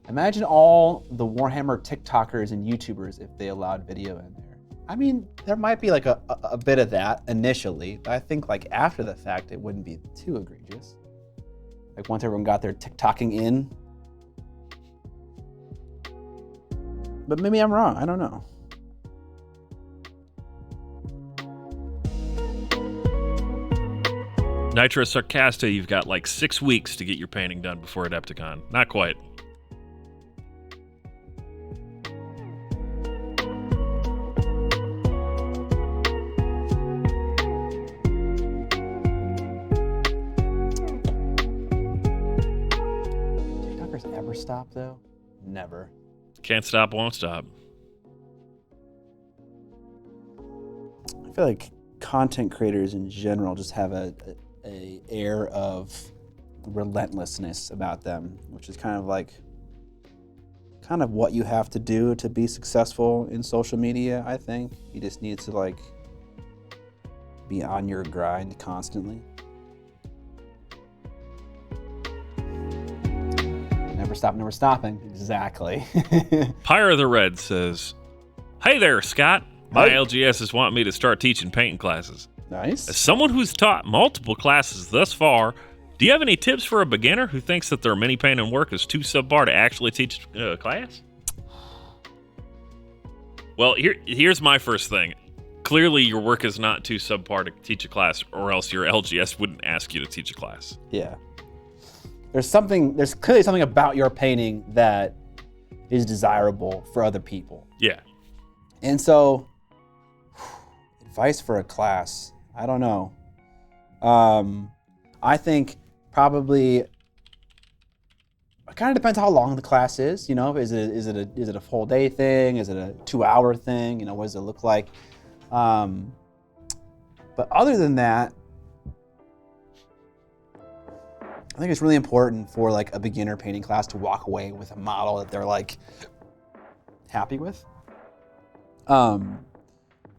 Imagine all the Warhammer TikTokers and YouTubers if they allowed video in there. I mean, there might be like a bit of that initially, but I think like after the fact, it wouldn't be too egregious. Like once everyone got their TikToking in. But maybe I'm wrong, I don't know. Nitro Sarcasta, you've got like 6 weeks to get your painting done before Adepticon. Not quite. Ever stop though? Never. Can't stop, won't stop. I feel like content creators in general just have a air of relentlessness about them, which is kind of what you have to do to be successful in social media. I think you just need to like be on your grind constantly. Never stop, never stopping. Exactly. Pyre the Red says, "Hey there, Scott. My Hey. LGSs want me to start teaching painting classes. Nice. As someone who's taught multiple classes thus far, do you have any tips for a beginner who thinks that their mini painting work is too subpar to actually teach a class?" Well, here's my first thing. Clearly, your work is not too subpar to teach a class, or else your LGS wouldn't ask you to teach a class. Yeah. There's clearly something about your painting that is desirable for other people. Yeah. And so, advice for a class, I don't know. I think probably it kind of depends how long the class is. You know, is it a full day thing? Is it a 2-hour thing? You know, what does it look like? But other than that, I think it's really important for like a beginner painting class to walk away with a model that they're like happy with. And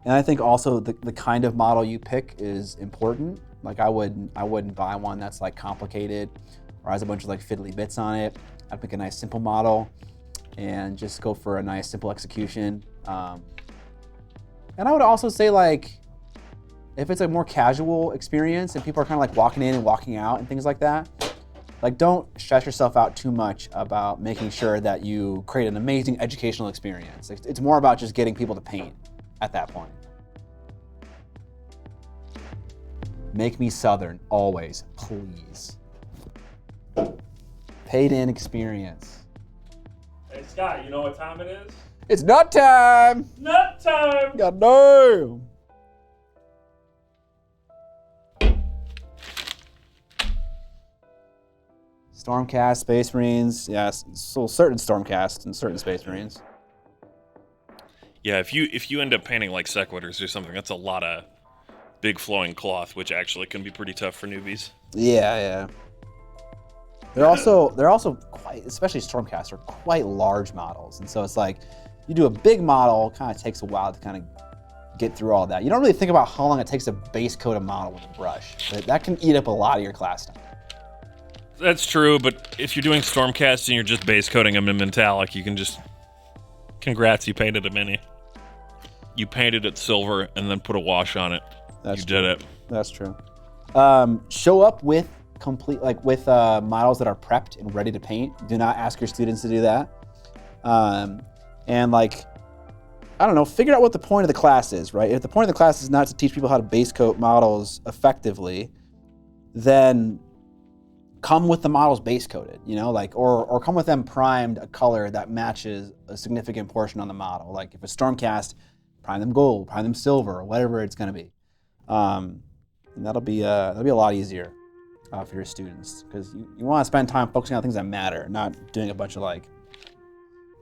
I think also the kind of model you pick is important. Like I wouldn't buy one that's like complicated or has a bunch of like fiddly bits on it. I'd pick a nice simple model and just go for a nice simple execution. And I would also say like, if it's a more casual experience and people are kind of like walking in and walking out and things like that, like don't stress yourself out too much about making sure that you create an amazing educational experience. It's more about just getting people to paint at that point. Make me Southern, always, please. Paid in experience. Hey, Scott, you know what time it is? It's nut time! Nut time! God damn! Stormcast, Space Marines, yes, so certain Stormcasts and certain Space Marines. Yeah, if you end up painting like sequiturs or something, that's a lot of big flowing cloth, which actually can be pretty tough for newbies. Yeah. They're also quite, especially Stormcasts, are quite large models, and so it's like you do a big model, kind of takes a while to kind of get through all that. You don't really think about how long it takes to base coat a model with a brush. That can eat up a lot of your class time. That's true, but if you're doing Stormcast and you're just base coating them in metallic, you can just, congrats, you painted a mini. You painted it silver and then put a wash on it. That's you true. did it. That's true. Show up with models that are prepped and ready to paint. Do not ask your students to do that. And like, I don't know, figure out what the point of the class is, right? If the point of the class is not to teach people how to base coat models effectively, then come with the models base coated, you know, like, or come with them primed a color that matches a significant portion on the model. Like if it's Stormcast, prime them gold, prime them silver, or whatever it's going to be. And that'll be a lot easier for your students, because you want to spend time focusing on things that matter, not doing a bunch of like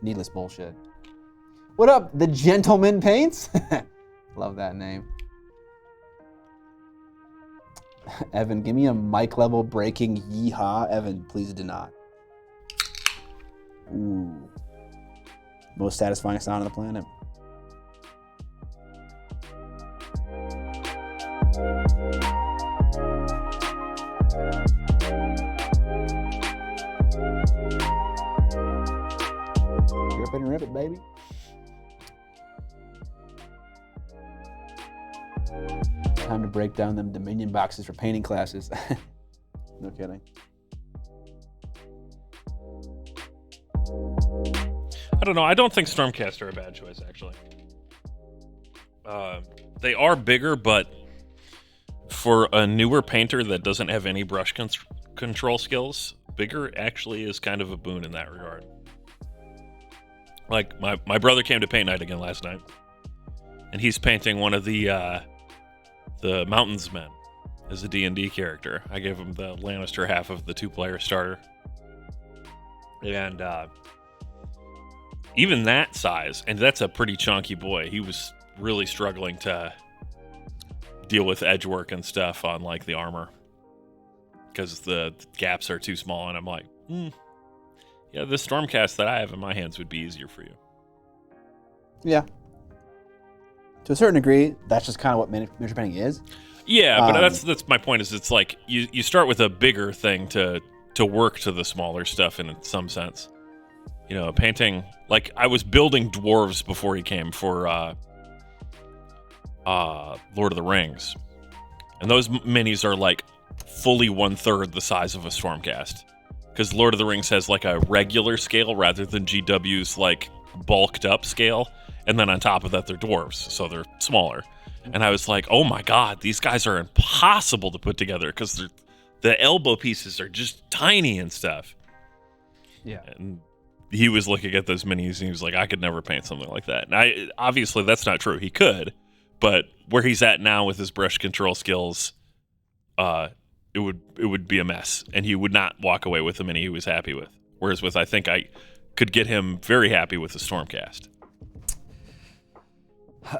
needless bullshit. What up, the Gentleman Paints? Love that name. Evan, give me a mic level breaking yeehaw. Evan, please do not. Ooh. Most satisfying sound on the planet. Rip it and rip it, baby. Time to break down them Dominion boxes for painting classes. No kidding. I don't know. I don't think Stormcast are a bad choice, actually. They are bigger, but for a newer painter that doesn't have any brush control skills, bigger actually is kind of a boon in that regard. Like, my brother came to paint night again last night, and he's painting one of the Mountains Men as a D&D character. I gave him the Lannister half of the 2-player starter. And even that size, and that's a pretty chunky boy, he was really struggling to deal with edge work and stuff on like the armor because the gaps are too small. And I'm like, yeah, the Stormcast that I have in my hands would be easier for you. Yeah. To a certain degree, that's just kind of what miniature painting is. Yeah, but that's my point. Is it's like you start with a bigger thing to to work to the smaller stuff in some sense. You know, painting, like I was building dwarves before he came for Lord of the Rings. And those minis are like fully 1/3 the size of a Stormcast. Because Lord of the Rings has like a regular scale rather than GW's like bulked up scale. And then on top of that, they're dwarves, so they're smaller. And I was like, oh my god, these guys are impossible to put together because the elbow pieces are just tiny and stuff. Yeah. And he was looking at those minis and he was like, I could never paint something like that. And obviously that's not true. He could, but where he's at now with his brush control skills, it would be a mess, and he would not walk away with a mini he was happy with. Whereas I think I could get him very happy with the Stormcast.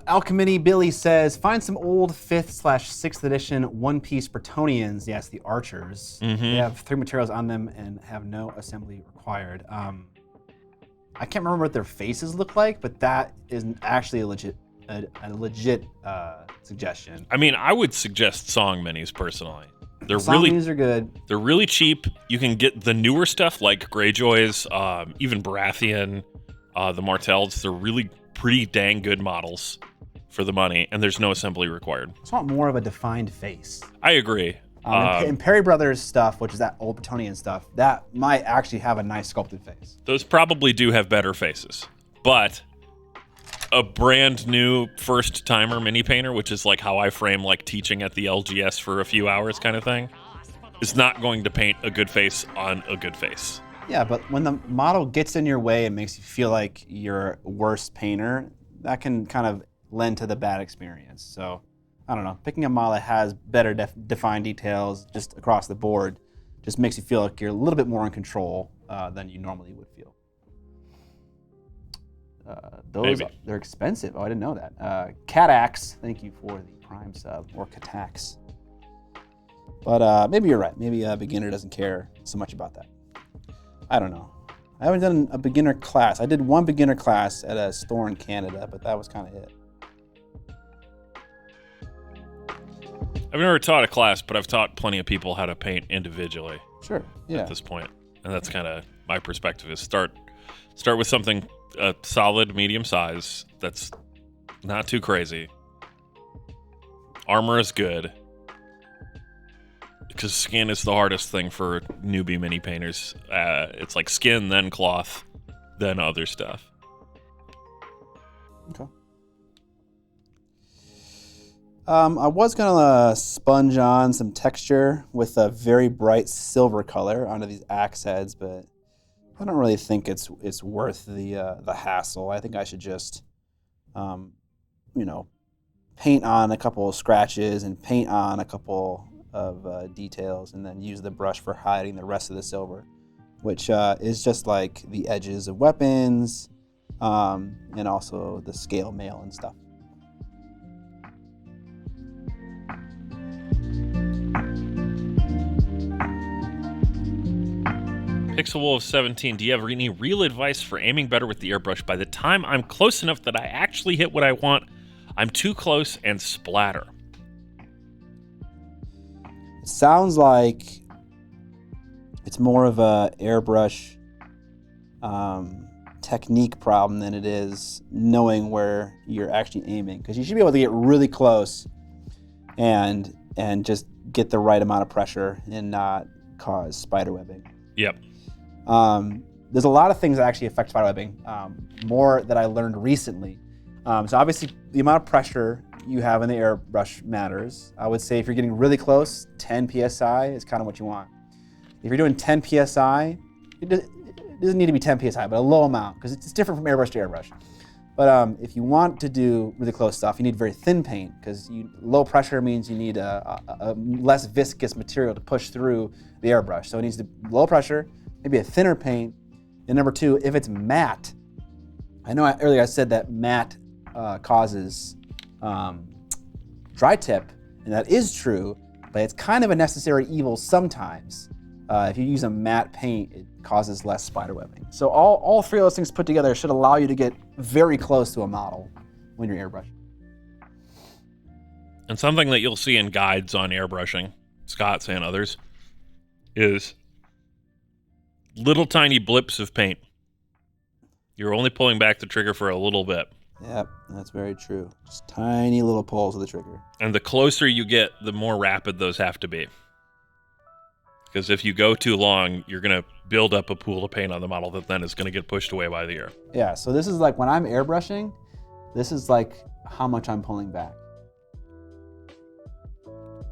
Alchemy Billy says, find some old 5th/6th edition One Piece Bretonnians. Yes, the archers. Mm-hmm. They have 3 materials on them and have no assembly required. I can't remember what their faces look like, but that is actually a legit suggestion. I mean, I would suggest Song minis personally. They're Song really minis are good. They're really cheap. You can get the newer stuff like Greyjoys, even Baratheon, the Martells. They're really pretty dang good models for the money, and there's no assembly required. I just want more of a defined face. I agree. And Perry Brothers stuff, which is that old Bretonnian stuff, that might actually have a nice sculpted face. Those probably do have better faces, but a brand new first timer mini painter, which is like how I frame like teaching at the LGS for a few hours kind of thing, is not going to paint a good face on a good face. Yeah, but when the model gets in your way and makes you feel like you're a worse painter, that can kind of lend to the bad experience. So, I don't know, picking a model that has better defined details just across the board just makes you feel like you're a little bit more in control than you normally would feel. They're expensive. Oh, I didn't know that. Catax, thank you for the Prime sub, or Catax. But maybe you're right. Maybe a beginner doesn't care so much about that. I don't know. I haven't done a beginner class. I did one beginner class at a store in Canada, but that was kind of it. I've never taught a class, but I've taught plenty of people how to paint individually. Sure. Yeah. At this point, and that's kind of my perspective: is start with something solid, medium size that's not too crazy. Armor is good. Because skin is the hardest thing for newbie mini painters. It's like skin, then cloth, then other stuff. Okay. I was gonna sponge on some texture with a very bright silver color onto these axe heads, but I don't really think it's worth the hassle. I think I should just, paint on a couple of scratches and paint on a couple of details, and then use the brush for hiding the rest of the silver, which is just like the edges of weapons, and also the scale mail and stuff. Pixel Wolf 17, do you have any real advice for aiming better with the airbrush? By the time I'm close enough that I actually hit what I want, I'm too close and splatter. It sounds like it's more of a airbrush technique problem than it is knowing where you're actually aiming, because you should be able to get really close and just get the right amount of pressure and not cause spiderwebbing. Yep. There's a lot of things that actually affect spiderwebbing, more that I learned recently. So obviously the amount of pressure you have in the airbrush matters. I would say if you're getting really close, 10 PSI is kind of what you want. If you're doing 10 PSI, it doesn't need to be 10 PSI, but a low amount, because it's different from airbrush to airbrush. But if you want to do really close stuff, you need very thin paint, because low pressure means you need a less viscous material to push through the airbrush. So it needs to be low pressure, maybe a thinner paint. And number two, if it's matte, I know earlier I said that matte causes dry tip, and that is true, but it's kind of a necessary evil sometimes. If you use a matte paint, it causes less spiderwebbing. So all three of those things put together should allow you to get very close to a model when you're airbrushing. And something that you'll see in guides on airbrushing, Scott's and others, is little tiny blips of paint. You're only pulling back the trigger for a little bit. Yep, that's very true. Just tiny little pulls of the trigger. And the closer you get, the more rapid those have to be. Because if you go too long, you're going to build up a pool of paint on the model that then is going to get pushed away by the air. Yeah, so this is like when I'm airbrushing, this is like how much I'm pulling back.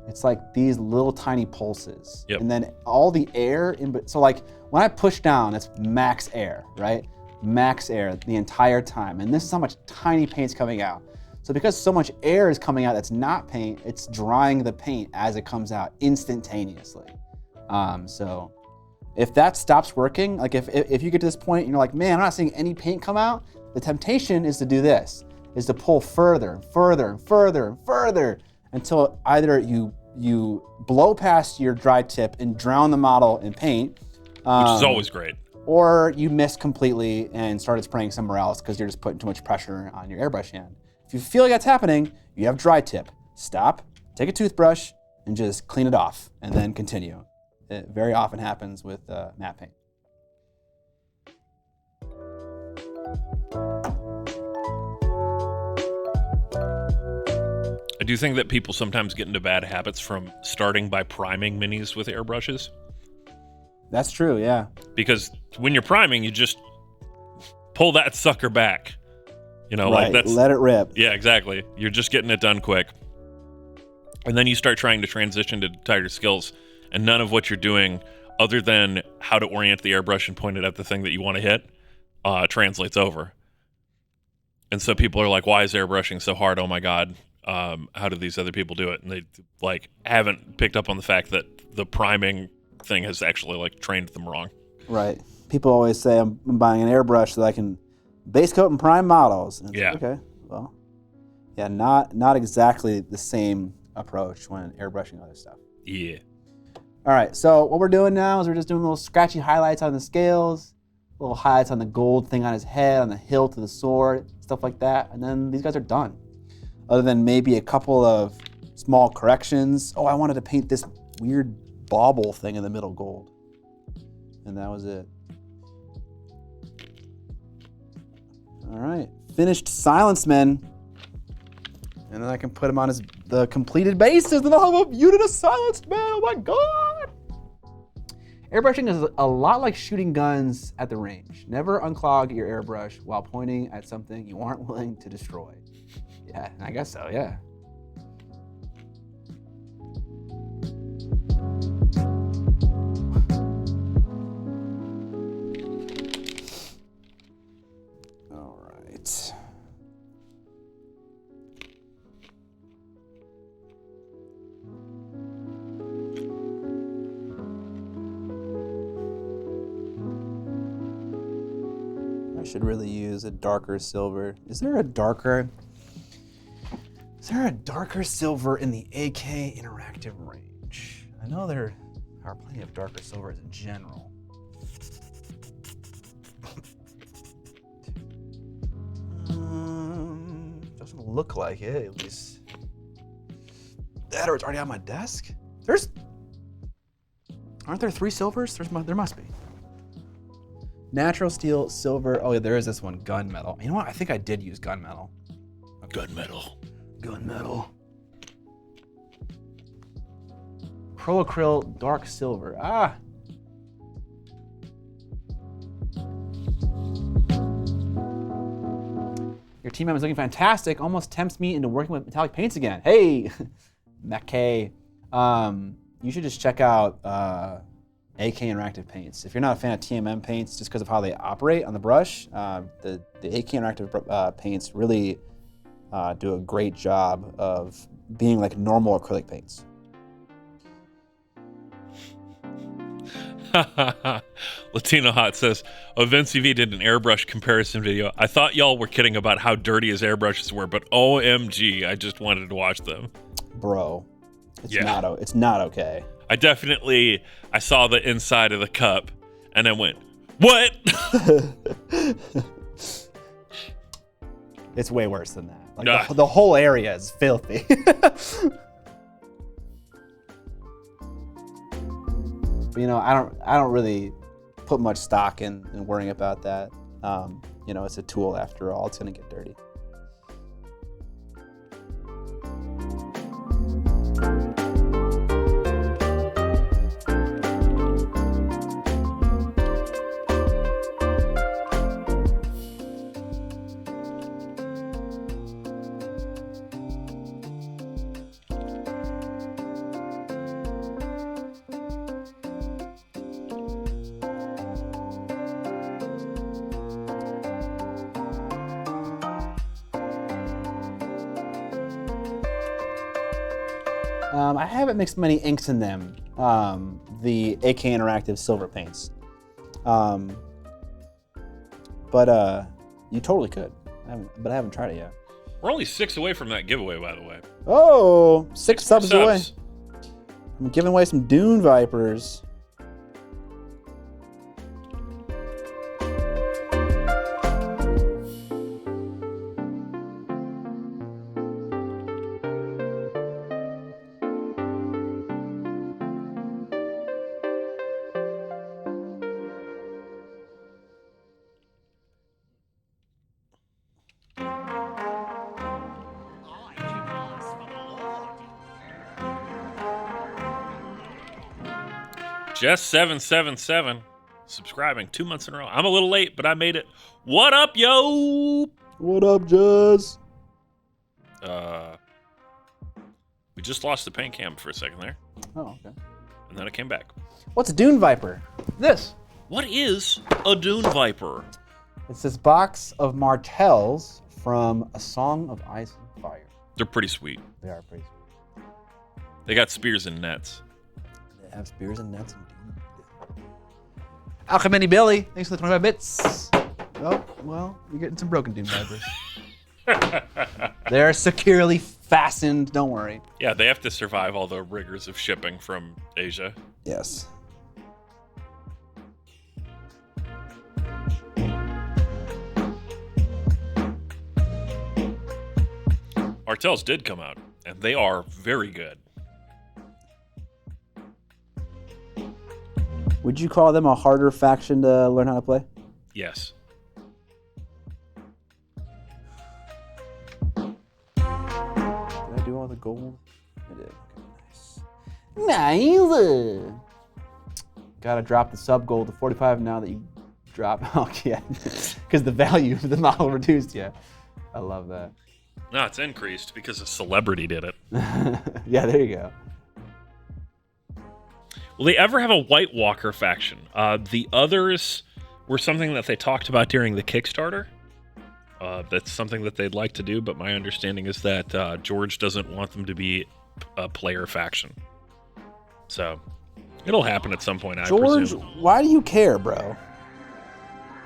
It's like these little tiny pulses. Yep. And then all the air, so like when I push down, it's max air, right? Max air the entire time. And this is how much tiny paint's coming out. So because so much air is coming out that's not paint, it's drying the paint as it comes out instantaneously. So if that stops working, like if you get to this point and you're like, man, I'm not seeing any paint come out, the temptation is to do this, is to pull further and further and further and further until either you blow past your dry tip and drown the model in paint. Which is always great. Or you miss completely and started spraying somewhere else because you're just putting too much pressure on your airbrush hand. If you feel like that's happening, you have dry tip. Stop, take a toothbrush, and just clean it off, and then continue. It very often happens with matte paint. I do think that people sometimes get into bad habits from starting by priming minis with airbrushes. That's true, yeah. Because when you're priming, you just pull that sucker back. You know, Right, like that's... let it rip. Yeah, exactly. You're just getting it done quick. And then you start trying to transition to tighter skills, and none of what you're doing, other than how to orient the airbrush and point it at the thing that you want to hit, translates over. And so people are like, why is airbrushing so hard? Oh my God. How do these other people do it? And they like haven't picked up on the fact that the priming thing has actually like trained them wrong. Right. People always say I'm buying an airbrush so that I can base coat and prime models. And Yeah. like, okay. Well, yeah, not exactly the same approach when airbrushing other stuff. Yeah. All right. So what we're doing now is we're just doing little scratchy highlights on the scales, little highlights on the gold thing on his head, on the hilt of the sword, stuff like that. And then these guys are done. Other than maybe a couple of small corrections. Oh, I wanted to paint this weird bauble thing in the middle gold. And that was it. All right, finished Silence Men. And then I can put him on the completed bases, and I'll have a unit of Silenced Men. Oh my God! Airbrushing is a lot like shooting guns at the range. Never unclog your airbrush while pointing at something you aren't willing to destroy. Yeah, I guess so, yeah. All right. I should really use a darker silver. Is there a darker silver in the AK interactive range? I know there are plenty of darker silvers in general. Doesn't look like it, at least. That or it's already on my desk? Aren't there 3 silvers? There must be. Natural steel, silver. Oh yeah, there is this one, gunmetal. You know what? I think I did use gunmetal. Gunmetal. Gunmetal. Acryl dark silver. Ah. Your team member is looking fantastic. Almost tempts me into working with metallic paints again. Hey, McKay. You should just check out AK Interactive Paints. If you're not a fan of TMM paints, just because of how they operate on the brush, the AK Interactive paints really do a great job of being like normal acrylic paints. Latino Hot says, oh, Vince V did an airbrush comparison video. I thought y'all were kidding about how dirty his airbrushes were, but OMG, I just wanted to watch them. Bro, it's not okay. I saw the inside of the cup and I went, what? It's way worse than that. Like the whole area is filthy. But, you know, I don't really put much stock in worrying about that. It's a tool after all. It's gonna get dirty. I haven't mixed many inks in them. The AK Interactive silver paints. But you totally could. I haven't tried it yet. We're only 6 away from that giveaway, by the way. Oh, 6 subs away. I'm giving away some Dune Vipers. Jess777 subscribing 2 months in a row. I'm a little late, but I made it. What up, yo? What up, Jess? We just lost the paint cam for a second there, Oh, okay. and then it came back. What's a Dune Viper? This. What is a Dune Viper? It's this box of Martells from A Song of Ice and Fire. They're pretty sweet. They are pretty sweet. They got spears and nets. They have spears and nets and Dune. Alchemy Billy, thanks for the 25 bits. Oh, well, you're getting some broken Dune Vipers. They're securely fastened, don't worry. Yeah, they have to survive all the rigors of shipping from Asia. Yes. Martells did come out, and they are very good. Would you call them a harder faction to learn how to play? Yes. Did I do all the gold? I did. Okay, nice. Gotta drop the sub gold to 45 now that you drop. Oh, yeah. Because the value of the model reduced, yeah. I love that. No, it's increased because a celebrity did it. Yeah, there you go. Will they ever have a White Walker faction? The others were something that they talked about during the Kickstarter. That's something that they'd like to do, but my understanding is that George doesn't want them to be a player faction. So it'll happen at some point, I presume. Why do you care, bro?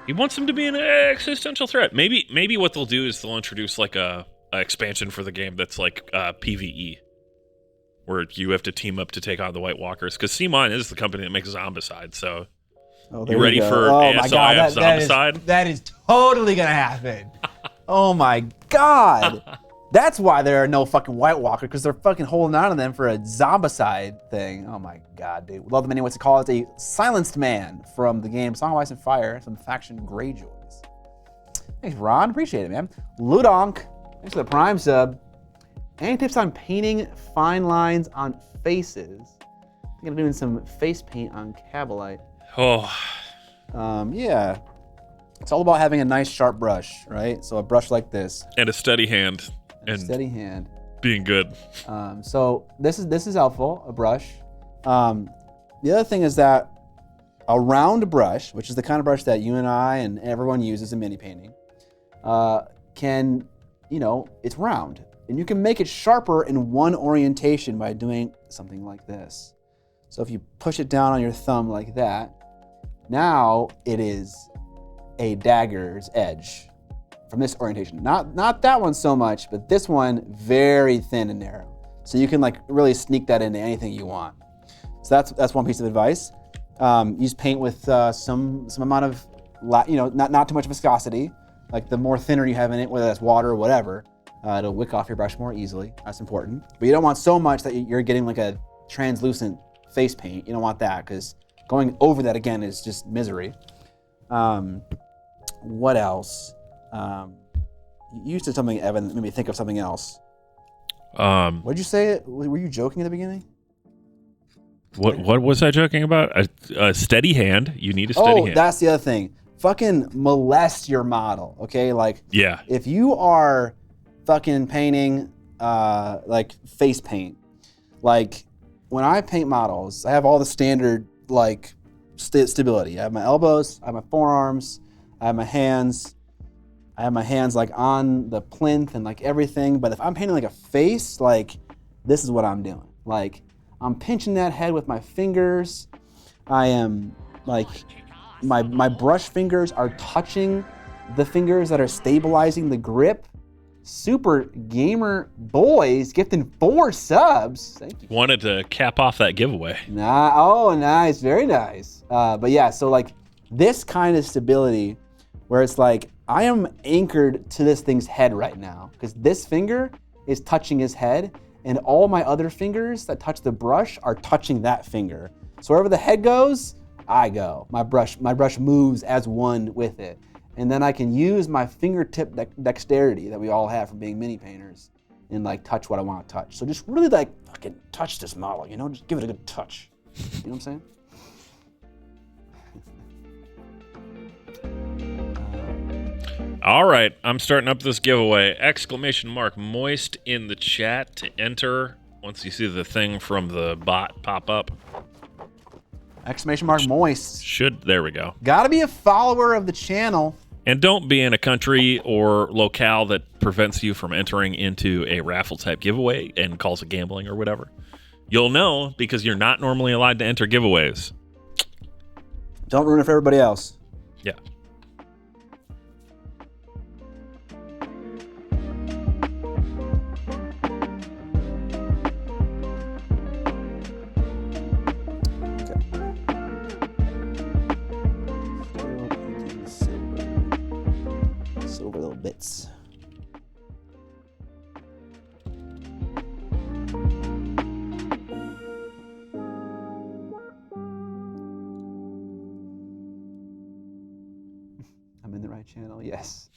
He wants them to be an existential threat. Maybe what they'll do is they'll introduce like a expansion for the game that's like PvE. Where you have to team up to take on the White Walkers. Because C-Mon is the company that makes Zombicide, so... you ready for ASOIF Zombicide? That is totally gonna happen. Oh my god. That's why there are no fucking White Walkers, because they're fucking holding on to them for a Zombicide thing. Oh my god, dude. Love them anyway. What's it called? It's a silenced man from the game Song of Ice and Fire, some faction Greyjoys. Thanks, Ron. Appreciate it, man. Ludonk, thanks for the Prime sub. Any tips on painting fine lines on faces? I think I'm doing some face paint on Cabalite. Oh. Yeah. It's all about having a nice sharp brush, right? So a brush like this. And a steady hand. And steady hand. Being good. So this is helpful, a brush. The other thing is that a round brush, which is the kind of brush that you and I and everyone uses in mini painting, it's round. And you can make it sharper in one orientation by doing something like this. So if you push it down on your thumb like that, now it is a dagger's edge from this orientation. Not that one so much, but this one very thin and narrow. So you can like really sneak that into anything you want. So that's one piece of advice. Use paint with some amount of, not too much viscosity. Like the more thinner you have in it, whether that's water or whatever, it'll wick off your brush more easily. That's important. But you don't want so much that you're getting like a translucent face paint. You don't want that because going over that again is just misery. What else? You said something, Evan, that made me think of something else. What did you say? Were you joking at the beginning? What was I joking about? A steady hand. You need a steady hand. Oh, that's the other thing. Fucking molest your model, okay? Like, yeah. If you are fucking painting, like face paint, like when I paint models, I have all the standard like stability. I have my elbows, I have my forearms, I have my hands. I have my hands like on the plinth and like everything. But if I'm painting like a face, like this is what I'm doing. Like I'm pinching that head with my fingers. I am like, my brush fingers are touching the fingers that are stabilizing the grip. Super Gamer Boys gifting 4 subs. Thank you. Wanted to cap off that giveaway. Oh, nice, very nice. But yeah, so like this kind of stability where it's like, I am anchored to this thing's head right now because this finger is touching his head and all my other fingers that touch the brush are touching that finger. So wherever the head goes, I go. My brush moves as one with it. And then I can use my fingertip dexterity that we all have from being mini painters and like touch what I want to touch. So just really like fucking touch this model, you know, just give it a good touch. You know what I'm saying? All right, I'm starting up this giveaway. Exclamation mark moist in the chat to enter once you see the thing from the bot pop up. Exclamation mark moist. There we go. Gotta be a follower of the channel. And don't be in a country or locale that prevents you from entering into a raffle type giveaway and calls it gambling or whatever. You'll know because you're not normally allowed to enter giveaways. Don't ruin it for everybody else. Yeah. Silver little bits. I'm in the right channel, yes.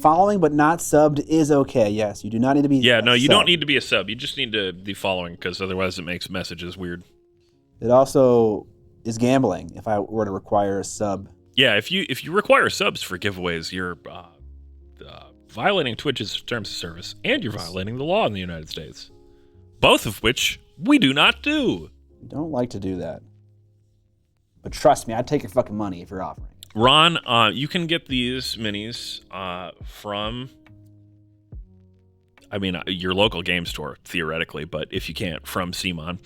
Following but not subbed is okay, yes. You do not need to be Yeah, no, you subbed. don't need to be a sub. You just need to be following because otherwise it makes messages weird. It also is gambling if I were to require a sub. Yeah, if you require subs for giveaways, you're violating Twitch's terms of service and you're violating the law in the United States. Both of which we do not do. I don't like to do that. But trust me, I'd take your fucking money if you're offering. Ron, you can get these minis from, your local game store, theoretically, but if you can't, from Simon.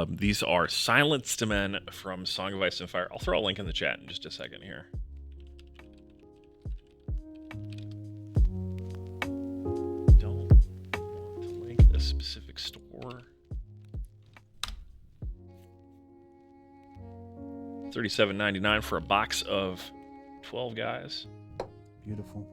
These are Silenced Men from Song of Ice and Fire. I'll throw a link in the chat in just a second here. Don't want to link a specific store. $37.99 for a box of 12 guys. Beautiful.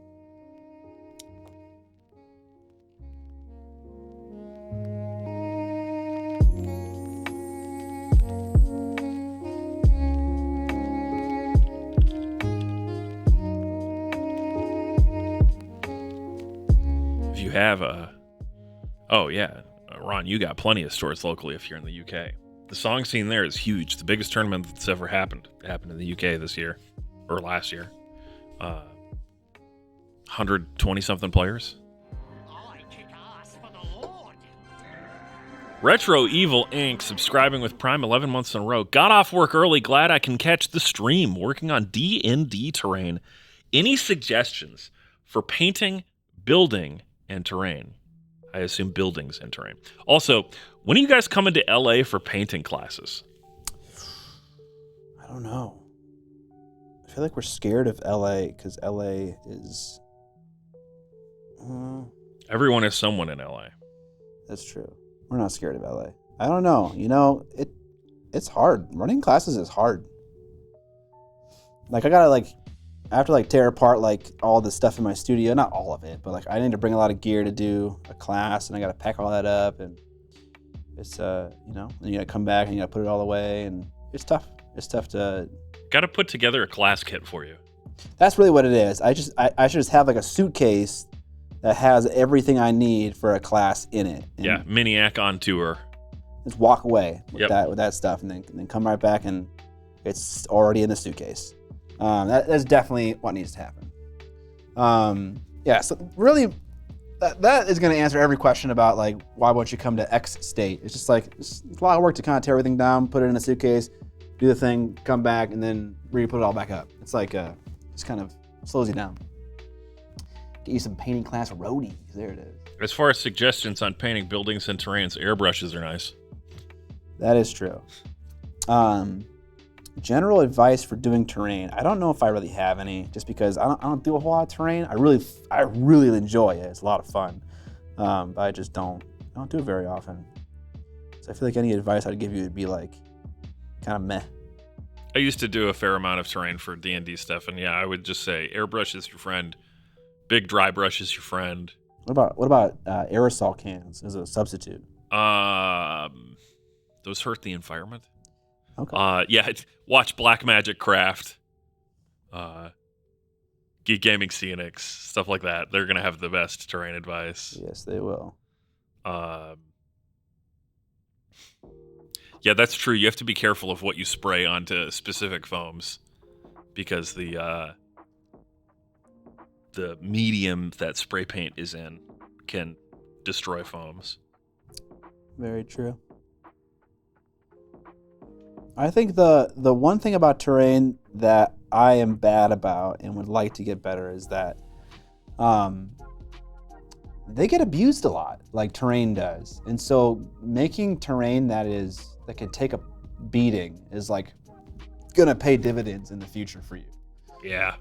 If you have Ron, you got plenty of stores locally if you're in the UK. The song scene there is huge. The biggest tournament that's ever happened in the UK this year, or last year. 120-something players. Retro Evil Inc. subscribing with Prime 11 months in a row. Got off work early. Glad I can catch the stream. Working on D&D terrain. Any suggestions for painting, building, and terrain? I assume buildings and terrain. Also, when are you guys coming to LA for painting classes? I don't know. I feel like we're scared of LA because LA is... Everyone is someone in LA. That's true. We're not scared of LA. I don't know. You know, it's hard. Running classes is hard. Like, I gotta, I have to, tear apart, all the stuff in my studio. Not all of it, but, I need to bring a lot of gear to do a class, and I gotta pack all that up, and It's you know, and you gotta come back and you gotta put it all away, and it's tough. It's tough to. Got to put together a class kit for you. That's really what it is. I should just have like a suitcase that has everything I need for a class in it. And Yeah, Miniac on tour. just walk away with Yep. that stuff, and then come right back, and it's already in the suitcase. That's definitely what needs to happen. Yeah. So really, that is going to answer every question about like why won't you come to X state. It's just like it's a lot of work to kind of tear everything down, put it in a suitcase, do the thing, come back, and then re-put it all back up. It's like just kind of slows you down. Get you some painting class roadies. There it is. As far as suggestions on painting buildings and terrains, airbrushes are nice. That is true. General advice for doing terrain. I don't know if I really have any, just because I don't do a whole lot of terrain. I really enjoy it. It's a lot of fun, but I just don't do it very often. So I feel like any advice I'd give you would be like kind of meh. I used to do a fair amount of terrain for D&D stuff, and yeah, I would just say airbrush is your friend, big dry brush is your friend. What about aerosol cans as a substitute? Those hurt the environment. Okay. Yeah, watch Black Magic Craft, Geek Gaming Scenics, stuff like that. They're gonna have the best terrain advice. Yes, they will. Yeah, that's true. You have to be careful of what you spray onto specific foams, because the medium that spray paint is in can destroy foams. Very true. I think the one thing about terrain that I am bad about and would like to get better is that they get abused a lot, like terrain does. And so making terrain that can take a beating is like gonna pay dividends in the future for you. Yeah.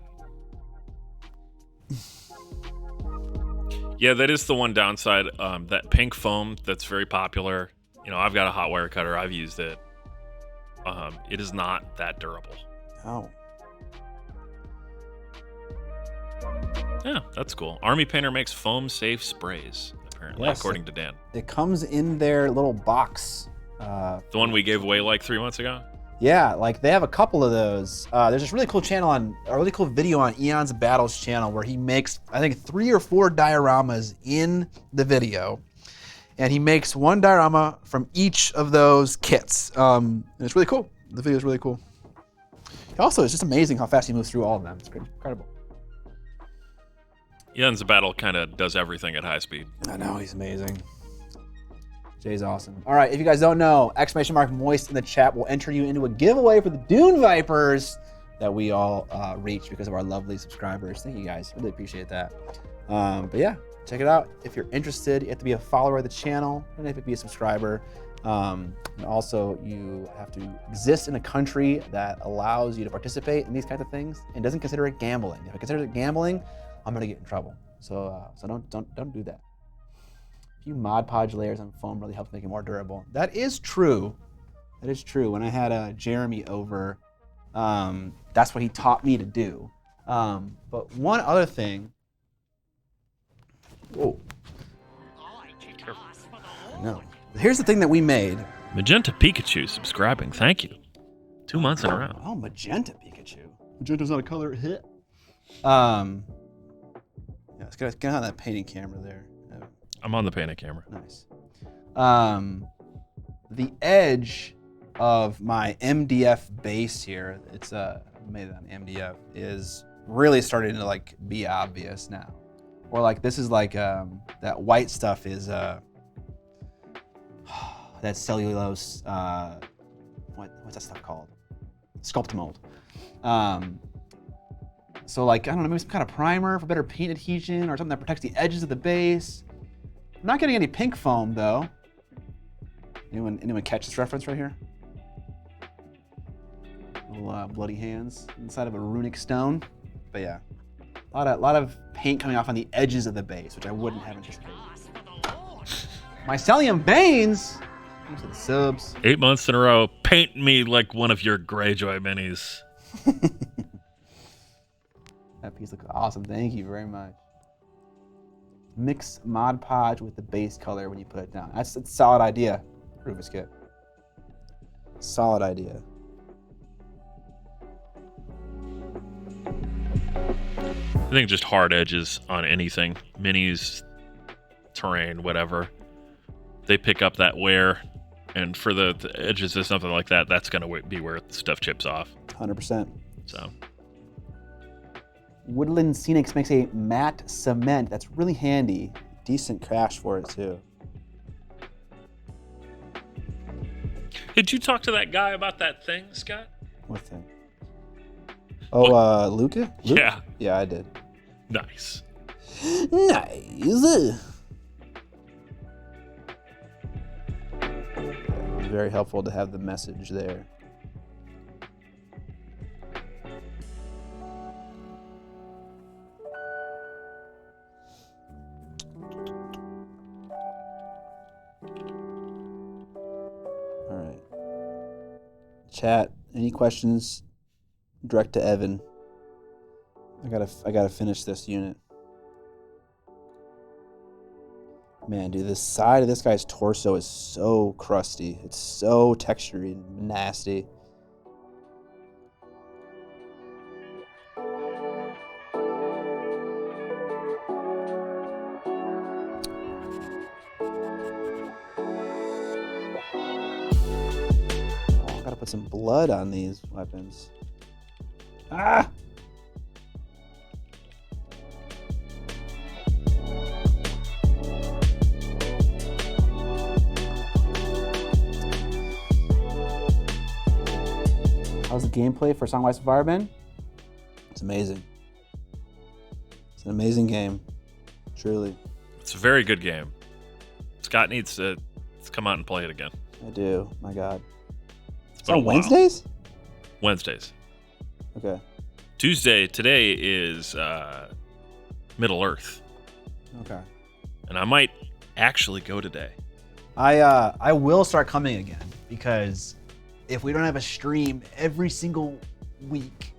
Yeah, that is the one downside. That pink foam that's very popular. You know, I've got a hot wire cutter. I've used it. It is not that durable. Oh. Yeah, that's cool. Army Painter makes foam-safe sprays, apparently, Yes. according to Dan. It comes in their little box. The one we gave away like 3 months ago? Yeah, like they have a couple of those. There's this really cool really cool video on Eon's Battles channel where he makes, I think, 3 or 4 dioramas in the video. And he makes one diorama from each of those kits. And it's really cool. The video is really cool. Also, it's just amazing how fast he moves through all of them. It's incredible. Ian's Battle kind of does everything at high speed. I know, he's amazing. Jay's awesome. All right, if you guys don't know, !moist in the chat will enter you into a giveaway for the Dune Vipers that we all reach because of our lovely subscribers. Thank you guys. Really appreciate that. But yeah, check it out. If you're interested, you have to be a follower of the channel and you have to be a subscriber. And also, you have to exist in a country that allows you to participate in these kinds of things and doesn't consider it gambling. If I consider it gambling, I'm gonna get in trouble. So don't do that. A few Mod Podge layers on foam really helps make it more durable. That is true. That is true. When I had Jeremy over, that's what he taught me to do. But one other thing. Whoa. No. Here's the thing that we made. Magenta Pikachu subscribing. Thank you. 2 months in a row. Oh, Magenta Pikachu. Magenta's not a color. Hit. Yeah, let's get on that painting camera there. I'm on the painting camera. Nice. The edge of my MDF base here, it's made on MDF, is really starting to like be obvious now. Or like this is like that white stuff is that cellulose. What's that stuff called? Sculpt mold. So like, I don't know, maybe some kind of primer for better paint adhesion or something that protects the edges of the base. I'm not getting any pink foam though. Anyone catch this reference right here? Little bloody hands inside of a runic stone. But yeah, a lot of paint coming off on the edges of the base, which I wouldn't have anticipated. Mycelium Banes! Thanks for the subs. 8 months in a row. Paint me like one of your Greyjoy minis. That piece looks awesome. Thank you very much. Mix Mod Podge with the base color when you put it down. That's a solid idea. Rufus kit. Solid idea. I think just hard edges on anything, minis, terrain, whatever. They pick up that wear, and for the edges of something like that, that's going to be where the stuff chips off. 100%. So, Woodland Scenics makes a matte cement. That's really handy. Decent crash for it too. did you talk to that guy about that thing, Scott? What thing? Oh, Luca? Luke? Yeah. Yeah, I did. Nice. Nice. Very helpful to have the message there. All right. Chat, any questions? Direct to Evan. I gotta finish this unit. Man, dude, this side of this guy's torso is so crusty. It's so textured and nasty. Oh, I gotta put some blood on these weapons. Ah! How's the gameplay for Songwise Fireman? It's amazing. It's an amazing game. Truly. It's a very good game. Scott needs to come out and play it again. I do. My God. It's been a on while. Wednesdays? Wednesdays. Okay. Tuesday, today is Middle Earth. Okay. And I might actually go today. I will start coming again because if we don't have a stream every single week,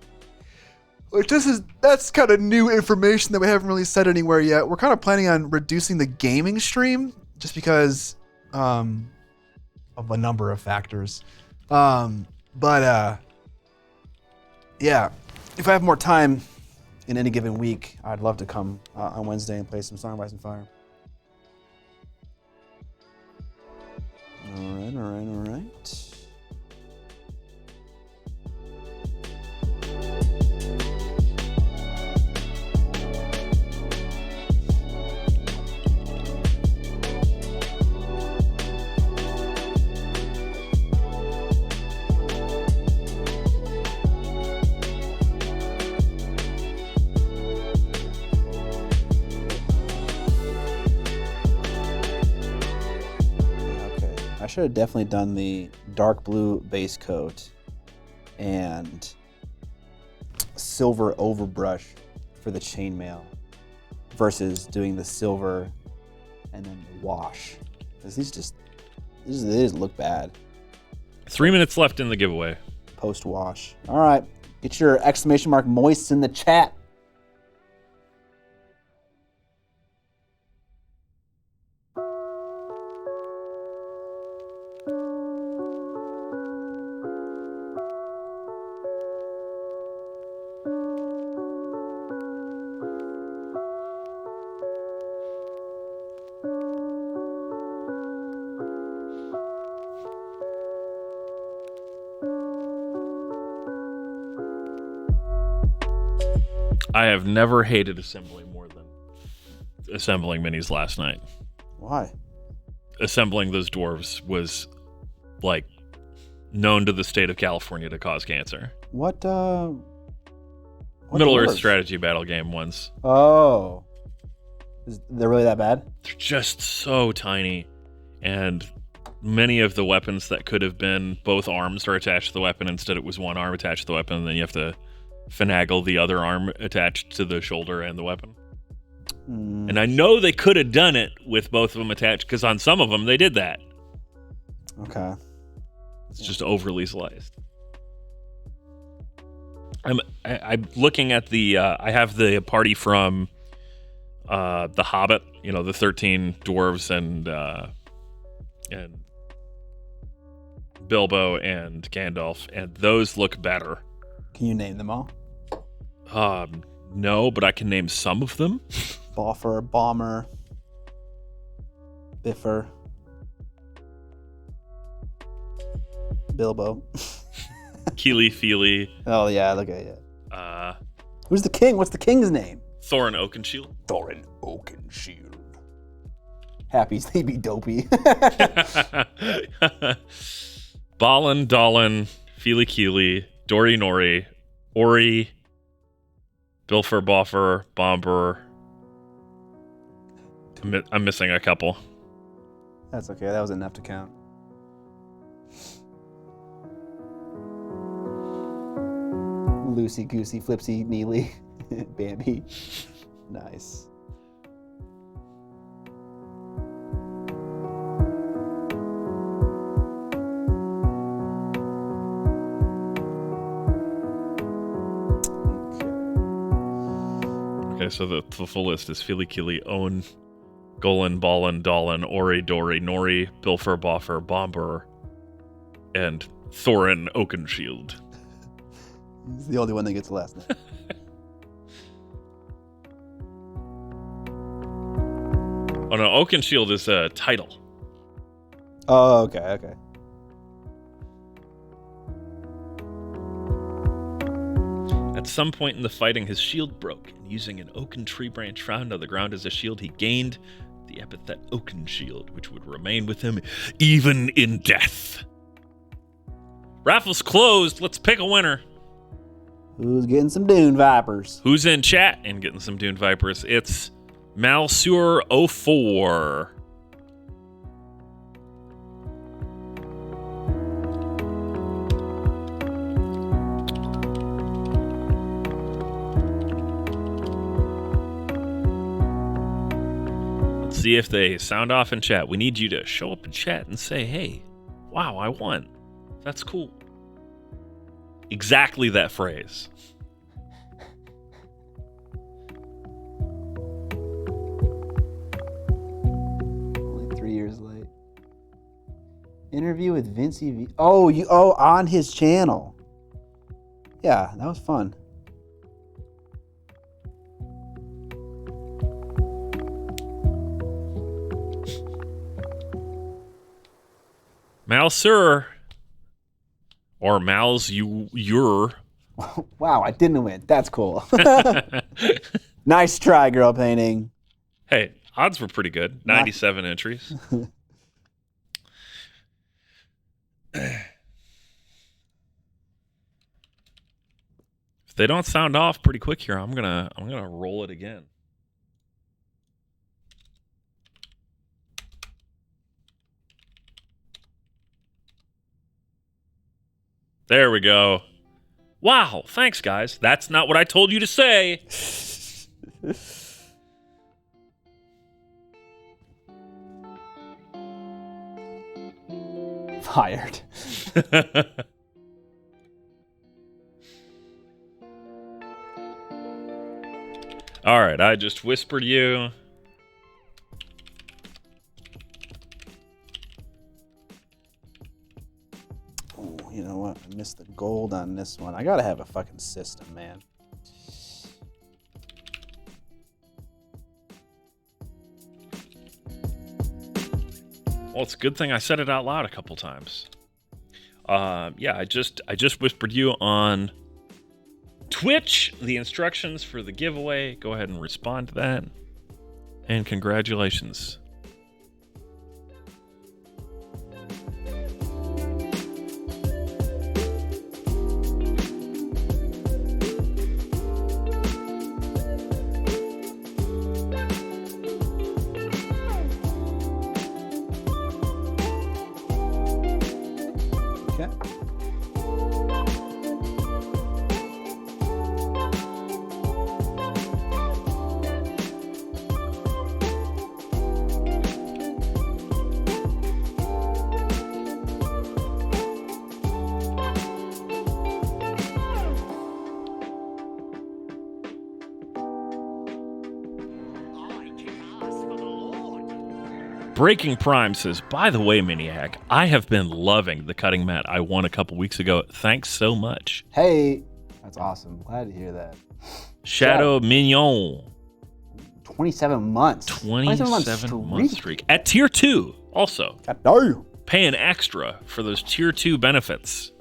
which that's kind of new information that we haven't really said anywhere yet. We're kind of planning on reducing the gaming stream just because of a number of factors. Yeah, if I have more time in any given week, I'd love to come on Wednesday and play some Song of Ice and Fire. All right. I should have definitely done the dark blue base coat and silver overbrush for the chainmail versus doing the silver and then the wash. Because they just look bad. 3 minutes left in the giveaway. Post wash. All right, get your exclamation mark moist in the chat. I have never hated assembling more than assembling minis last night. Why? Assembling those dwarves was like known to the state of California to cause cancer. What Middle Earth dwarves? strategy battle game ones. Oh. They're really that bad? They're just so tiny, and many of the weapons that could have been both arms are attached to the weapon. Instead, it was one arm attached to the weapon, and then you have to finagle the other arm attached to the shoulder and the weapon. And I know they could have done it with both of them attached, because on some of them they did that. Okay. It's just overly sliced. I'm looking at the I have the party from The Hobbit, the 13 dwarves and Bilbo and Gandalf, and those look better. Can you name them all? No, but I can name some of them. Boffer, Bomber, Biffer, Bilbo. Keely Feely. Oh yeah, look at it. Who's the king? What's the king's name? Thorin Oakenshield. Thorin Oakenshield. Happy sleepy dopey. Balin, Dalin, Feely Keely, Dory Nori, Ori, Bilfer Boffer, Bomber. I'm missing a couple. That's okay. That was enough to count. Loosey goosey, flipsy, Neely, Bambi. Nice. Okay, so the full list is Feely Keely, Owen, Golan, Balin, Dalin, Ori, Dory, Nori, Bilfer Boffer, Bomber, and Thorin Oakenshield. He's the only one that gets the last name. Oh no, Oakenshield is a title. Oh, okay. At some point in the fighting, his shield broke, and using an oaken tree branch found on the ground as a shield, he gained the epithet Oakenshield, which would remain with him even in death. Raffle's closed. Let's pick a winner. Who's getting some Dune Vipers? Who's in chat and getting some Dune Vipers? It's Malsur04. Let's see if they sound off in chat. We need you to show up in chat and say, hey, wow, I won. That's cool. Exactly that phrase. Only 3 years late. Interview with Vincey V. Oh, on his channel. Yeah, that was fun. Malsur. Or Mal's you're. Wow, I didn't win. That's cool. Nice try, girl painting. Hey, odds were pretty good. 97 entries. If they don't sound off pretty quick here, I'm gonna roll it again. There we go. Wow, thanks, guys. That's not what I told you to say. Fired. All right, I just whispered you. You know what? I missed the gold on this one. I gotta have a fucking system, man. Well, it's a good thing I said it out loud a couple times. Yeah, I just whispered you on Twitch the instructions for the giveaway. Go ahead and respond to that. And congratulations. Okay. Breaking Prime says, by the way, Miniac, I have been loving the cutting mat I won a couple weeks ago. Thanks so much. Hey, that's awesome. Glad to hear that. Shadow Mignon. 27 months. 27 month streak. At tier 2, also. God damn. Paying extra for those tier 2 benefits.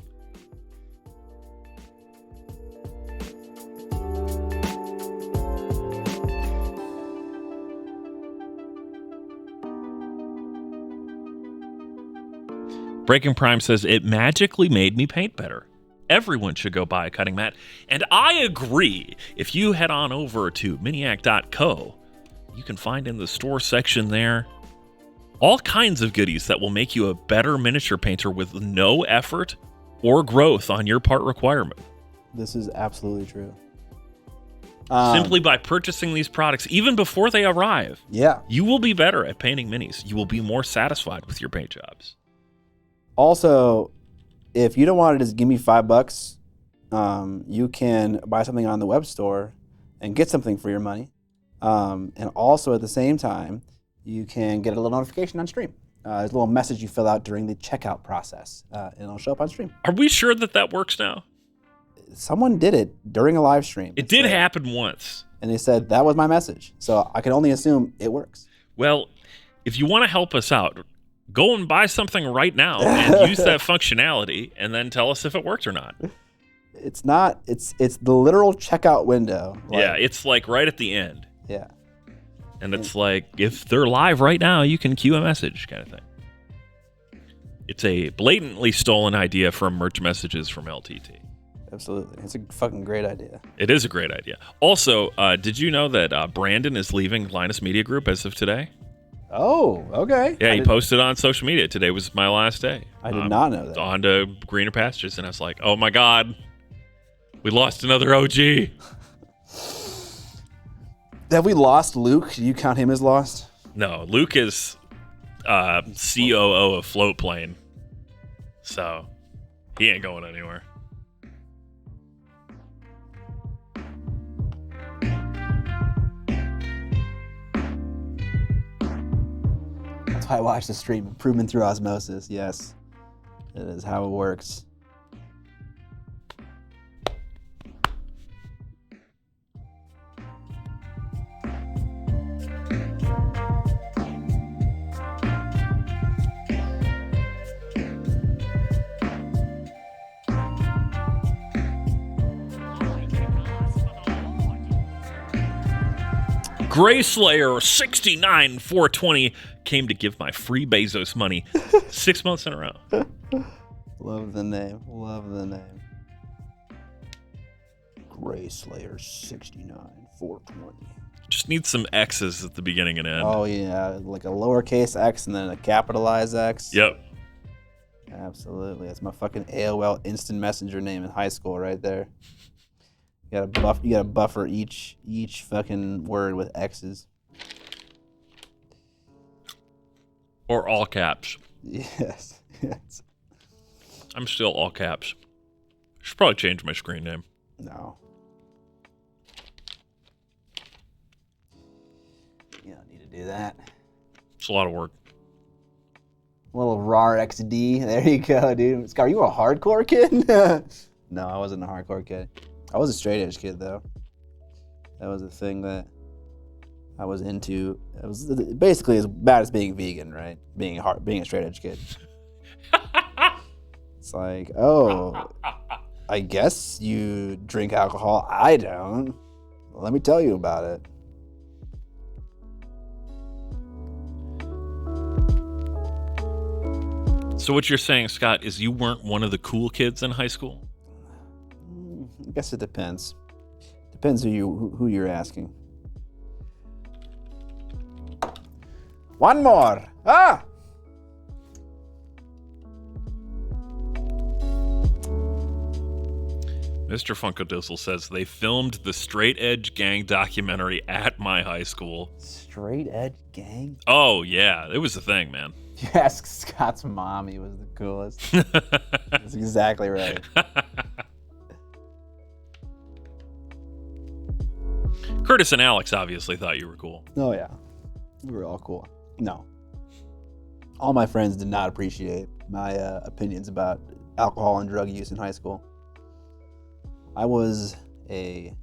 Breaking Prime says, it magically made me paint better. Everyone should go buy a cutting mat. And I agree. If you head on over to miniac.co, you can find in the store section there all kinds of goodies that will make you a better miniature painter with no effort or growth on your part requirement. This is absolutely true. Simply by purchasing these products, even before they arrive, Yeah. you will be better at painting minis. You will be more satisfied with your paint jobs. Also, if you don't want to just give me $5, you can buy something on the web store and get something for your money. And also at the same time, you can get a little notification on stream. There's a little message you fill out during the checkout process, and it'll show up on stream. Are we sure that that works now? Someone did it during a live stream. It did happen once. And they said that was my message. So I can only assume it works. Well, if you want to help us out, go and buy something right now and use that functionality and then tell us if it worked or not. It's not, it's the literal checkout window. Yeah, it's like right at the end. Yeah. And it's like, if they're live right now, you can cue a message kind of thing. It's a blatantly stolen idea from merch messages from LTT. Absolutely. It's a fucking great idea. It is a great idea. Also, did you know that Brandon is leaving Linus Media Group as of today? Oh, okay. Yeah, he posted on social media. Today was my last day. I did not know that. On to greener pastures. And I was like, oh my God, we lost another OG. Have we lost Luke? Do you count him as lost? No, Luke is COO of Float Plane. So he ain't going anywhere. That's why I watched the stream. Improvement through osmosis. Yes. It is how it works. Grayslayer 69420 came to give my free Bezos money 6 months in a row. Love the name. Love the name. Grayslayer 69420. Just need some X's at the beginning and end. Oh yeah, like a lowercase x and then a capitalized X. Yep. Absolutely. That's my fucking AOL instant messenger name in high school right there. You gotta buffer each fucking word with X's. Or all caps. Yes. Yes. I'm still all caps. Should probably change my screen name. No. You don't need to do that. It's a lot of work. A little RAR XD. There you go, dude. Scar, you were a hardcore kid? No, I wasn't a hardcore kid. I was a straight edge kid, though. That was the thing that I was into. It was basically as bad as being vegan, right? Being a straight edge kid. It's like, oh, I guess you drink alcohol. I don't. Let me tell you about it. So what you're saying, Scott, is you weren't one of the cool kids in high school? I guess it depends. Depends who you're asking. One more. Ah! Mr. Funkadizzle says they filmed the Straight Edge Gang documentary at my high school. Straight edge gang? Oh, yeah. It was a thing, man. You ask Scott's mom, he was the coolest. That's exactly right. Curtis and Alex obviously thought you were cool. Oh, yeah. We were all cool. No. All my friends did not appreciate my opinions about alcohol and drug use in high school. I was I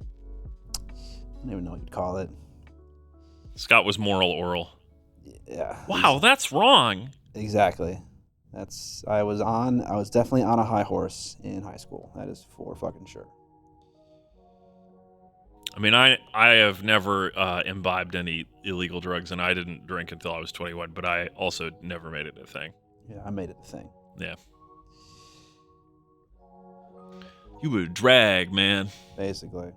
don't even know what you'd call it. Scott was moral oral. Yeah. Wow, that's wrong. Exactly. I was definitely on a high horse in high school. That is for fucking sure. I mean, I have never imbibed any illegal drugs, and I didn't drink until I was 21, but I also never made it a thing. Yeah, I made it a thing. Yeah. You were a drag, man. Basically.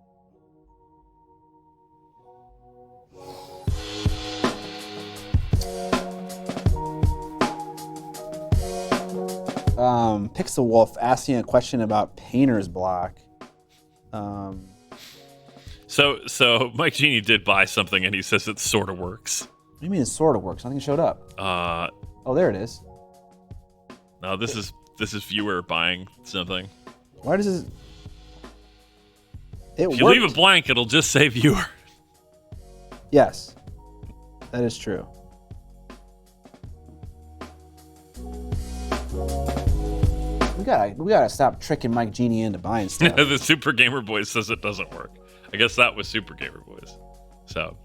Pixel Wolf asking a question about painter's block. So Mike Genie did buy something, and he says it sort of works. What do you mean it sort of works? Nothing showed up. Oh, there it is. No, this is viewer buying something. Why does this? If you leave it blank, it'll just say viewer. Yes, that is true. We gotta stop tricking Mike Genie into buying stuff. The Super Gamer Boys says it doesn't work. I guess that was Super Gamer Boys. So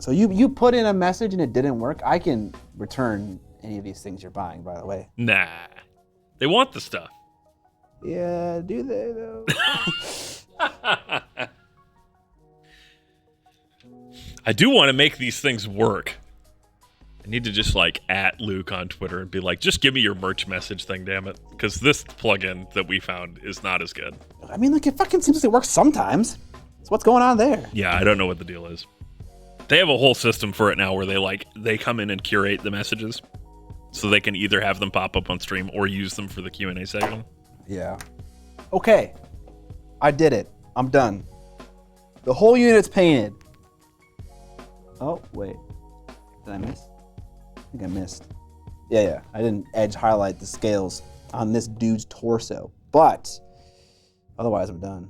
you put in a message and it didn't work. I can return any of these things you're buying, by the way. Nah, they want the stuff. Yeah, do they though? I do want to make these things work. I need to just at Luke on Twitter and be like, just give me your merch message thing, damn it. Because this plugin that we found is not as good. I mean, it fucking seems like it works sometimes. So what's going on there? Yeah, I don't know what the deal is. They have a whole system for it now where they come in and curate the messages. So they can either have them pop up on stream or use them for the Q&A section. Yeah. Okay. I did it. I'm done. The whole unit's painted. Oh, wait. Did I miss? I think I missed. Yeah. I didn't edge highlight the scales on this dude's torso. But otherwise, I'm done.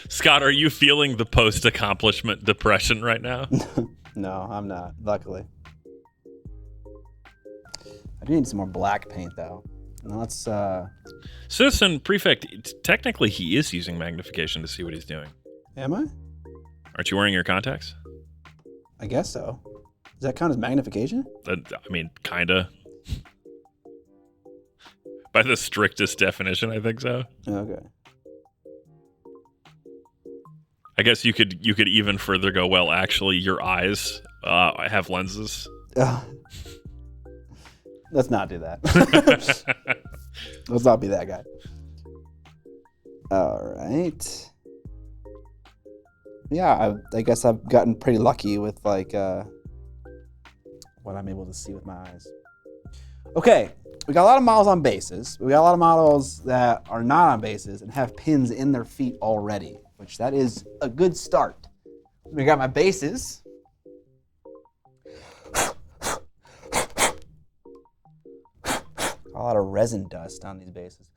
Scott, are you feeling the post-accomplishment depression right now? No, I'm not, luckily. I do need some more black paint, though. Now let's, Citizen Prefect, technically he is using magnification to see what he's doing. Am I? Aren't you wearing your contacts? I guess so. Does that count as magnification? I mean, kinda. By the strictest definition, I think so. Okay. I guess you could even further go, well, actually, your eyes have lenses. Let's not do that. Let's not be that guy. All right. Yeah, I guess I've gotten pretty lucky with what I'm able to see with my eyes. Okay, we got a lot of models on bases. We got a lot of models that are not on bases and have pins in their feet already, which that is a good start. We got my bases. A lot of resin dust on these bases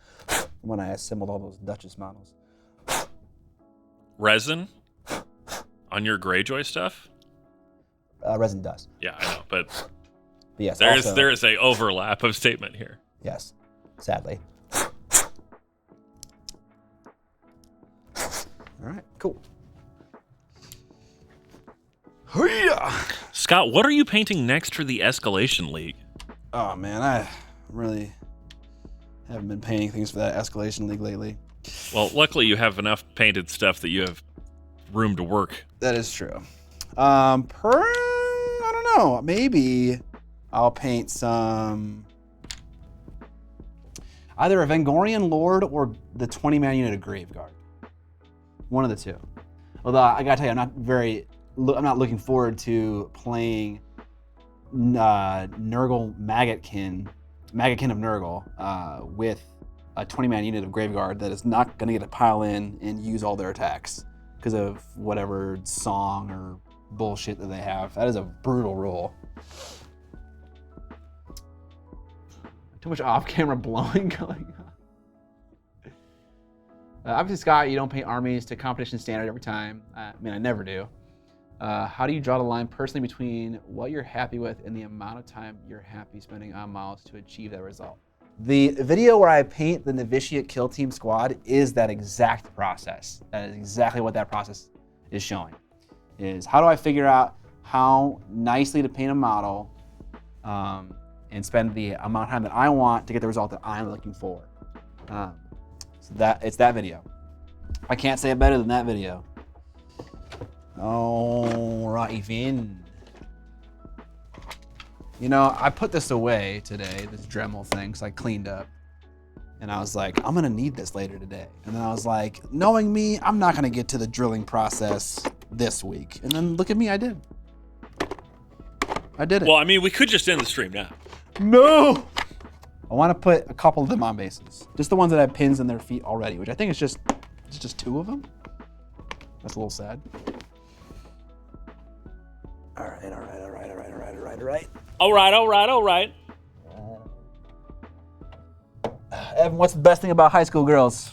when I assembled all those Duchess models. Resin? On your Greyjoy stuff? Resin dust. Yeah, I know, but Yes, there is a overlap of statement here. Yes, sadly. All right, cool. Scott, what are you painting next for the Escalation League? Oh man, I really haven't been painting things for that Escalation League lately. Well, luckily you have enough painted stuff that you have room to work. That is true. I don't know. Maybe I'll paint some either a Vengorian Lord or the 20-man unit of Graveguard. One of the two. Although I gotta tell you, I'm not looking forward to playing Nurgle Maggotkin of Nurgle with a 20-man unit of Graveguard that is not gonna get to pile in and use all their attacks because of whatever song or bullshit that they have. That is a brutal rule. Too much off-camera blowing going on. Obviously, Scott, you don't paint armies to competition standard every time. I mean, I never do. How do you draw the line personally between what you're happy with and the amount of time you're happy spending on models to achieve that result? The video where I paint the Novitiate Kill Team squad is that exact process. That is exactly what that process is showing. Is how do I figure out how nicely to paint a model and spend the amount of time that I want to get the result that I'm looking for. So it's that video. I can't say it better than that video. All right, Vin. You know, I put this away today, this Dremel thing, because I cleaned up. And I was like, I'm gonna need this later today. And then I was like, knowing me, I'm not gonna get to the drilling process this week. And then look at me, I did. I did it. Well, I mean, we could just end the stream now. No! I want to put a couple of them on bases. Just the ones that have pins in their feet already, which I think is just two of them. That's a little sad. All right. Evan, what's the best thing about high school girls?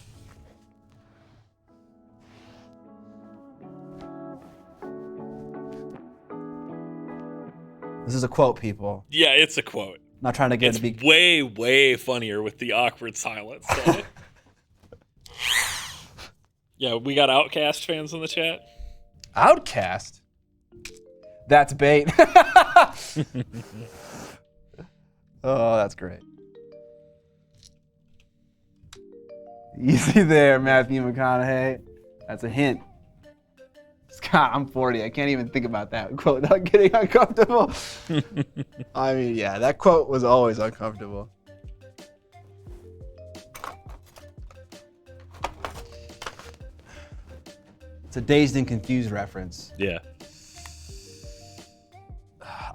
This is a quote, people. Yeah, it's a quote. Not trying to get It's to be way, way funnier with the awkward silence. So. Yeah, we got Outcast fans in the chat. Outcast? That's bait. Oh, that's great. Easy there, Matthew McConaughey. That's a hint. Scott, I'm 40. I can't even think about that quote without getting uncomfortable. I mean, yeah, that quote was always uncomfortable. It's a Dazed and Confused reference. Yeah.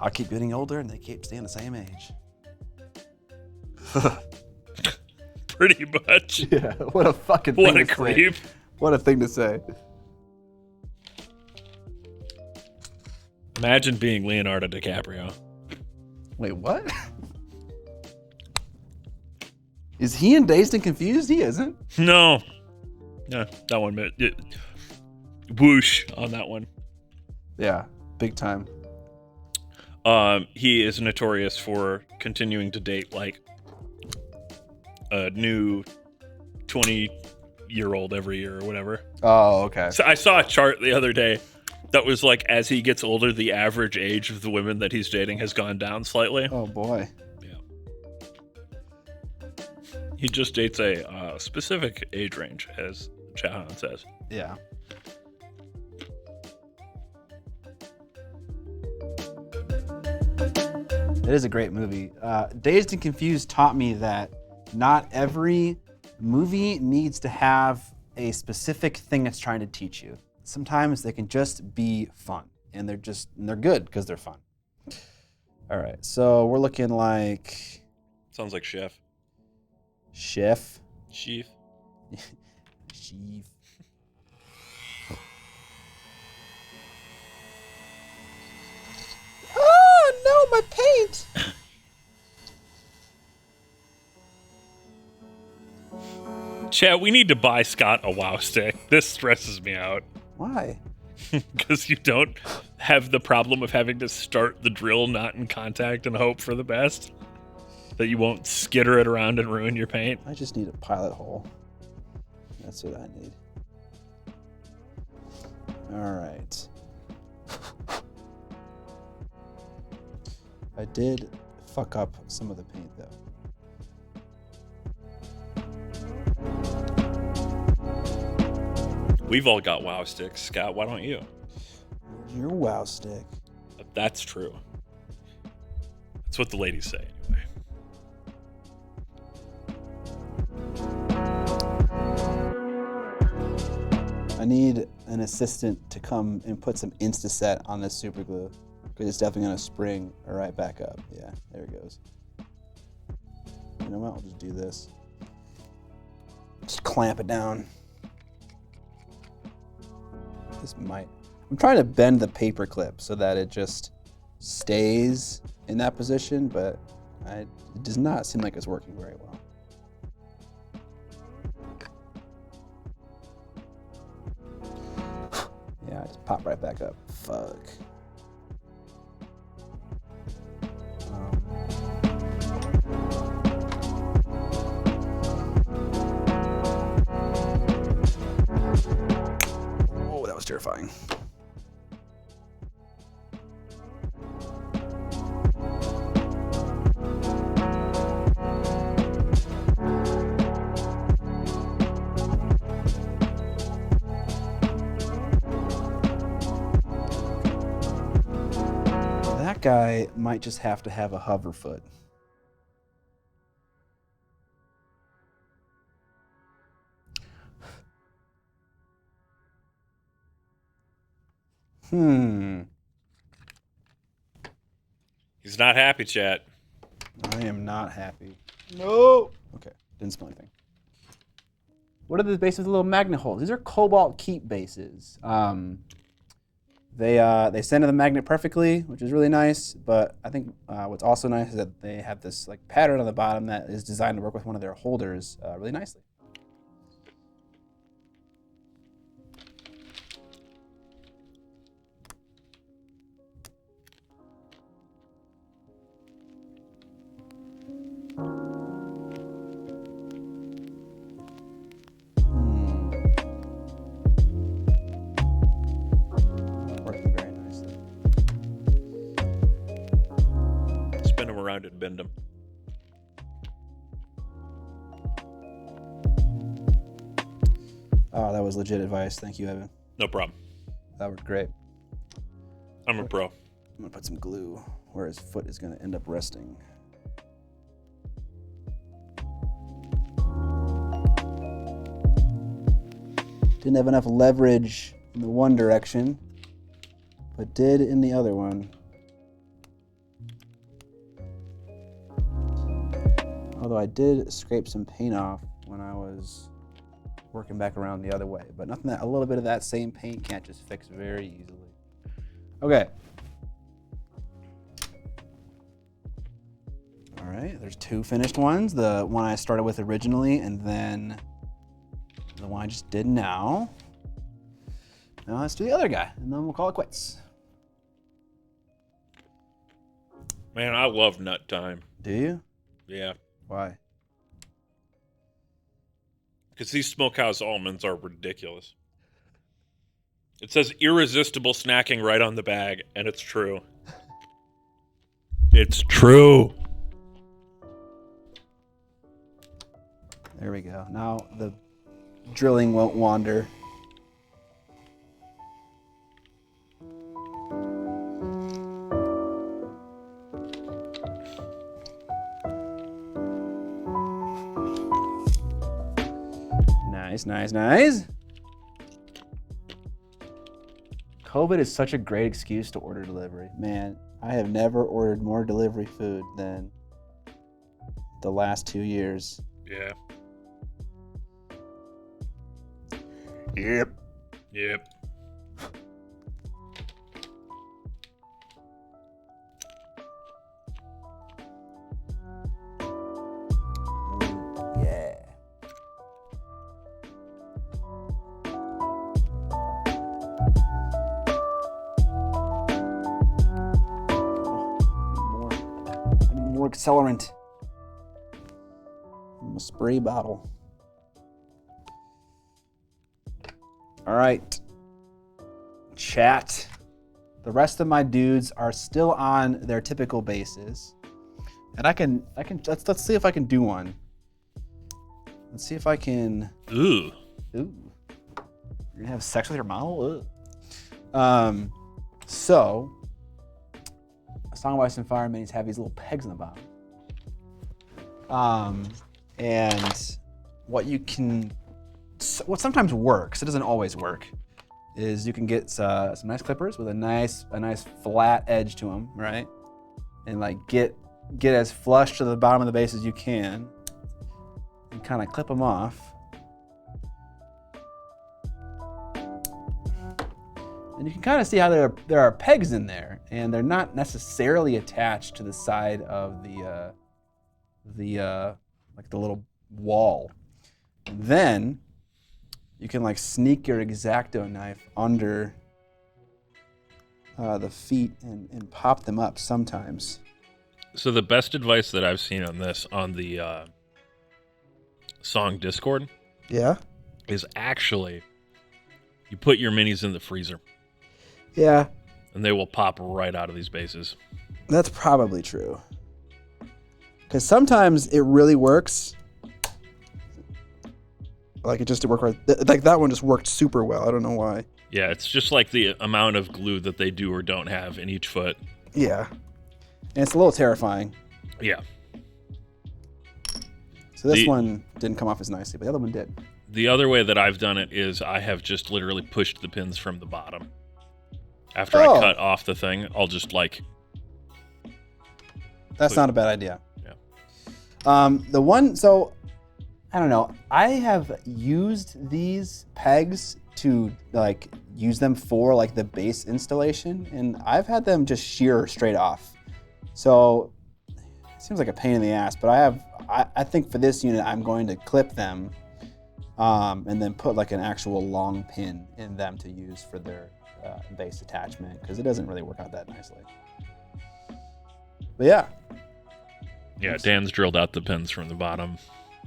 I keep getting older and they keep staying the same age. Pretty much. Yeah, what a fucking thing What a to creep. say. What a thing to say. Imagine being Leonardo DiCaprio. Wait, what? Is he in Dazed and Confused? He isn't. No. No, that one. Whoosh on that one. Yeah, big time. He is notorious for continuing to date like a new 20-year-old every year or whatever. Oh, okay. So I saw a chart the other day that was like, as he gets older, the average age of the women that he's dating has gone down slightly. Oh boy. Yeah. He just dates a specific age range, as Chahan says. Yeah. It is a great movie. Dazed and Confused taught me that not every movie needs to have a specific thing it's trying to teach you. Sometimes they can just be fun, and they're good because they're fun. All right, so we're looking like Sounds like Chef. Chef. Chief. Chief. Oh no, my paint! Chat, we need to buy Scott a WoW stick. This stresses me out. Why? Because you don't have the problem of having to start the drill not in contact and hope for the best. That you won't skitter it around and ruin your paint. I just need a pilot hole. That's what I need. All right. I did fuck up some of the paint though. We've all got WoW sticks, Scott. Why don't you? Your WoW stick. That's true. That's what the ladies say, anyway. I need an assistant to come and put some insta-set on this super glue because it's definitely gonna spring right back up. Yeah, there it goes. You know what, I'll just do this. Just clamp it down. This might, I'm trying to bend the paper clip so that it just stays in that position, but it does not seem like it's working very well. Yeah, just pop right back up. Fuck. Oh, that was terrifying. That guy might just have to have a hover foot. He's not happy, chat. I am not happy. No. Okay, didn't spill anything. What are the bases with little magnet holes? These are cobalt keep bases. They send to the magnet perfectly, which is really nice. But I think what's also nice is that they have this like pattern on the bottom that is designed to work with one of their holders really nicely. Working very nicely. Spin him around and bend him. Oh, that was legit advice. Thank you, Evan. No problem. That worked great. I'm a pro. I'm gonna put some glue where his foot is gonna end up resting. Didn't have enough leverage in the one direction, but did in the other one. Although I did scrape some paint off when I was working back around the other way, but nothing that a little bit of that same paint can't just fix very easily. Okay. All right, there's two finished ones. The one I started with originally, and then the one I just did now. Now let's do the other guy, and then we'll call it quits. Man, I love nut time. Do you? Yeah. Why? Because these smokehouse almonds are ridiculous. It says irresistible snacking right on the bag, and it's true. It's true. There we go. Now the drilling won't wander. Nice, nice, nice. COVID is such a great excuse to order delivery. Man, I have never ordered more delivery food than the last 2 years. Yeah. Yep. Yep. Yeah. I need more accelerant. I'm a spray bottle. All right, chat. The rest of my dudes are still on their typical bases, and let's see if I can do one. Let's see if I can. Ooh. Ooh. You're gonna have sex with your model? Ugh. So, a Song of Ice and Fire minis have these little pegs on the bottom. And what you can what sometimes works, it doesn't always work, is you can get some nice clippers with a nice flat edge to them, right? And like get as flush to the bottom of the base as you can, and kind of clip them off. And you can kind of see how there are pegs in there, and they're not necessarily attached to the side of the like the little wall. And then you can like sneak your X-Acto knife under the feet and pop them up sometimes. So the best advice that I've seen on this on the song Discord, Yeah. is actually you put your minis in the freezer Yeah, and they will pop right out of these bases. that's probably true. Because sometimes it really works. Like it just worked right. Like that one just worked super well. I don't know why. Yeah, it's just like the amount of glue that they do or don't have in each foot. Yeah. And it's a little terrifying. Yeah. So this one didn't come off as nicely, but the other one did. The other way that I've done it is I have just literally pushed the pins from the bottom. After I cut off the thing, I'll just like... That's not a bad idea. Yeah. The one, so, I don't know. I have used these pegs to like use them for like the base installation, and I've had them just shear straight off. So it seems like a pain in the ass, but I think for this unit, I'm going to clip them and then put like an actual long pin in them to use for their base attachment, because it doesn't really work out that nicely. But yeah. Yeah, Dan's drilled out the pins from the bottom.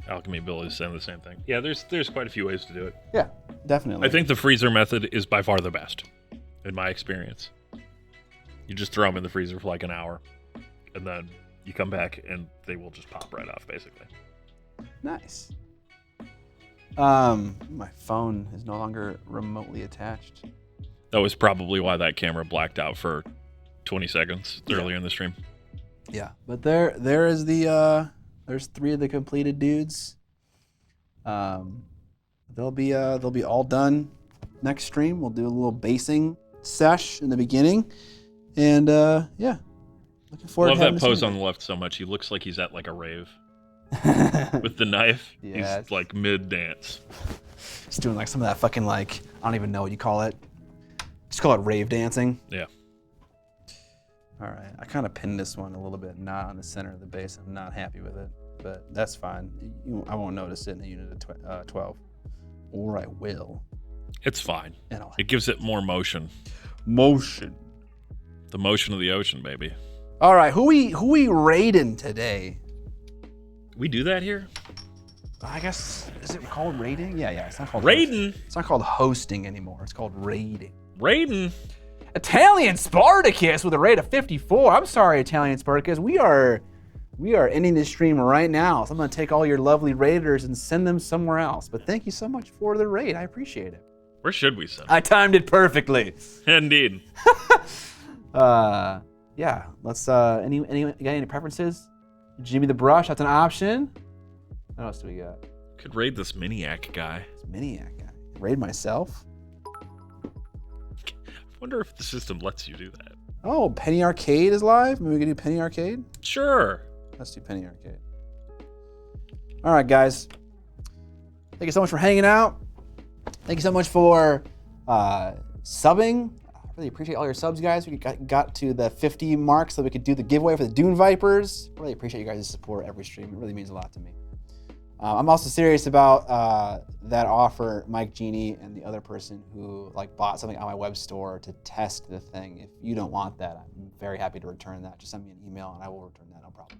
Alchemy Bill is saying the same thing. Yeah, there's quite a few ways to do it. Yeah, definitely. I think the freezer method is by far the best, in my experience. You just throw them in the freezer for like an hour, and then you come back and they will just pop right off, basically. Nice. My phone is no longer remotely attached. That was probably why that camera blacked out for 20 seconds earlier in the stream. Yeah, but there is the there's 3 of the completed dudes. They'll be all done next stream. We'll do a little basing sesh in the beginning, and yeah, looking forward. Love to having that this pose movie. on the left so much. He looks like he's at like a rave with the knife. Yeah. He's like mid dance. Just doing like some of that fucking like I don't even know what you call it. Just call it rave dancing. Yeah. All right, I kind of pinned this one a little bit not on the center of the base. I'm not happy with it, but that's fine. I won't notice it in a unit of 12. Or I will. It's fine. And I'll It gives it more motion. motion. The motion of the ocean, baby. All right, who we raiding today? We do that here? I guess, is it called raiding? Yeah, it's not called Raiding. It's not called hosting anymore. It's called raiding. Raiding. Italian Spartacus with a rate of 54. I'm sorry, Italian Spartacus. We are ending this stream right now. So I'm gonna take all your lovely raiders and send them somewhere else. But thank you so much for the raid. I appreciate it. Where should we send? I timed it perfectly. Indeed. Yeah. Let's. Any you got any preferences? Jimmy the Brush. That's an option. What else do we got? Could raid this Miniac guy. It's Miniac guy. Raid myself. I wonder if the system lets you do that. Oh, Penny Arcade is live. Maybe we can do Penny Arcade. Sure. Let's do Penny Arcade. All right, guys. Thank you so much for hanging out. Thank you so much for subbing. I really appreciate all your subs, guys. We got to the 50 mark so we could do the giveaway for the Dune Vipers. Really appreciate you guys' support every stream. It really means a lot to me. I'm also serious about that offer, Mike Genie and the other person who bought something on my web store to test the thing. If you don't want that, I'm very happy to return that. Just send me an email and I will return that, no problem.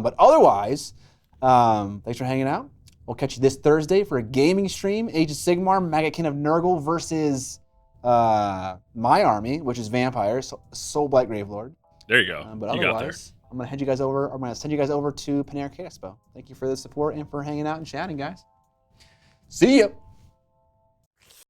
But otherwise, thanks for hanging out. We'll catch you this Thursday for a gaming stream. Age of Sigmar, Maggotkin of Nurgle versus my army, which is vampires, Soul Blight Gravelord. There you go. But You got there. otherwise, I'm gonna send you guys over to Penny Arcade Expo. Thank you for the support and for hanging out and chatting, guys. See ya.